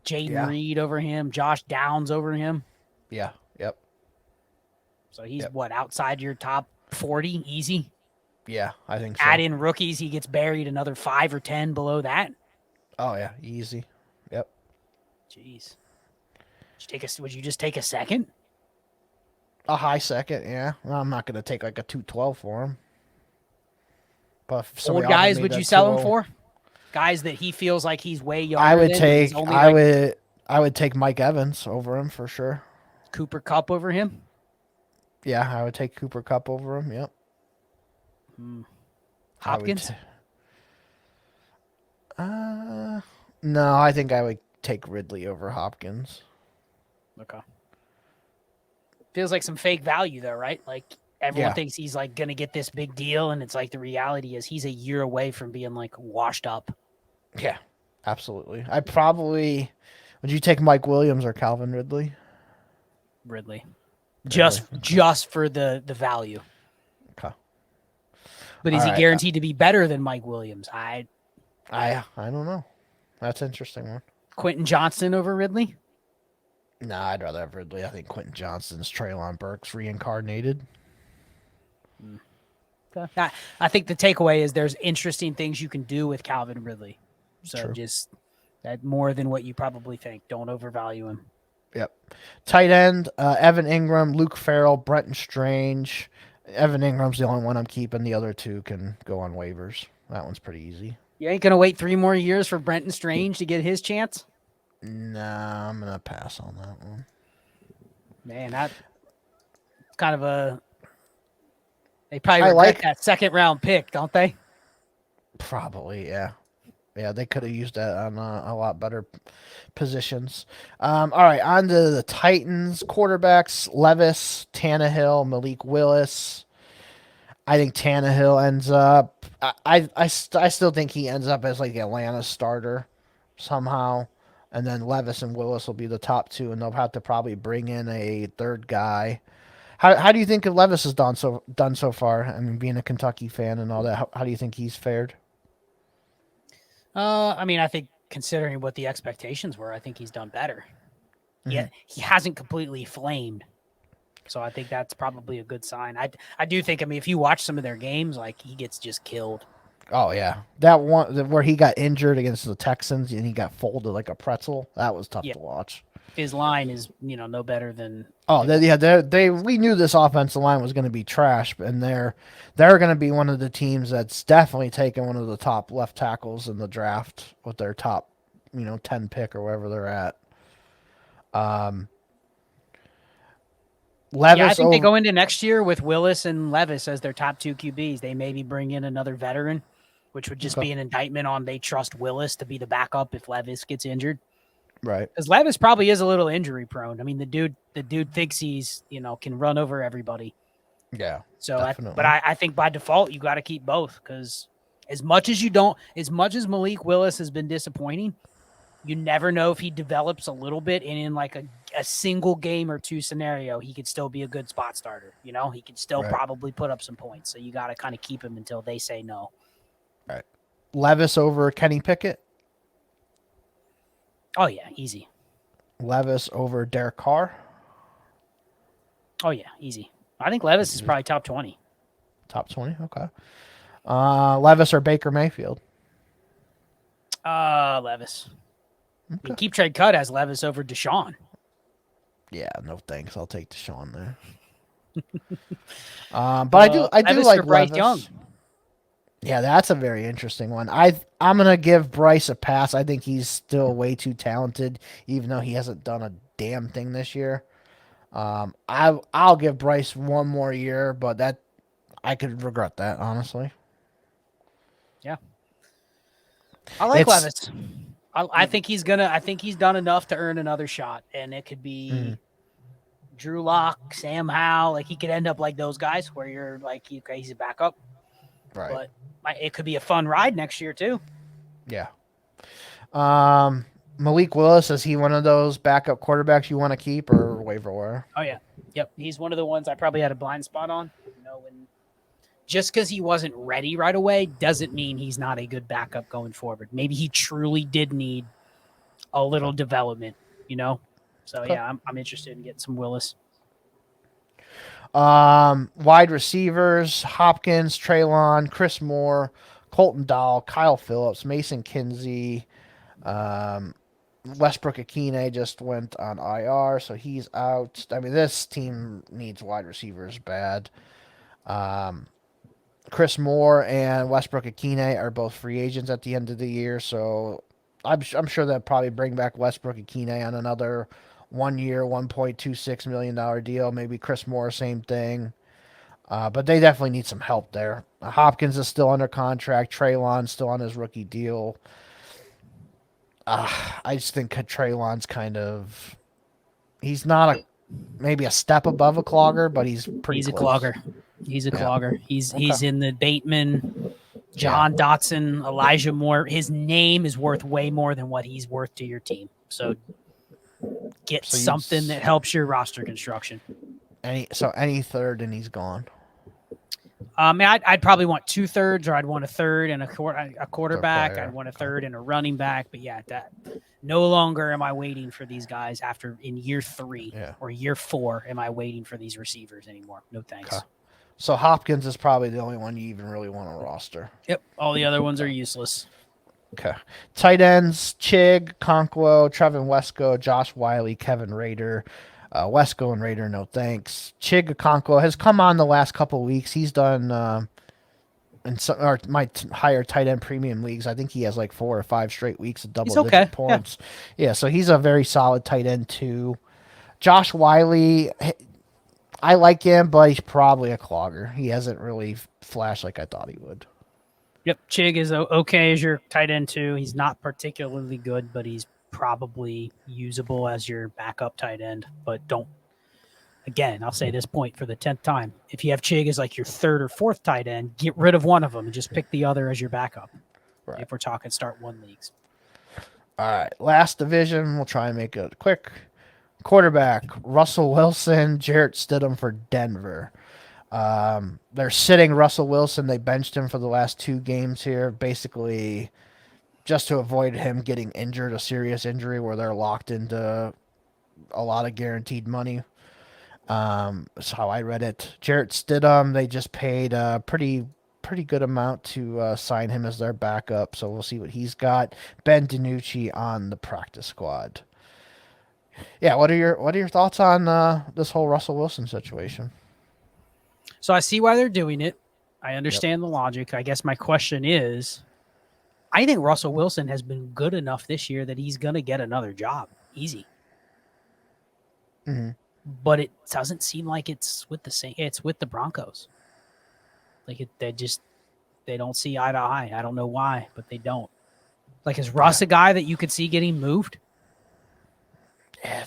Jaden Reed over him, Josh Downs over him? Yeah. Yep. So he's outside your top 40 easy? Yeah, I think so. Add in rookies, he gets buried another 5 or 10 below that? Oh, yeah, easy. Yep. Jeez. Would you just take a second? A high second, yeah. Well, I'm not going to take like a 212 for him. But what guys would you sell him for? Guys that he feels like he's way younger I would take Mike Evans over him for sure. Cooper Kupp over him? Yeah, I would take Cooper Kupp over him. Yep. Hopkins? No, I think I would take Ridley over Hopkins. Okay. Feels like some fake value though, right? Like everyone thinks he's like going to get this big deal, and it's like the reality is he's a year away from being like washed up. Yeah, absolutely. Would you take Mike Williams or Calvin Ridley? Ridley. Just for the value. Okay. But is he guaranteed to be better than Mike Williams? I don't know. That's an interesting one. Quentin Johnston over Ridley? Nah, I'd rather have Ridley. I think Quentin Johnston's Treylon Burks reincarnated. I think the takeaway is there's interesting things you can do with Calvin Ridley. So True. Just that more than what you probably think. Don't overvalue him. Yep. Tight end, Evan Ingram, Luke Farrell, Brenton Strange. Evan Ingram's the only one I'm keeping. The other two can go on waivers. That one's pretty easy. You ain't going to wait 3 more years for Brenton Strange to get his chance? Nah, I'm going to pass on that one. Man, that's kind of a... They probably regret that second-round pick, don't they? Probably, yeah. Yeah, they could have used that on a lot better positions. All right, on to the Titans. Quarterbacks, Levis, Tannehill, Malik Willis. I think Tannehill ends up... I still think he ends up as like Atlanta's starter somehow. And then Levis and Willis will be the top 2, and they'll have to probably bring in a third guy. How do you think Levis has done so far? I mean, being a Kentucky fan and all that, how do you think he's fared? I mean, I think considering what the expectations were, I think he's done better. Yeah, he hasn't completely flamed, so I think that's probably a good sign. I do think. I mean, if you watch some of their games, like he gets just killed. Oh yeah, that one where he got injured against the Texans and he got folded like a pretzel. That was tough to watch. His line is, no better than. Oh, we knew this offensive line was going to be trash, and they're going to be one of the teams that's definitely taken one of the top left tackles in the draft with their top, 10 pick or wherever they're at. Levis. Yeah, I think they go into next year with Willis and Levis as their top 2 QBs. They maybe bring in another veteran, which would just be an indictment on they trust Willis to be the backup if Levis gets injured. Right. Because Levis probably is a little injury prone. I mean, the dude thinks he's, can run over everybody. Yeah. So, I think by default, you got to keep both because as much as Malik Willis has been disappointing, you never know if he develops a little bit and in like a single game or 2 scenario, he could still be a good spot starter. He could still probably put up some points. So you got to kind of keep him until they say no. Right. Levis over Kenny Pickett. Oh, yeah, easy. Levis over Derek Carr. Oh, yeah, easy. I think Levis is probably top 20. Top 20, okay. Levis or Baker Mayfield? Levis. Okay. I mean, Keep Trade Cut has Levis over Deshaun. Yeah, no thanks. I'll take Deshaun there. But I do like Bryce Levis. Young. Yeah, that's a very interesting one. I'm gonna give Bryce a pass. I think he's still way too talented, even though he hasn't done a damn thing this year. I'll give Bryce one more year, but that I could regret that, honestly. Yeah, I like Levis. I think he's done enough to earn another shot, and it could be Drew Lock, Sam Howell. Like he could end up like those guys where you're like, okay, he's a backup. Right. But it could be a fun ride next year too. Yeah. Malik Willis, is he one of those backup quarterbacks you want to keep or waiver wire? Oh yeah. Yep. He's one of the ones I probably had a blind spot on. Just because he wasn't ready right away doesn't mean he's not a good backup going forward. Maybe he truly did need a little development, So yeah, I'm interested in getting some Willis. Wide receivers: Hopkins, Treylon, Chris Moore, Colton Dahl, Kyle Phillips, Mason Kinsey, Westbrook Akine just went on IR, so he's out. I mean, this team needs wide receivers bad. Chris Moore and Westbrook Akine are both free agents at the end of the year, so I'm sure they'll probably bring back Westbrook Akine on another 1 year, $1.26 million deal. Maybe Chris Moore, same thing. But they definitely need some help there. Hopkins is still under contract. Treylon's still on his rookie deal. I just think Treylon's he's not maybe a step above a clogger, but he's pretty He's close. a clogger. He's a clogger. He's in the Bateman, John Dotson, Elijah Moore. His name is worth way more than what he's worth to your team. So get something that helps your roster construction. Any third and he's gone. I'd probably want 2/3, or I'd want a third and a quarterback. I'd want a third and a running back. But yeah, that no longer am I waiting for these guys in year 3 or year 4. Am I waiting for these receivers anymore? No thanks. Okay. So Hopkins is probably the only one you even really want to roster. Yep. All the other ones are useless. Okay. Tight ends: Chig, Conquo, Trevin Wesco, Josh Wiley, Kevin Rader. Wesco and Rader, no thanks. Chig Okonkwo has come on the last couple of weeks. He's done my higher tight end premium leagues. I think he has like 4 or 5 straight weeks of double-digit points. Yeah, so he's a very solid tight end too. Josh Wiley, I like him, but he's probably a clogger. He hasn't really flashed like I thought he would. Yep, Chig is okay as your tight end too. He's not particularly good, but he's probably usable as your backup tight end. But I'll say this point for the 10th time. If you have Chig as like your 3rd or 4th tight end, get rid of one of them and just pick the other as your backup. Right. If we're talking start 1 leagues. All right. Last division. We'll try and make it quick. Quarterback, Russell Wilson, Jarrett Stidham for Denver. They're sitting Russell Wilson. They benched him for the last 2 games here, basically just to avoid him getting injured, a serious injury where they're locked into a lot of guaranteed money. That's how I read it. Jarrett Stidham, they just paid a pretty good amount to sign him as their backup, so we'll see what he's got. Ben DiNucci on the practice squad. Yeah, what are your thoughts on this whole Russell Wilson situation? So I see why they're doing it. I understand the logic. I guess my question is, I think Russell Wilson has been good enough this year that he's going to get another job. Easy. Mm-hmm. But it doesn't seem like it's with the Broncos. Like they don't see eye to eye. I don't know why, but they don't. Like, is Russ a guy that you could see getting moved? Yeah,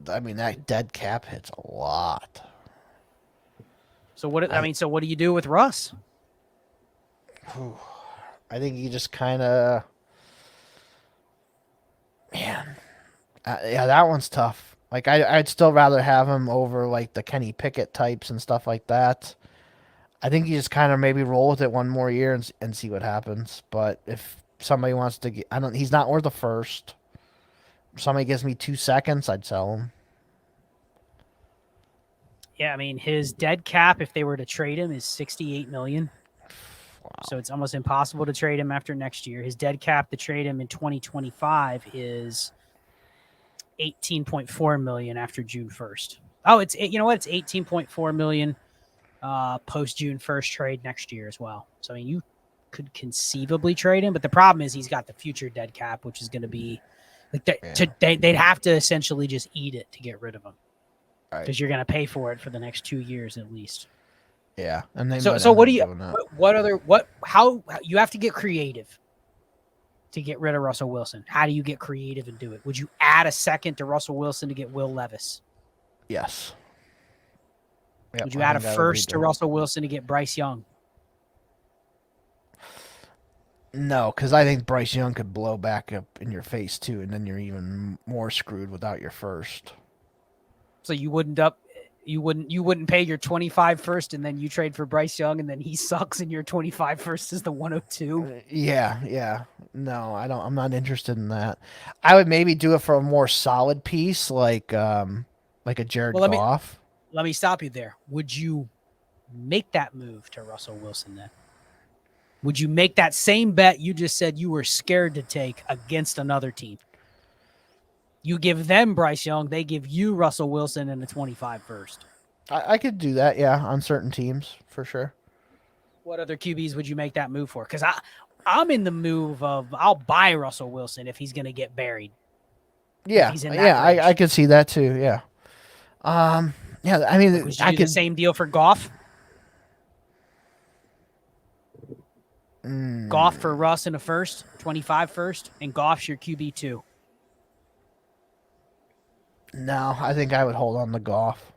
I mean, that dead cap hits a lot. So what do you do with Russ? I think you just kind of, man, yeah, that one's tough. Like, I'd still rather have him over like the Kenny Pickett types and stuff like that. I think you just kind of maybe roll with it one more year and see what happens. But if somebody wants to get, he's not worth a first. If somebody gives me 2 seconds, I'd sell him. Yeah, I mean, his dead cap, if they were to trade him, is $68 million. Wow. So it's almost impossible to trade him after next year. His dead cap to trade him in 2025 is $18.4 million after June 1st. Oh, it's 18.4 million post June 1st trade next year as well. So I mean, you could conceivably trade him, but the problem is he's got the future dead cap, which is going to be like they'd have to essentially just eat it to get rid of him. Because you're going to pay for it for the next 2 years at least. Yeah, and they so what do you? How you have to get creative to get rid of Russell Wilson? How do you get creative and do it? Would you add a second to Russell Wilson to get Will Levis? Yes. Yep, would you add a first to Russell Wilson to get Bryce Young? No, because I think Bryce Young could blow back up in your face too, and then you're even more screwed without your first. So you wouldn't pay your 25 first and then you trade for Bryce Young and then he sucks and your 25 first is the 102. Yeah. No, I'm not interested in that. I would maybe do it for a more solid piece like a Jared Goff. Let me stop you there. Would you make that move to Russell Wilson then? Would you make that same bet you just said you were scared to take against another team? You give them Bryce Young, they give you Russell Wilson and the 25 first. I could do that, yeah, on certain teams for sure. What other QBs would you make that move for? Because I'm in the move of I'll buy Russell Wilson if he's going to get buried. Yeah, I could see that too. Yeah, yeah. I mean, would you do the same deal for Goff? Goff for Russ in a first, 25 first, and Goff's your QB2. No, I think I would hold on the Goff.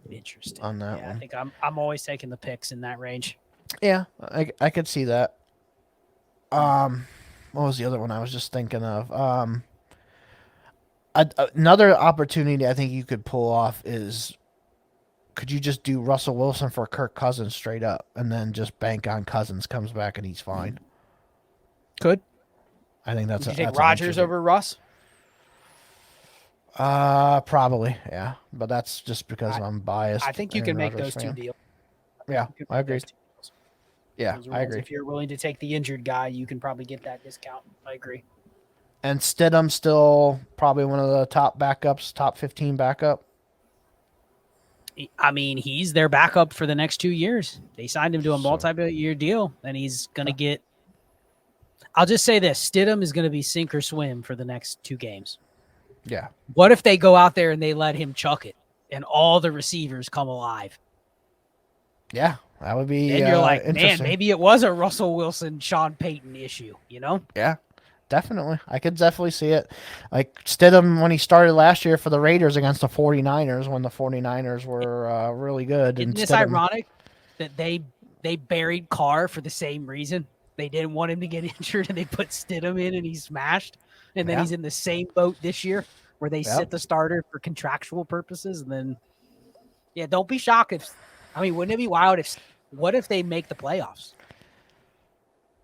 Interesting. On that one. I think I'm always taking the picks in that range. Yeah, I could see that. What was the other one I was just thinking of? Another opportunity I think you could pull off is, could you just do Russell Wilson for Kirk Cousins straight up, and then just bank on Cousins comes back and he's fine? Could. I think that's. Would you take Rodgers over Russ? Probably, yeah. But that's just because I'm biased. I think you can make those two deals. Yeah, I agree. Yeah, I agree. If you're willing to take the injured guy, you can probably get that discount. I agree. And Stidham's still probably one of the top backups, top 15 backup. I mean, he's their backup for the next 2 years. They signed him to a multi-year deal, and he's going to get – I'll just say this. Stidham is going to be sink or swim for the next 2 games. Yeah. What if they go out there and they let him chuck it and all the receivers come alive? Yeah, that would be and you're like, man, maybe it was a Russell Wilson, Sean Payton issue, you know? Yeah, definitely. I could definitely see it. Like Stidham when he started last year for the Raiders against the 49ers when the 49ers were really good. Isn't this ironic that they buried Carr for the same reason? They didn't want him to get injured and they put Stidham in and he smashed. And then he's in the same boat this year. where they sit the starter for contractual purposes, and then don't be shocked if. I mean, wouldn't it be wild what if they make the playoffs?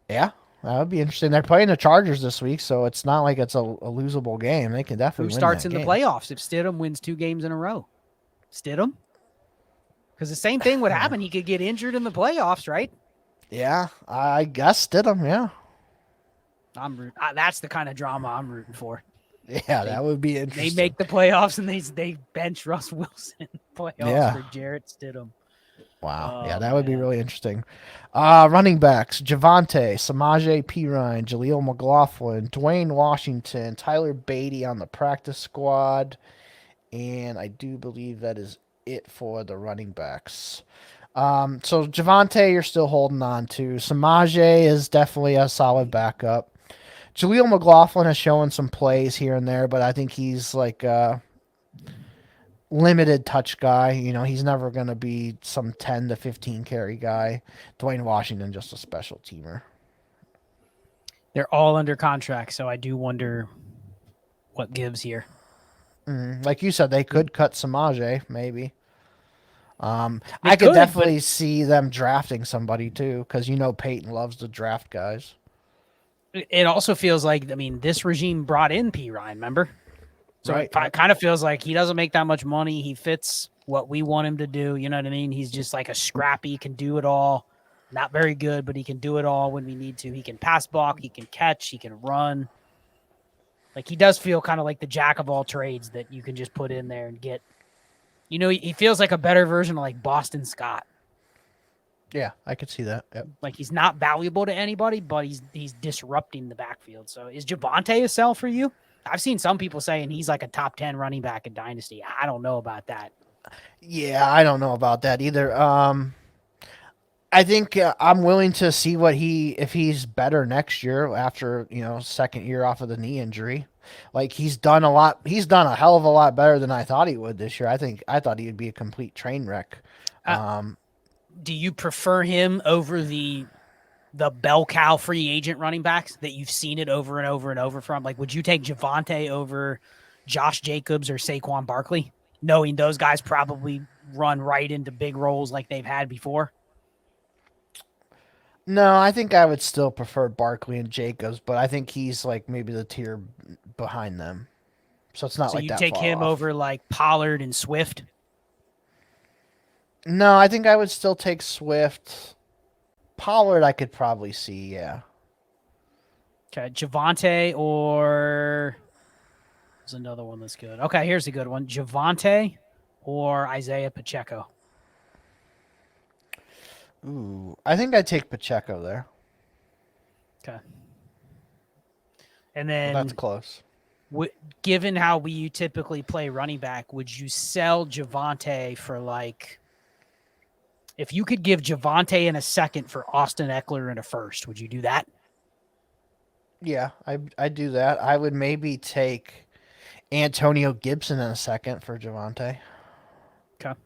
Yeah, that would be interesting. They're playing the Chargers this week, so it's not like it's a losable game. They can definitely Who starts in the playoffs if Stidham wins 2 games in a row? Stidham? Because the same thing would happen. He could get injured in the playoffs, right? Yeah, I guess Stidham, yeah. That's the kind of drama I'm rooting for. Yeah, that would be interesting. They make the playoffs and they bench Russ Wilson in the playoffs for Jarrett Stidham. Wow. Yeah, that would be really interesting. Running backs, Javonte, Samaje Perine, Jaleel McLaughlin, Dwayne Washington, Tyler Beatty on the practice squad. And I do believe that is it for the running backs. So Javonte, you're still holding on to. Samaje is definitely a solid backup. Jaleel McLaughlin has shown some plays here and there, but I think he's like a limited touch guy. You know, he's never going to be some 10 to 15 carry guy. Dwayne Washington, just a special teamer. They're all under contract, so I do wonder what gives here. Like you said, they could cut Samaje, maybe. I could definitely see them drafting somebody too, because you know Peyton loves to draft guys. It also feels like, I mean, this regime brought in Perine, remember? So right. It kind of feels like he doesn't make that much money. He fits what we want him to do. You know what I mean? He's just like a scrappy, can do it all. Not very good, but he can do it all when we need to. He can pass block, he can catch, he can run. Like, he does feel kind of like the jack of all trades that you can just put in there and get. You know, he feels like a better version of like Boston Scott. Yeah, I could see that. Yep. Like, he's not valuable to anybody, but he's disrupting the backfield. So is Javonte a sell for you? I've seen some people saying he's like a top 10 running back in Dynasty. I don't know about that. Yeah, I don't know about that either. I think I'm willing to see if he's better next year after, second year off of the knee injury. Like, he's done a hell of a lot better than I thought he would this year. I thought he would be a complete train wreck. Do you prefer him over the bell cow free agent running backs that you've seen it over and over and over from? Like, would you take Javonte over Josh Jacobs or Saquon Barkley, knowing those guys probably run right into big roles like they've had before? No, I think I would still prefer Barkley and Jacobs, but I think he's like maybe the tier behind them. So it's not like that. So you take him over like Pollard and Swift? No, I think I would still take Swift. Pollard I could probably see, yeah. Okay, Javonte or there's another one that's good. Okay, here's a good one. Javonte or Isaiah Pacheco? Ooh, I think I'd take Pacheco there. Okay. And then that's close. Given how we typically play running back, would you sell Javonte for like, if you could give Javonte in a second for Austin Eckler in a first, would you do that? Yeah, I'd do that. I would maybe take Antonio Gibson in a second for Javonte. Okay.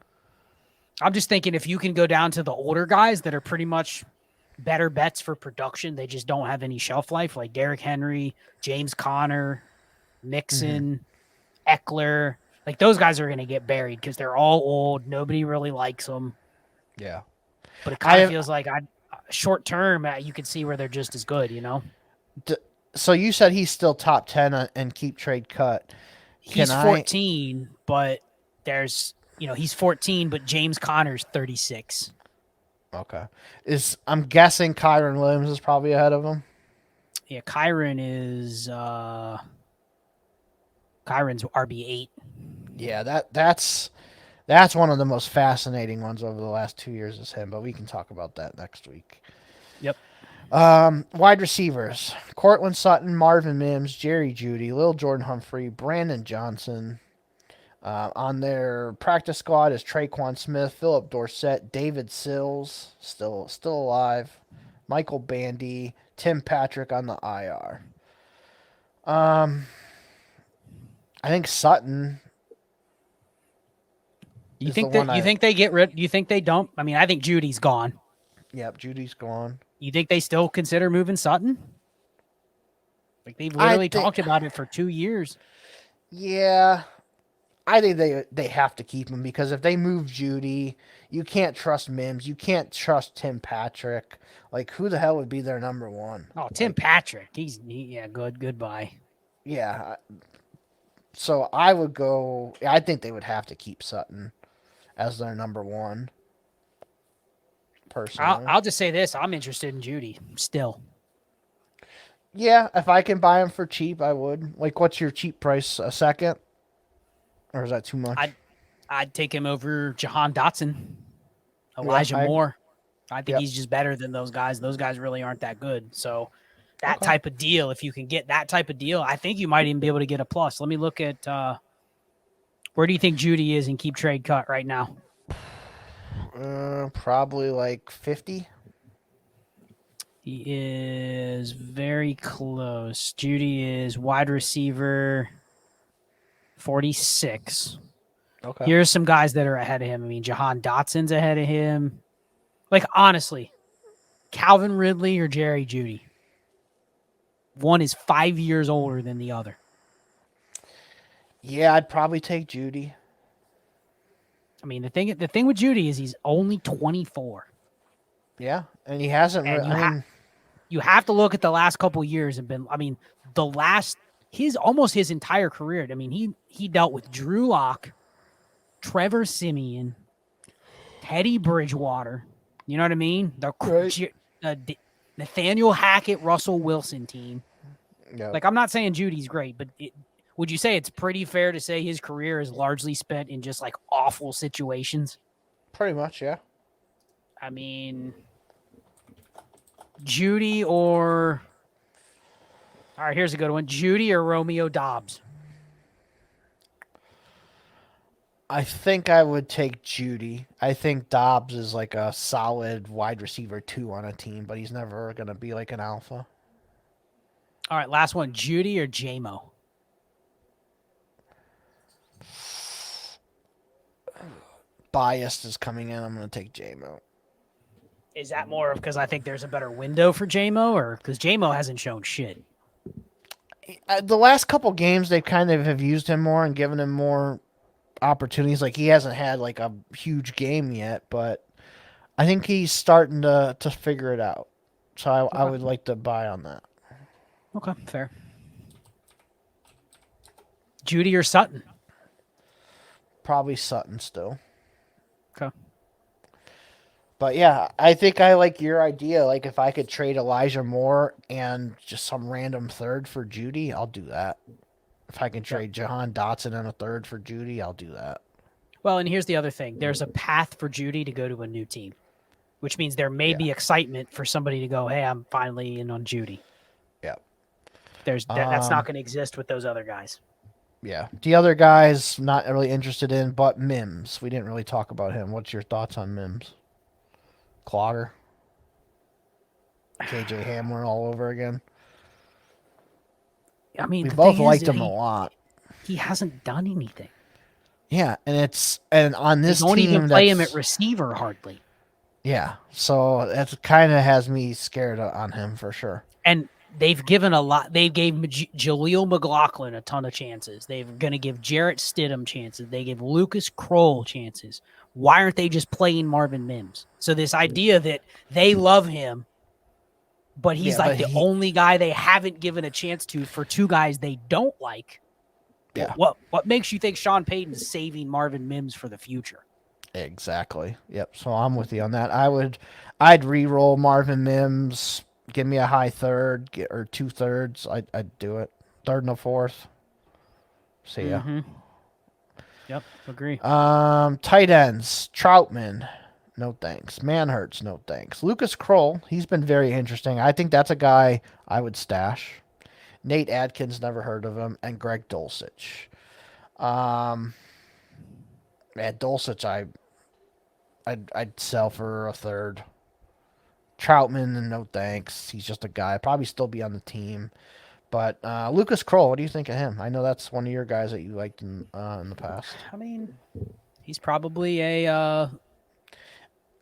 I'm just thinking if you can go down to the older guys that are pretty much better bets for production, they just don't have any shelf life, like Derrick Henry, James Conner, Mixon, Eckler. Like, those guys are going to get buried because they're all old. Nobody really likes them. Yeah. But it kind of feels like short term, you can see where they're just as good, So you said he's still top 10 and keep trade cut. He's 14, but there's, he's 14, but James Conner's 36. Okay. I'm guessing Kyron Williams is probably ahead of him. Yeah, Kyron's RB8. Yeah, that's one of the most fascinating ones over the last 2 years is him, but we can talk about that next week. Yep. Wide receivers: Cortland Sutton, Marvin Mims, Jerry Jeudy, Lil Jordan Humphrey, Brandon Johnson. On their practice squad is Traquan Smith, Phillip Dorsett, David Sills, still alive, Michael Bandy, Tim Patrick on the IR. I think Sutton. You think they get rid? You think they dump? I mean, I think Judy's gone. Yep, Judy's gone. You think they still consider moving Sutton? Like, they've literally talked about it for 2 years. Yeah, I think they have to keep him because if they move Judy, you can't trust Mims. You can't trust Tim Patrick. Like, who the hell would be their number one? Oh, Tim Patrick. Yeah, goodbye. Yeah. So I would go. I think they would have to keep Sutton as their number one. Personally, I'll just say this: I'm interested in Judy still. Yeah, if I can buy him for cheap, I would. Like, what's your cheap price? A second, or is that too much? I'd take him over Jahan Dotson, Elijah Moore. I think he's just better than those guys. Those guys really aren't that good. So that type of deal, if you can get that type of deal, I think you might even be able to get a plus. Let me look at where do you think Judy is in keep trade cut right now? Probably like 50. He is very close. Judy is wide receiver 46. Okay. Here's some guys that are ahead of him. I mean, Jahan Dotson's ahead of him. Like, honestly, Calvin Ridley or Jerry Judy? One is 5 years older than the other. Yeah, I'd probably take Judy. I mean, the thing with Judy is he's only 24. Yeah, and he hasn't. You have to look at the last couple of years and been. I mean, almost his entire career. I mean, he dealt with Drew Lock, Trevor Siemian, Teddy Bridgewater. You know what I mean? The Nathaniel Hackett, Russell Wilson team. Yep. Like, I'm not saying Judy's great, but would you say it's pretty fair to say his career is largely spent in just like awful situations? Pretty much, yeah. I mean, Judy or... All right, here's a good one. Judy or Romeo Doubs? I think I would take Judy. I think Dobbs is like a solid wide receiver 2 on a team, but he's never going to be like an alpha. All right, last one. Judy or J-Mo? Biased is coming in. I'm going to take J-Mo. Is that more because I think there's a better window for J-Mo, or because J-Mo hasn't shown shit? The last couple games, they kind of have used him more and given him more opportunities. Like, he hasn't had like a huge game yet, but I think he's starting to figure it out. So I would like to buy on that. Okay, fair. Judy or Sutton? Probably Sutton still. Okay. But yeah, I think I like your idea. Like, if I could trade Elijah Moore and just some random third for Judy, I'll do that. If I can trade Jahan Dotson and a third for Judy, I'll do that. Well, and here's the other thing. There's a path for Judy to go to a new team, which means there may be excitement for somebody to go, hey, I'm finally in on Judy. Yeah. That's not going to exist with those other guys. Yeah. The other guys not really interested in, but Mims. We didn't really talk about him. What's your thoughts on Mims? Clogger? KJ Hamler all over again? I mean, we both liked him a lot. He hasn't done anything. Yeah, and on this team, don't even play him at receiver hardly. Yeah, so that kind of has me scared on him for sure. And they've given a lot. They gave Jaleel McLaughlin a ton of chances. They're going to give Jarrett Stidham chances. They give Lucas Kroll chances. Why aren't they just playing Marvin Mims? So this idea that they love him, but he's the only guy they haven't given a chance to for two guys they don't like. Yeah. What makes you think Sean Payton's saving Marvin Mims for the future? Exactly. Yep. So I'm with you on that. I'd re-roll Marvin Mims. Give me a high third or 2/3. I'd do it. Third and a fourth. See ya. Mm-hmm. Yep. Agree. Tight ends. Troutman. No thanks. Manhurts. No thanks. Lucas Kroll. He's been very interesting. I think that's a guy I would stash. Nate Adkins, never heard of him, and Greg Dulcich. Dulcich, I'd sell for a third. Troutman, no thanks. He's just a guy. Probably still be on the team. But Lucas Kroll, what do you think of him? I know that's one of your guys that you liked in the past. I mean, he's probably a.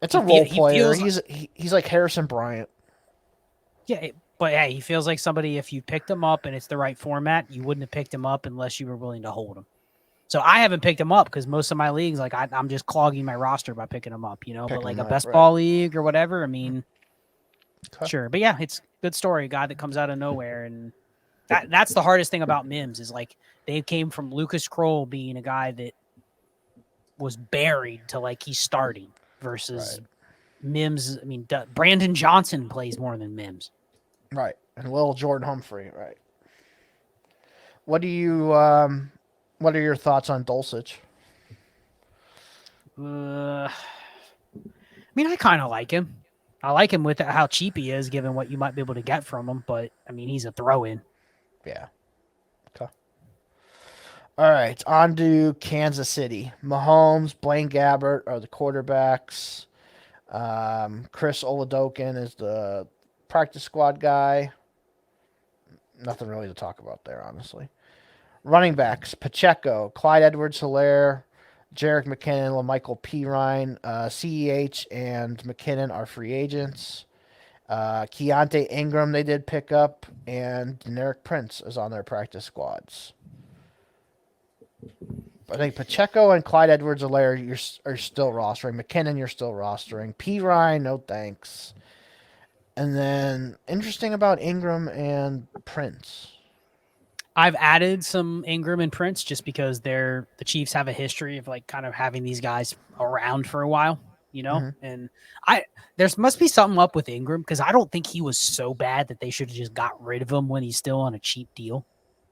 It's a role player. He's like Harrison Bryant. Yeah, But hey, he feels like somebody, if you picked him up and it's the right format, you wouldn't have picked him up unless you were willing to hold him. So I haven't picked him up because most of my leagues, like I'm just clogging my roster by picking him up, but like a best ball league or whatever, I mean, sure. But yeah, it's a good story. A guy that comes out of nowhere. And that's the hardest thing about Mims is like they came from Lucas Kroll being a guy that was buried to like he's starting versus Mims. I mean, Brandon Johnson plays more than Mims. Right. And little Jordan Humphrey. Right. What are your thoughts on Dulcich? I mean, I kind of like him. I like him with how cheap he is, given what you might be able to get from him. But I mean, he's a throw-in. Yeah. Okay. All right. On to Kansas City. Mahomes, Blaine Gabbert are the quarterbacks. Chris Oladokin is the practice squad guy. Nothing really to talk about there, honestly. Running backs, Pacheco, Clyde Edwards-Helaire, Jerick McKinnon, LaMichael Pirine, CEH, and McKinnon are free agents. Keontae Ingram they did pick up, and Deneric Prince is on their practice squads. I think Pacheco and Clyde Edwards-Helaire are still rostering. McKinnon you're still rostering. Pirine, no thanks. And then, interesting about Ingram and Prince. I've added some Ingram and Prince just because the Chiefs have a history of like kind of having these guys around for a while, and there must be something up with Ingram because I don't think he was so bad that they should have just got rid of him when he's still on a cheap deal.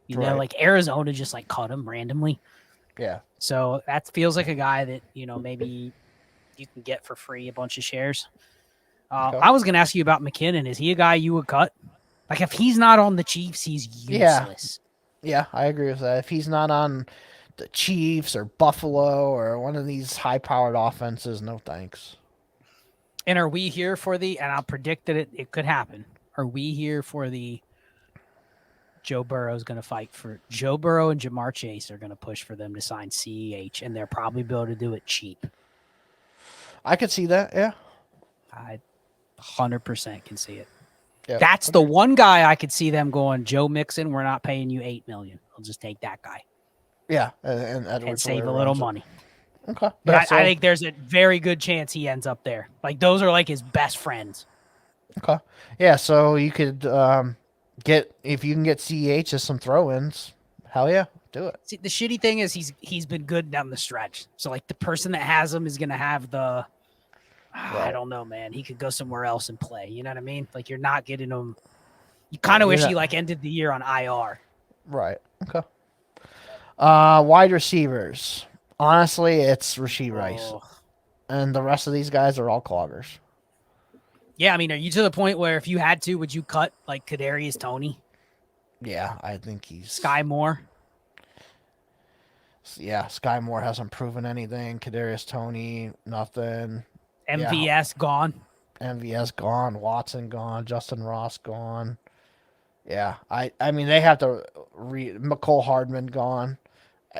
Like Arizona just like cut him randomly. Yeah. So that feels like a guy that, maybe you can get for free a bunch of shares. I was going to ask you about McKinnon. Is he a guy you would cut? Like if he's not on the Chiefs, he's useless. Yeah, I agree with that. If he's not on the Chiefs or Buffalo or one of these high-powered offenses, no thanks. And are we here for and I'll predict that it could happen, are we here for Joe Burrow's going to fight for Joe Burrow and Jamar Chase are going to push for them to sign CEH, and they're probably able to do it cheap. I could see that, yeah. I 100% can see it. Yep. That's the one guy I could see them going, Joe Mixon, we're not paying you $8 million. I'll just take that guy. Yeah, and save a little money. Okay. But I think there's a very good chance he ends up there. Like those are like his best friends. Okay. Yeah, so you could if you can get CEH as some throw-ins, hell yeah, do it. See, the shitty thing is he's been good down the stretch. So like the person that has him is going to have the I don't know, man. He could go somewhere else and play. You know what I mean? Like you're not getting him. You kind of wish he like ended the year on IR. Right. Okay. Wide receivers. Honestly, it's Rashee Rice. And the rest of these guys are all cloggers. Yeah, I mean, are you to the point where if you had to, would you cut like Kadarius Toney? Yeah, I think he's Sky Moore. Yeah, Sky Moore hasn't proven anything. Kadarius Toney, nothing. MVS gone. MVS gone. Watson gone. Justin Ross gone. Yeah, I mean they have to McCole Hardman gone.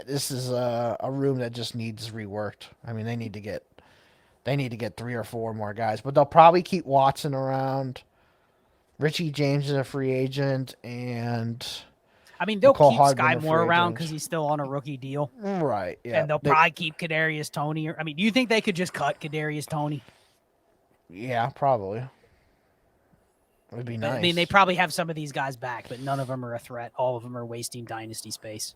This is a room that just needs reworked. I mean they need to get 3 or 4 more guys, but they'll probably keep Watson around. Richie James is a free agent, and I mean they'll keep Sky Moore around because he's still on a rookie deal, right? Yeah, and they'll probably keep Kadarius Toney. I mean, do you think they could just cut Kadarius Toney? Yeah, probably. It would be nice. I mean, they probably have some of these guys back, but none of them are a threat. All of them are wasting dynasty space.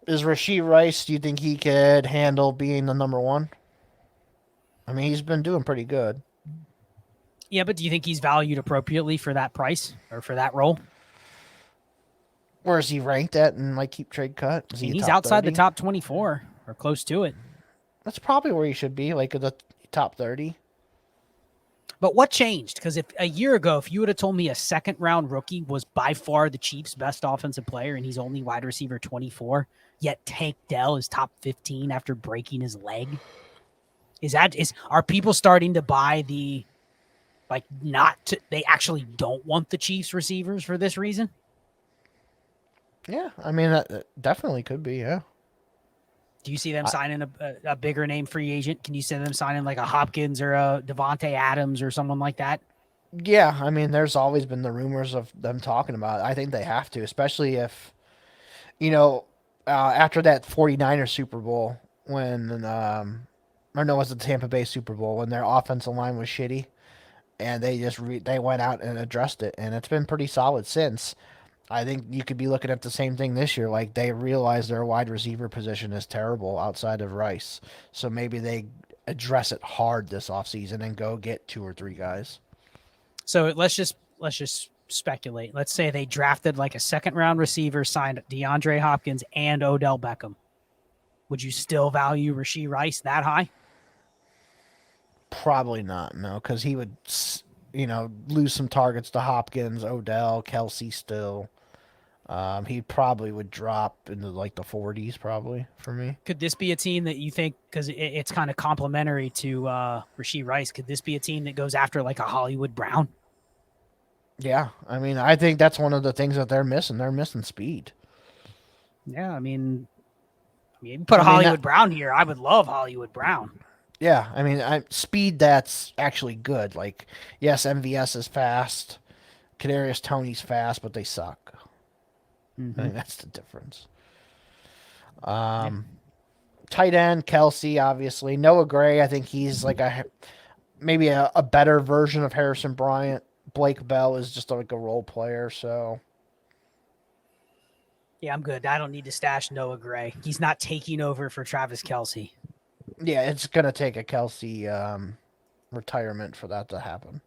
Is Rashee Rice, do you think he could handle being the number 1? I mean, he's been doing pretty good. Yeah, but do you think he's valued appropriately for that price or for that role? Where is he ranked at in my keep trade cut? He's outside 30? The top 24 or close to it. That's probably where he should be, like the top 30. But what changed? Because if a year ago, if you would have told me a second-round rookie was by far the Chiefs' best offensive player and he's only wide receiver 24, yet Tank Dell is top 15 after breaking his leg, are people starting to buy the they actually don't want the Chiefs receivers for this reason? Yeah, I mean that definitely could be. Yeah. Do you see them signing a bigger name free agent? Can you see them signing like a Hopkins or a Devontae Adams or someone like that? Yeah, I mean, there's always been the rumors of them talking about it. I think they have to, especially if, after that 49ers Super Bowl or no, it was the Tampa Bay Super Bowl when their offensive line was shitty, and they went out and addressed it, and it's been pretty solid since. I think you could be looking at the same thing this year. Like, they realize their wide receiver position is terrible outside of Rice, so maybe they address it hard this offseason and go get 2 or 3 guys. So let's just speculate. Let's say they drafted like a second-round receiver, signed DeAndre Hopkins and Odell Beckham. Would you still value Rashee Rice that high? Probably not, no, because he would, lose some targets to Hopkins, Odell, Kelsey still. He probably would drop into like the 40s probably for me. Could this be a team that you think, because it's kind of complimentary to Rashee Rice, could this be a team that goes after like a Hollywood Brown? Yeah, I mean, I think that's one of the things that they're missing. They're missing speed. Yeah, I mean you put Hollywood Brown here, I would love Hollywood Brown. Yeah, I mean, speed that's actually good. Like, yes, MVS is fast. Kadarius Toney's fast, but they suck. Mm-hmm. I think that's the difference. Tight end, Kelsey, obviously. Noah Gray, I think he's like maybe a better version of Harrison Bryant. Blake Bell is just like a role player, so. Yeah, I'm good. I don't need to stash Noah Gray. He's not taking over for Travis Kelce. Yeah, it's going to take a Kelsey retirement for that to happen.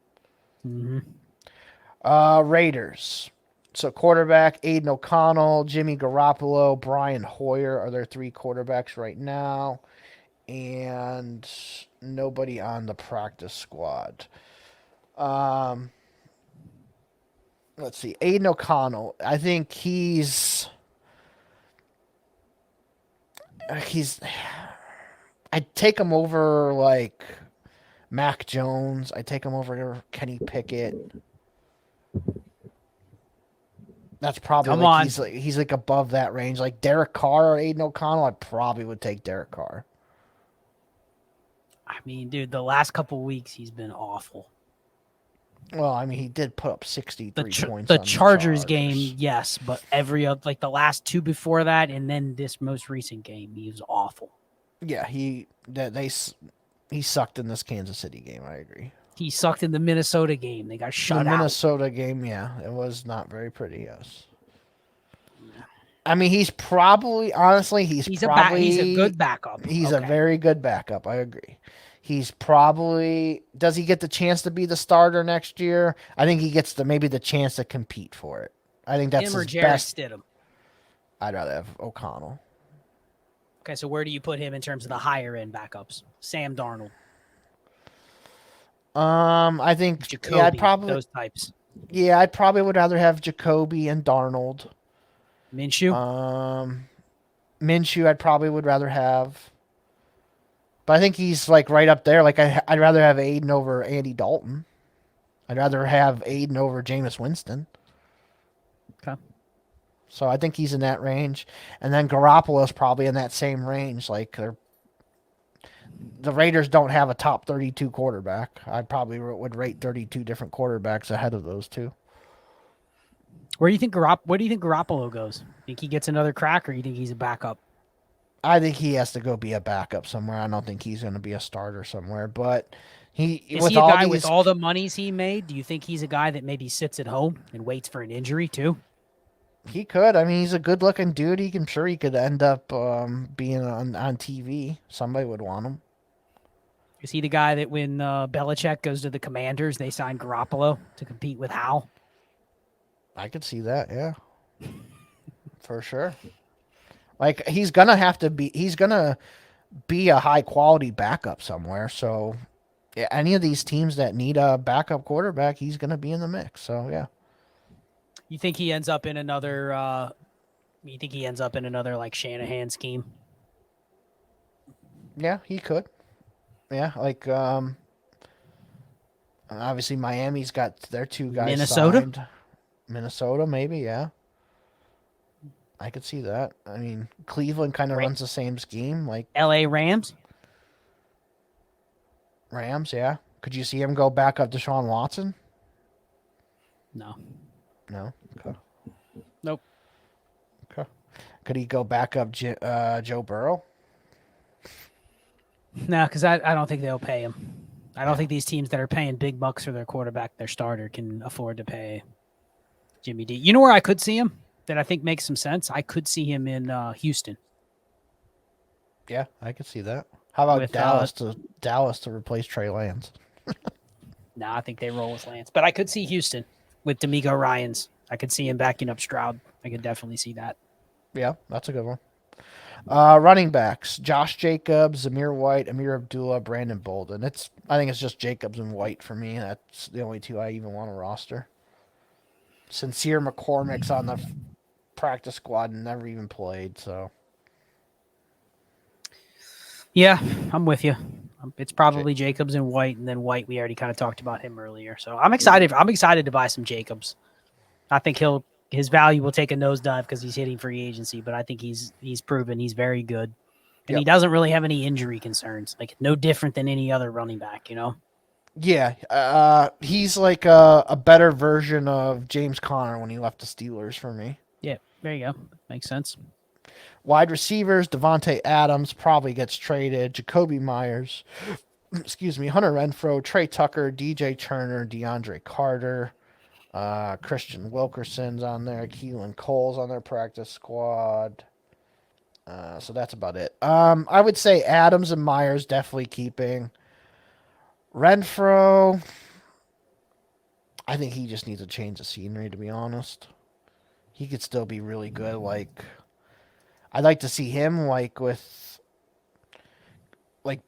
Mm-hmm. Raiders. So quarterback, Aiden O'Connell, Jimmy Garoppolo, Brian Hoyer are their 3 quarterbacks right now. And nobody on the practice squad. Let's see. Aiden O'Connell. I think he's I'd take him over like Mac Jones. I'd take him over Kenny Pickett. That's probably he's like above that range. Like Derek Carr or Aiden O'Connell, I probably would take Derek Carr. I mean, dude, the last couple weeks he's been awful. Well, I mean, he did put up 63 points. The Chargers game, yes, but every other, like the last 2 before that, and then this most recent game, he was awful. Yeah, he sucked in this Kansas City game. I agree. He sucked in the Minnesota game. They got shut out. The Minnesota game, yeah, it was not very pretty. Yes. I mean, he's probably he's a good backup. He's a very good backup. I agree. He's probably does he get the chance to be the starter next year? I think he gets maybe the chance to compete for it. I think that's his best. Stidham. I'd rather have O'Connell. Okay, so where do you put him in terms of the higher end backups? Sam Darnold. I think Jacoby, those types. Yeah, I probably would rather have Jacoby and Darnold. Minshew. Minshew, I probably would rather have. But I think he's like right up there. Like I'd rather have Aiden over Andy Dalton. I'd rather have Aiden over Jameis Winston. Okay. So I think he's in that range, and then Garoppolo's probably in that same range. Like the Raiders don't have a top 32 quarterback. I probably would rate 32 different quarterbacks ahead of those 2. Where do you think Garoppolo goes? Think he gets another crack, or you think he's a backup? I think he has to go be a backup somewhere. I don't think he's going to be a starter somewhere. But is he a guy with all the monies he made? Do you think he's a guy that maybe sits at home and waits for an injury too? He could. I mean, he's a good-looking dude. I'm sure he could end up being on TV. Somebody would want him. Is he the guy that when Belichick goes to the Commanders, they sign Garoppolo to compete with Howell? I could see that, yeah. For sure. Like, he's going to be a high-quality backup somewhere. So, any of these teams that need a backup quarterback, he's going to be in the mix. So, yeah. You think he ends up in another like Shanahan scheme? Yeah, he could. Yeah, like obviously Miami's got their 2 guys signed. Minnesota, maybe, yeah. I could see that. I mean, Cleveland kind of runs the same scheme, like LA Rams. Rams, yeah. Could you see him go back up to Deshaun Watson? No. No. Okay. Nope. Okay. Could he go back up Joe Burrow? No, because I don't think they'll pay him. I don't think these teams that are paying big bucks for their quarterback, their starter, can afford to pay Jimmy D. You know where I could see him that I think makes some sense? I could see him in Houston. Yeah, I could see that. How about With, Dallas to replace Trey Lance? No, I think they roll with Lance. But I could see Houston with D'Amico Ryans. I could see him backing up Stroud. I could definitely see that. Yeah, that's a good one. Running backs: Josh Jacobs, Zamir White, Amir Abdullah, Brandon Bolden. I think it's just Jacobs and White for me. That's the only two I even want to roster. Sincere McCormick's on the practice squad and never even played, so. Yeah, I'm with you. It's probably Jacobs and White, and then White, we already kind of talked about him earlier. So I'm excited. I'm excited to buy some Jacobs. I think his value will take a nosedive because he's hitting free agency, but I think he's proven he's very good. And he doesn't really have any injury concerns. Like, no different than any other running back, you know? Yeah, he's like a better version of James Conner when he left the Steelers for me. Yeah, there you go. Makes sense. Wide receivers: Devontae Adams probably gets traded. Jacoby Myers, Hunter Renfrow, Trey Tucker, DJ Turner, DeAndre Carter, Christian Wilkerson's on there. Keelan Cole's on their practice squad. So that's about it. I would say Adams and Myers definitely keeping. Renfrow, I think he just needs to change the scenery, to be honest. He could still be really good. Like, I'd like to see him with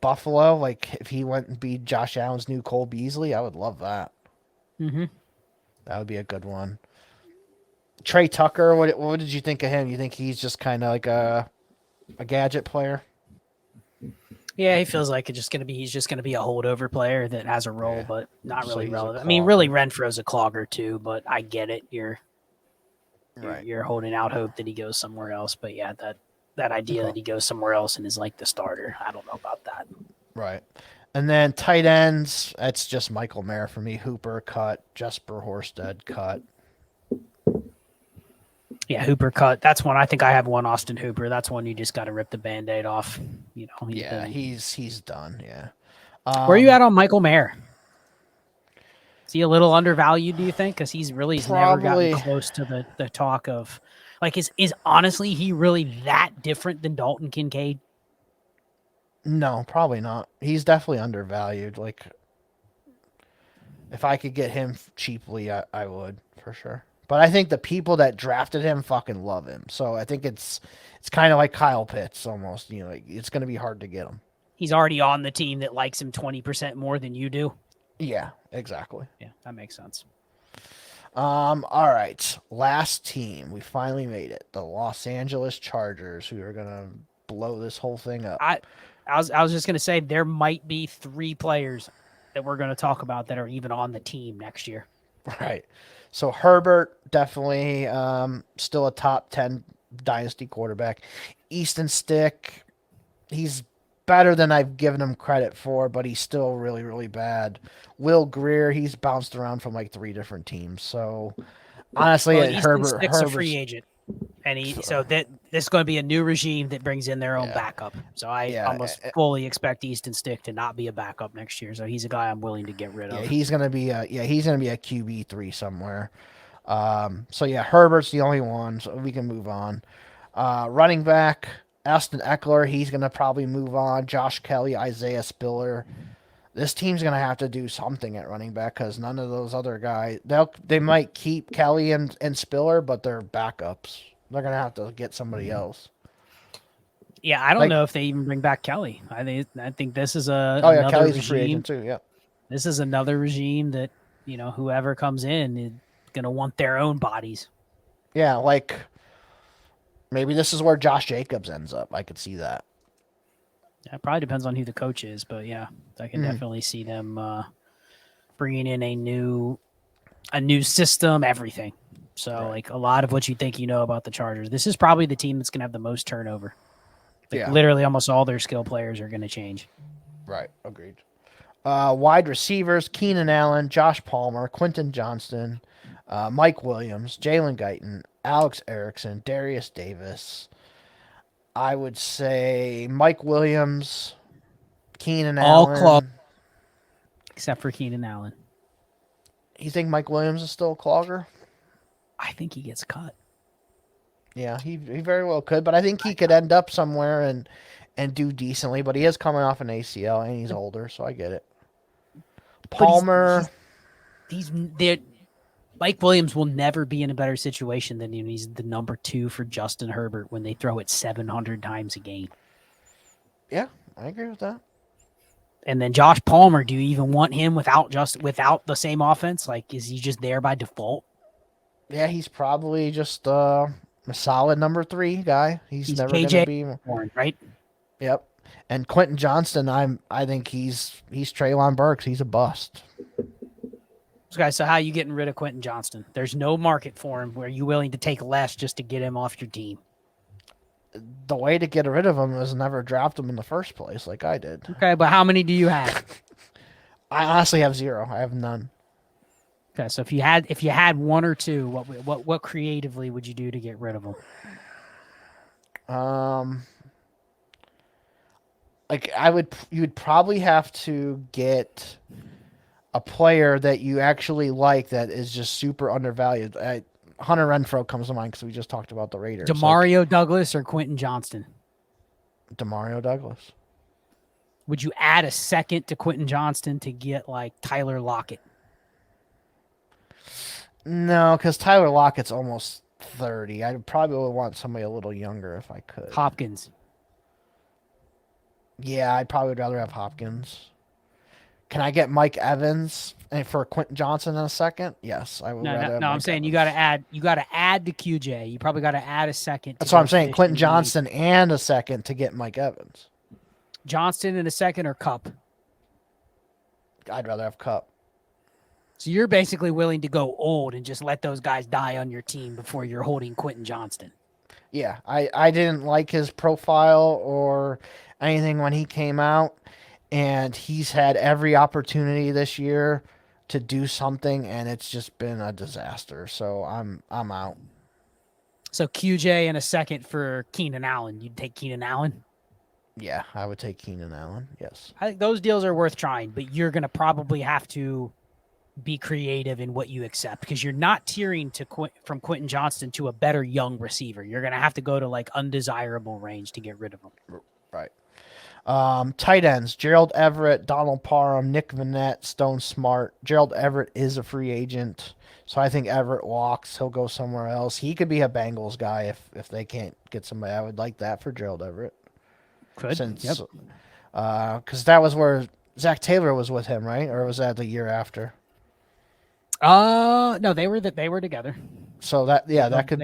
Buffalo. Like, if he went and beat Josh Allen's new Cole Beasley, I would love that. Mm-hmm. That would be a good one. Trey Tucker, what did you think of him? You think he's just kind of like a gadget player? Yeah, he feels like he's just gonna be a holdover player that has a role, but not really relevant. I mean, clogger. really, Renfro's a clogger too, but I get it. You're Right. You're holding out hope that he goes somewhere else, but yeah, that idea that he goes somewhere else and is like the starter, I don't know about that. Right. And then tight ends, that's just Michael Mayer for me. Hooper cut, Jesper Horsted cut. Yeah, Hooper cut. That's one. I think I have one Austin Hooper. That's one you just got to rip the Band-Aid off. You know. He's done. Yeah. Where are you at on Michael Mayer? Is he a little undervalued, do you think? Because he's never gotten close to the talk of, like, is honestly he really that different than Dalton Kincaid? No, probably not. He's definitely undervalued. Like, if I could get him cheaply, I would for sure. But I think the people that drafted him fucking love him. So I think it's kind of like Kyle Pitts almost. You know, like, it's going to be hard to get him. He's already on the team that likes him 20% more than you do. Yeah, exactly. Yeah, that makes sense. All right. Last team. We finally made it. The Los Angeles Chargers, who are going to blow this whole thing up. I was just going to say there might be 3 players that we're going to talk about that are even on the team next year. Right. So Herbert, definitely still a top 10 dynasty quarterback. Easton Stick, he's better than I've given him credit for, but he's still really, really bad. Will Greer, he's bounced around from like 3 different teams. So honestly, Herbert's a free agent. And this is going to be a new regime that brings in their own backup. So I almost fully expect Easton Stick to not be a backup next year. So he's a guy I'm willing to get rid of. He's going to be a QB3 somewhere. So Herbert's the only one, so we can move on. Running back, Austin Eckler, he's going to probably move on. Josh Kelly, Isaiah Spiller. This team's going to have to do something at running back because none of those other guys, they might keep Kelly and Spiller, but they're backups. They're going to have to get somebody else. Yeah, I don't know if they even bring back Kelly. I think this is another Kelly's regime. A free agent too, yeah. This is another regime that, you know, whoever comes in is going to want their own bodies. Yeah, like maybe this is where Josh Jacobs ends up. I could see that. Yeah, it probably depends on who the coach is, but yeah, I can definitely see them bringing in a new system, everything. So like a lot of what you think you know about the Chargers, this is probably the team that's going to have the most turnover. Like literally almost all their skill players are going to change. Right. Agreed. Wide receivers, Keenan Allen, Josh Palmer, Quentin Johnston, Mike Williams, Jalen Guyton, Alex Erickson, Darius Davis. I would say Mike Williams, Keenan All clog, Allen. except for Keenan Allen. You think Mike Williams is still a clogger? I think he gets cut. Yeah, he very well could, but I think he could end up somewhere and do decently. But he is coming off an ACL and he's older, so I get it. Palmer. Mike Williams will never be in a better situation than he's the number 2 for Justin Herbert when they throw it 700 times a game. Yeah, I agree with that. And then Josh Palmer, do you even want him without the same offense? Like, is he just there by default? Yeah, he's probably just a solid number 3 guy. He's never going to be Warren, right. Yep. And Quentin Johnston, I think he's Treylon Burks. He's a bust. So how are you getting rid of Quentin Johnston? There's no market for him. Where you willing to take less just to get him off your team? The way to get rid of him is never draft him in the first place, like I did. Okay, but how many do you have? I honestly have 0. I have none. Okay, so if you had 1 or 2, what creatively would you do to get rid of him? Like you would probably have to get a player that you actually like that is just super undervalued. Hunter Renfrow comes to mind because we just talked about the Raiders. Demario Douglas or Quentin Johnston? Demario Douglas. Would you add a second to Quentin Johnston to get like Tyler Lockett? No, because Tyler Lockett's almost 30. I probably would want somebody a little younger if I could. Hopkins. Yeah, I'd probably rather have Hopkins. Can I get Mike Evans for Quentin Johnson in a second? Yes, I would. No, I'm Mike saying Evans. You got to add to QJ. You probably got to add a second. That's what I'm saying. Quentin Johnson and a second to get Mike Evans. Johnston in a second or Cup? I'd rather have Cup. So you're basically willing to go old and just let those guys die on your team before you're holding Quentin Johnston. Yeah, I didn't like his profile or anything when he came out. And he's had every opportunity this year to do something, and it's just been a disaster. So I'm out. So QJ in a second for Keenan Allen. You'd take Keenan Allen? Yeah, I would take Keenan Allen. Yes. I think those deals are worth trying, but you're going to probably have to be creative in what you accept because you're not tiering from Quentin Johnston to a better young receiver. You're going to have to go to like undesirable range to get rid of him. Right. Tight ends, Gerald Everett, Donald Parham, Nick Vannett, Stone Smart. Gerald Everett is a free agent, so I think Everett walks. He'll go somewhere else. He could be a Bengals guy if they can't get somebody. I would like that for Gerald Everett. Could. Because that was where Zach Taylor was with him, right? Or was that the year after? No, they were together. So that could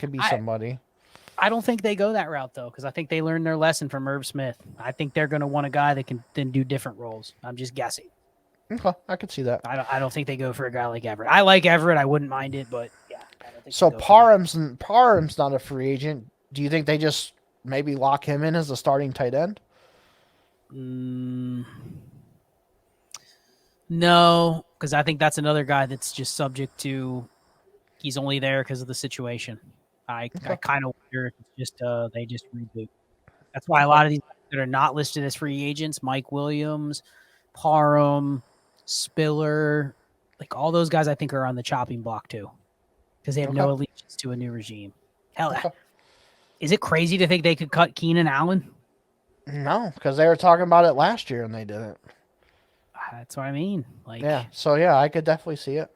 be somebody. I don't think they go that route, though, because I think they learned their lesson from Irv Smith. I think they're going to want a guy that can then do different roles. I'm just guessing. Okay, I could see that. I don't think they go for a guy like Everett. I like Everett. I wouldn't mind it, but yeah. I don't think so Parham's not a free agent. Do you think they just maybe lock him in as a starting tight end? No, because I think that's another guy that's just subject to he's only there because of the situation. I kind of wonder if it's just they just reboot. That's why a lot of these that are not listed as free agents, Mike Williams, Parham, Spiller, like all those guys I think are on the chopping block too because they have no allegiance to a new regime. Hell, is it crazy to think they could cut Keenan Allen? No, because they were talking about it last year and they didn't. That's what I mean. I could definitely see it.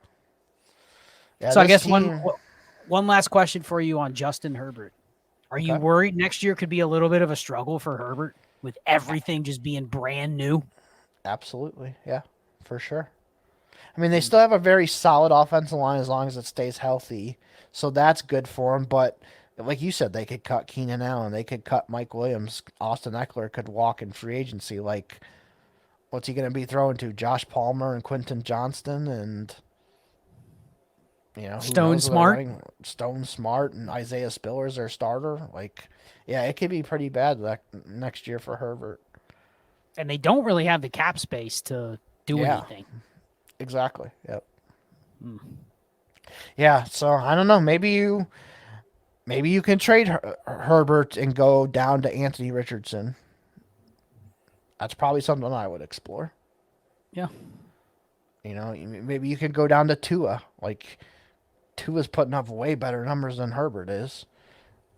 Yeah, so I guess one last question for you on Justin Herbert. Are you worried next year could be a little bit of a struggle for Herbert with everything just being brand new? Absolutely. Yeah, for sure. I mean, they still have a very solid offensive line as long as it stays healthy. So that's good for them. But like you said, they could cut Keenan Allen. They could cut Mike Williams. Austin Eckler could walk in free agency. Like, what's he going to be throwing to? Josh Palmer and Quentin Johnston and... Stone Smart and Isaiah Spiller's their starter. Like, yeah, it could be pretty bad next year for Herbert. And they don't really have the cap space to do anything. Exactly. Yep. Yeah, so I don't know. Maybe you can trade Herbert and go down to Anthony Richardson. That's probably something I would explore. Yeah. Maybe you could go down to Tua. Like, Tua's putting up way better numbers than Herbert is.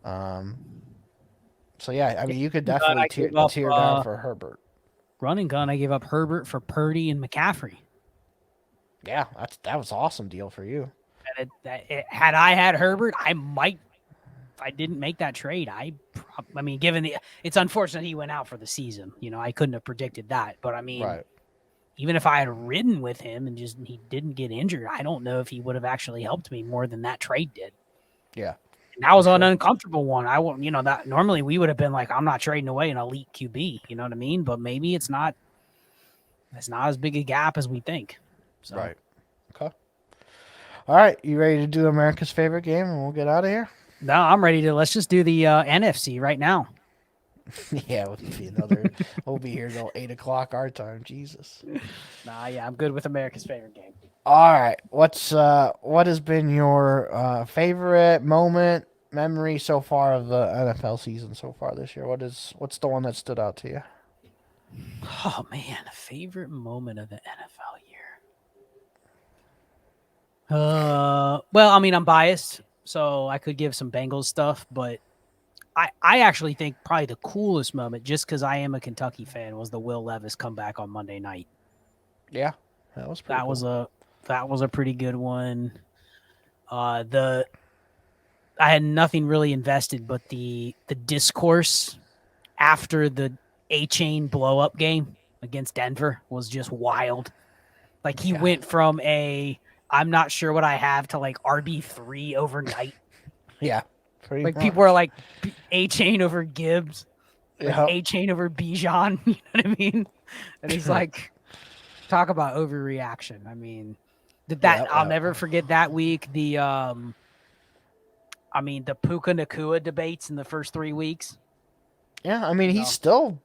So yeah, I mean, you could definitely tear down for Herbert. Running gun, I gave up Herbert for Purdy and McCaffrey. Yeah, that was an awesome deal for you. And had I had Herbert, I might. If I didn't make that trade, I mean, it's unfortunate he went out for the season. I couldn't have predicted that. But I mean, right. Even if I had ridden with him and he didn't get injured, I don't know if he would have actually helped me more than that trade did. Yeah. And that was an uncomfortable one. I won't, that normally we would have been like, I'm not trading away an elite QB. You know what I mean? But maybe it's not as big a gap as we think. So. Right. Okay. All right. You ready to do America's favorite game and we'll get out of here? No, I'm ready to. Let's just do the NFC right now. Yeah, we'll be here till 8:00 our time. Jesus. Nah, yeah, I'm good with America's favorite game. All right. What has been your favorite moment, memory so far of the NFL season so far this year? What's the one that stood out to you? Oh man, favorite moment of the NFL year. Well, I mean, I'm biased, so I could give some Bengals stuff, but I actually think probably the coolest moment, just because I am a Kentucky fan, was the Will Levis comeback on Monday night. Yeah, that was pretty cool. That was a pretty good one. I had nothing really invested, but the discourse after the A-Chain blow-up game against Denver was just wild. Like, he went from I'm not sure what I have to like RB3 overnight. Yeah. Like much. People are like A-Chain over Gibbs, like A-Chain over Bijan. You know what I mean? And he's like, talk about overreaction. I mean, I'll never forget that week. The Puka Nacua debates in the first 3 weeks. Yeah, I mean, he's still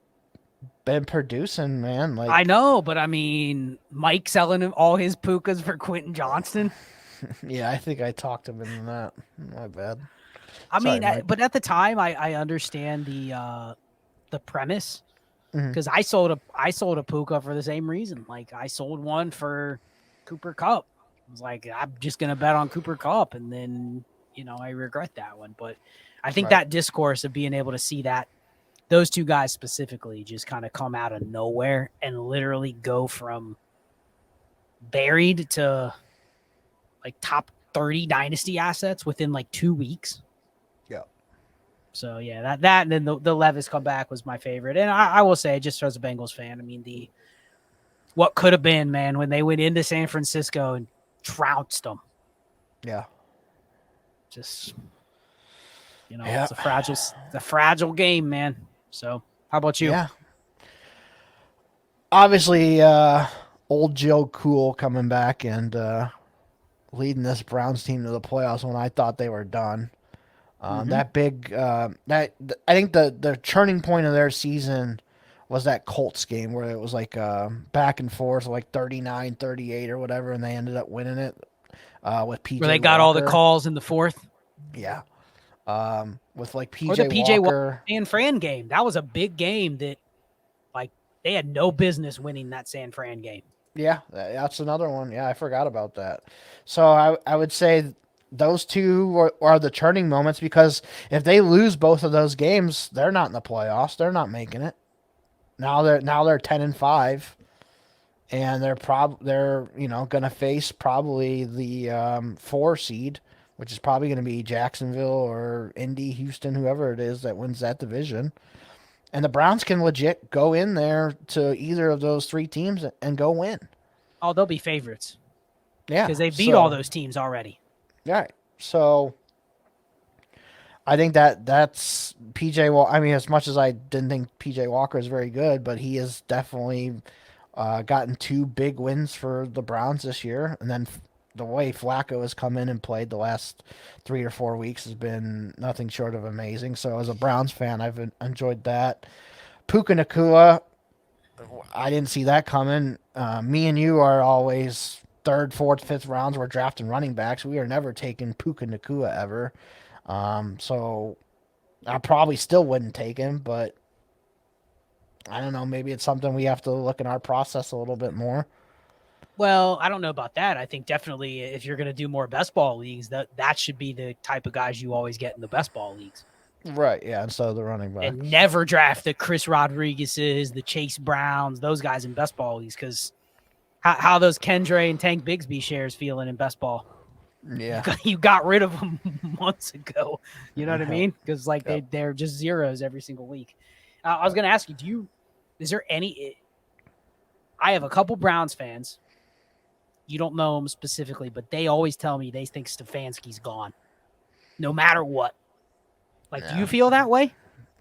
been producing, man. Like, I know, but I mean, Mike selling him all his Pukas for Quentin Johnston. Yeah, I think I talked him into that. My bad. I mean, but at the time, I understand the premise, because I sold a Puka for the same reason. Like, I sold one for Cooper Kupp. I was like, I'm just gonna bet on Cooper Kupp, and then I regret that one. But I think that discourse of being able to see that those two guys specifically just kind of come out of nowhere and literally go from buried to like top 30 dynasty assets within like 2 weeks. Yeah. So yeah, that and then the Levis comeback was my favorite. And I will say, just as a Bengals fan, I mean, what could have been, man, when they went into San Francisco and trounced them. Yeah. Just it's a fragile game, man. So how about you? Yeah. Obviously, old Joe Cool coming back and leading this Browns team to the playoffs when I thought they were done. That big I think the turning point of their season was that Colts game where it was like back and forth, like 39-38 or whatever, and they ended up winning it with PJ where they got all the calls in the fourth. Yeah. With like PJ or the PJ Walker San Fran game. That was a big game that like they had no business winning that San Fran game. Yeah, that's another one. Yeah, I forgot about that. So I would say those two are the turning moments, because if they lose both of those games, they're not in the playoffs. They're not making it. Now they're 10-5, and they're going to face probably the 4 seed, which is probably going to be Jacksonville or Indy, Houston, whoever it is that wins that division. And the Browns can legit go in there to either of those 3 teams and go win. Oh, they'll be favorites. Yeah. Because they beat all those teams already. Right. So I think that's PJ Walker. I mean, as much as I didn't think PJ Walker is very good, but he has definitely gotten 2 big wins for the Browns this year. And then the way Flacco has come in and played the last 3 or 4 weeks has been nothing short of amazing. So as a Browns fan, I've enjoyed that. Puka Nacua, I didn't see that coming. Me and you are always 3rd, 4th, 5th rounds we're drafting running backs. We are never taking Puka Nacua ever. So I probably still wouldn't take him, but I don't know. Maybe it's something we have to look in our process a little bit more. Well, I don't know about that. I think definitely if you're going to do more best ball leagues, that should be the type of guys you always get in the best ball leagues. Right, yeah, instead of the running backs. And never draft the Chris Rodriguez's, the Chase Browns, those guys in best ball leagues, because how those Kendre and Tank Bigsby shares feeling in best ball. Yeah. You got rid of them months ago. You know what I mean? Because they're just zeros every single week. I was going to ask you, is there any – I have a couple Browns fans. You don't know them specifically, but they always tell me they think Stefanski's gone no matter what. Like, do you feel that way?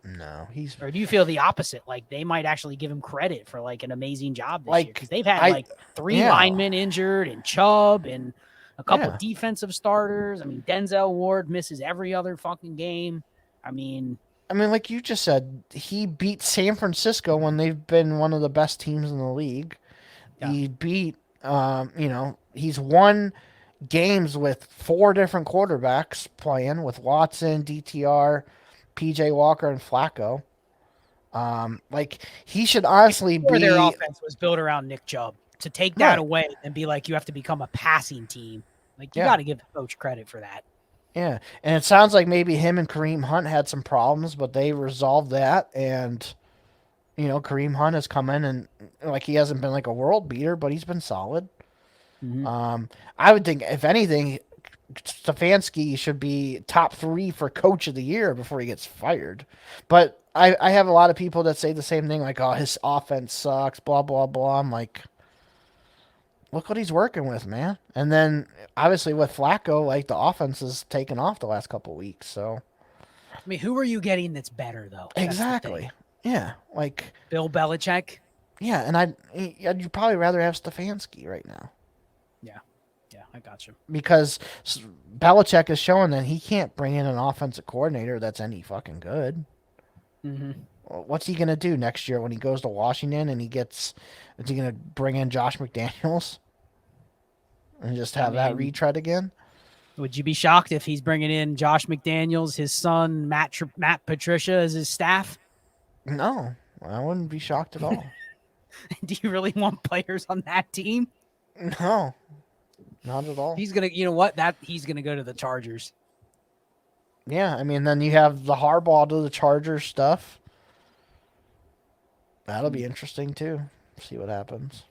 No. Or do you feel the opposite? Like, they might actually give him credit for, like, an amazing job this year. Because they've had, 3 linemen injured and Chubb and a couple defensive starters. I mean, Denzel Ward misses every other fucking game. I mean, like you just said, he beat San Francisco when they've been one of the best teams in the league. Yeah. He beat, he's won games with 4 different quarterbacks playing with Watson, DTR, PJ Walker, and Flacco. He should honestly be. Their offense was built around Nick Chubb. To take that away and be like, you have to become a passing team. Like, you got to give the coach credit for that. Yeah, and it sounds like maybe him and Kareem Hunt had some problems, but they resolved that. And, Kareem Hunt has come in and, he hasn't been like a world beater, but he's been solid. Mm-hmm. I would think, if anything, Stefanski should be top 3 for coach of the year before he gets fired. But I have a lot of people that say the same thing, like, oh, his offense sucks, blah, blah, blah. I'm like, look what he's working with, man. And then, obviously, with Flacco, the offense has taken off the last couple of weeks. So, I mean, who are you getting that's better, though? Exactly. Yeah. Bill Belichick? Yeah, and you'd probably rather have Stefanski right now. Yeah, I got you. Because Belichick is showing that he can't bring in an offensive coordinator that's any fucking good. Mm-hmm. What's he going to do next year when he goes to Washington and is he going to bring in Josh McDaniels and just have that retread again? Would you be shocked if he's bringing in Josh McDaniels, his son, Matt Patricia, as his staff? No, I wouldn't be shocked at all. Do you really want players on that team? No, not at all. He's going to, he's going to go to the Chargers. Yeah, I mean, then you have the Harbaugh to the Chargers stuff. That'll be interesting, too. See what happens.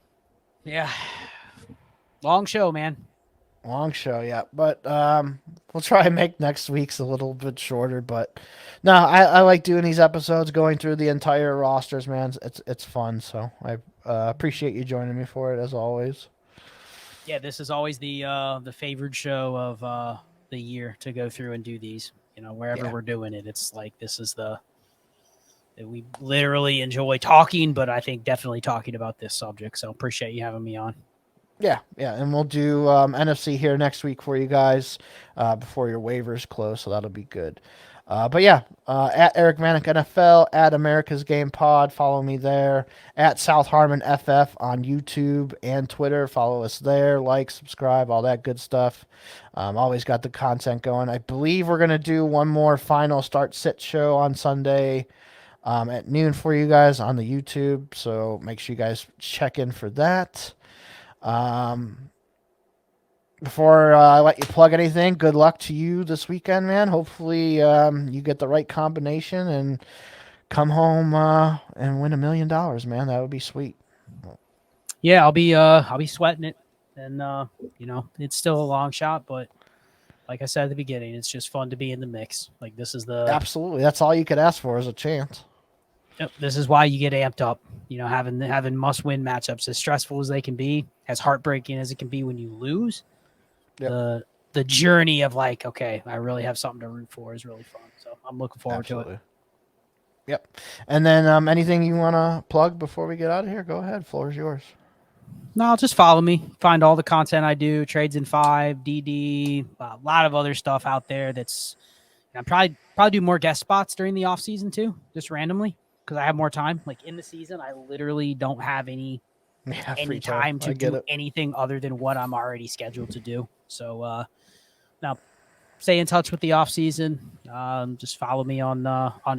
Yeah. Long show, man. Long show, yeah. But we'll try and make next week's a little bit shorter. But no, I like doing these episodes, going through the entire rosters, man. It's fun. So I appreciate you joining me for it, as always. Yeah, this is always the favored show of the year to go through and do these. Wherever we're doing it, it's like this is we literally enjoy talking, but I think definitely talking about this subject. So appreciate you having me on. Yeah, and we'll do NFC here next week for you guys before your waivers close, so that'll be good. But yeah, at Eric Vanek NFL, at America's Game Pod, follow me there. At South Harmon FF on YouTube and Twitter, follow us there. Like, subscribe, all that good stuff. Always got the content going. I believe we're gonna do one more final start-sit show on Sunday at noon for you guys on the YouTube. So make sure you guys check in for that. Before I let you plug anything, good luck to you this weekend, man. Hopefully you get the right combination and come home and win $1 million, man. That would be sweet. Yeah, I'll be sweating it, and it's still a long shot, but like I said at the beginning, it's just fun to be in the mix. Like, this is absolutely, that's all you could ask for, is a chance. Yep, this is why you get amped up. Having must-win matchups, as stressful as they can be, as heartbreaking as it can be when you lose. Yep. The journey of okay, I really have something to root for is really fun. So I'm looking forward to it. Yep. And then anything you want to plug before we get out of here? Go ahead. Floor is yours. No, just follow me. Find all the content I do. Trades in 5, DD, a lot of other stuff out there. I'm probably do more guest spots during the off season too, just randomly, because I have more time. Like in the season, I literally don't have any any time to do anything other than what I'm already scheduled to do. So now stay in touch with the off season. Just follow me on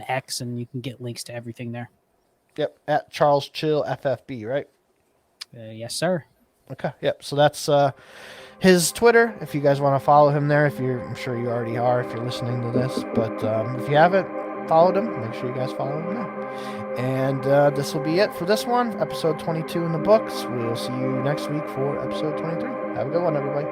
X, and you can get links to everything there. Yep, at Charles Chill FFB, right? Yes, sir. Okay, yep. So that's his Twitter. If you guys want to follow him there, I'm sure you already are if you're listening to this. But if you haven't followed him, make sure you guys follow him now. And this will be it for this one, episode 22 in the books. We'll see you next week for episode 23. Have a good one, everybody.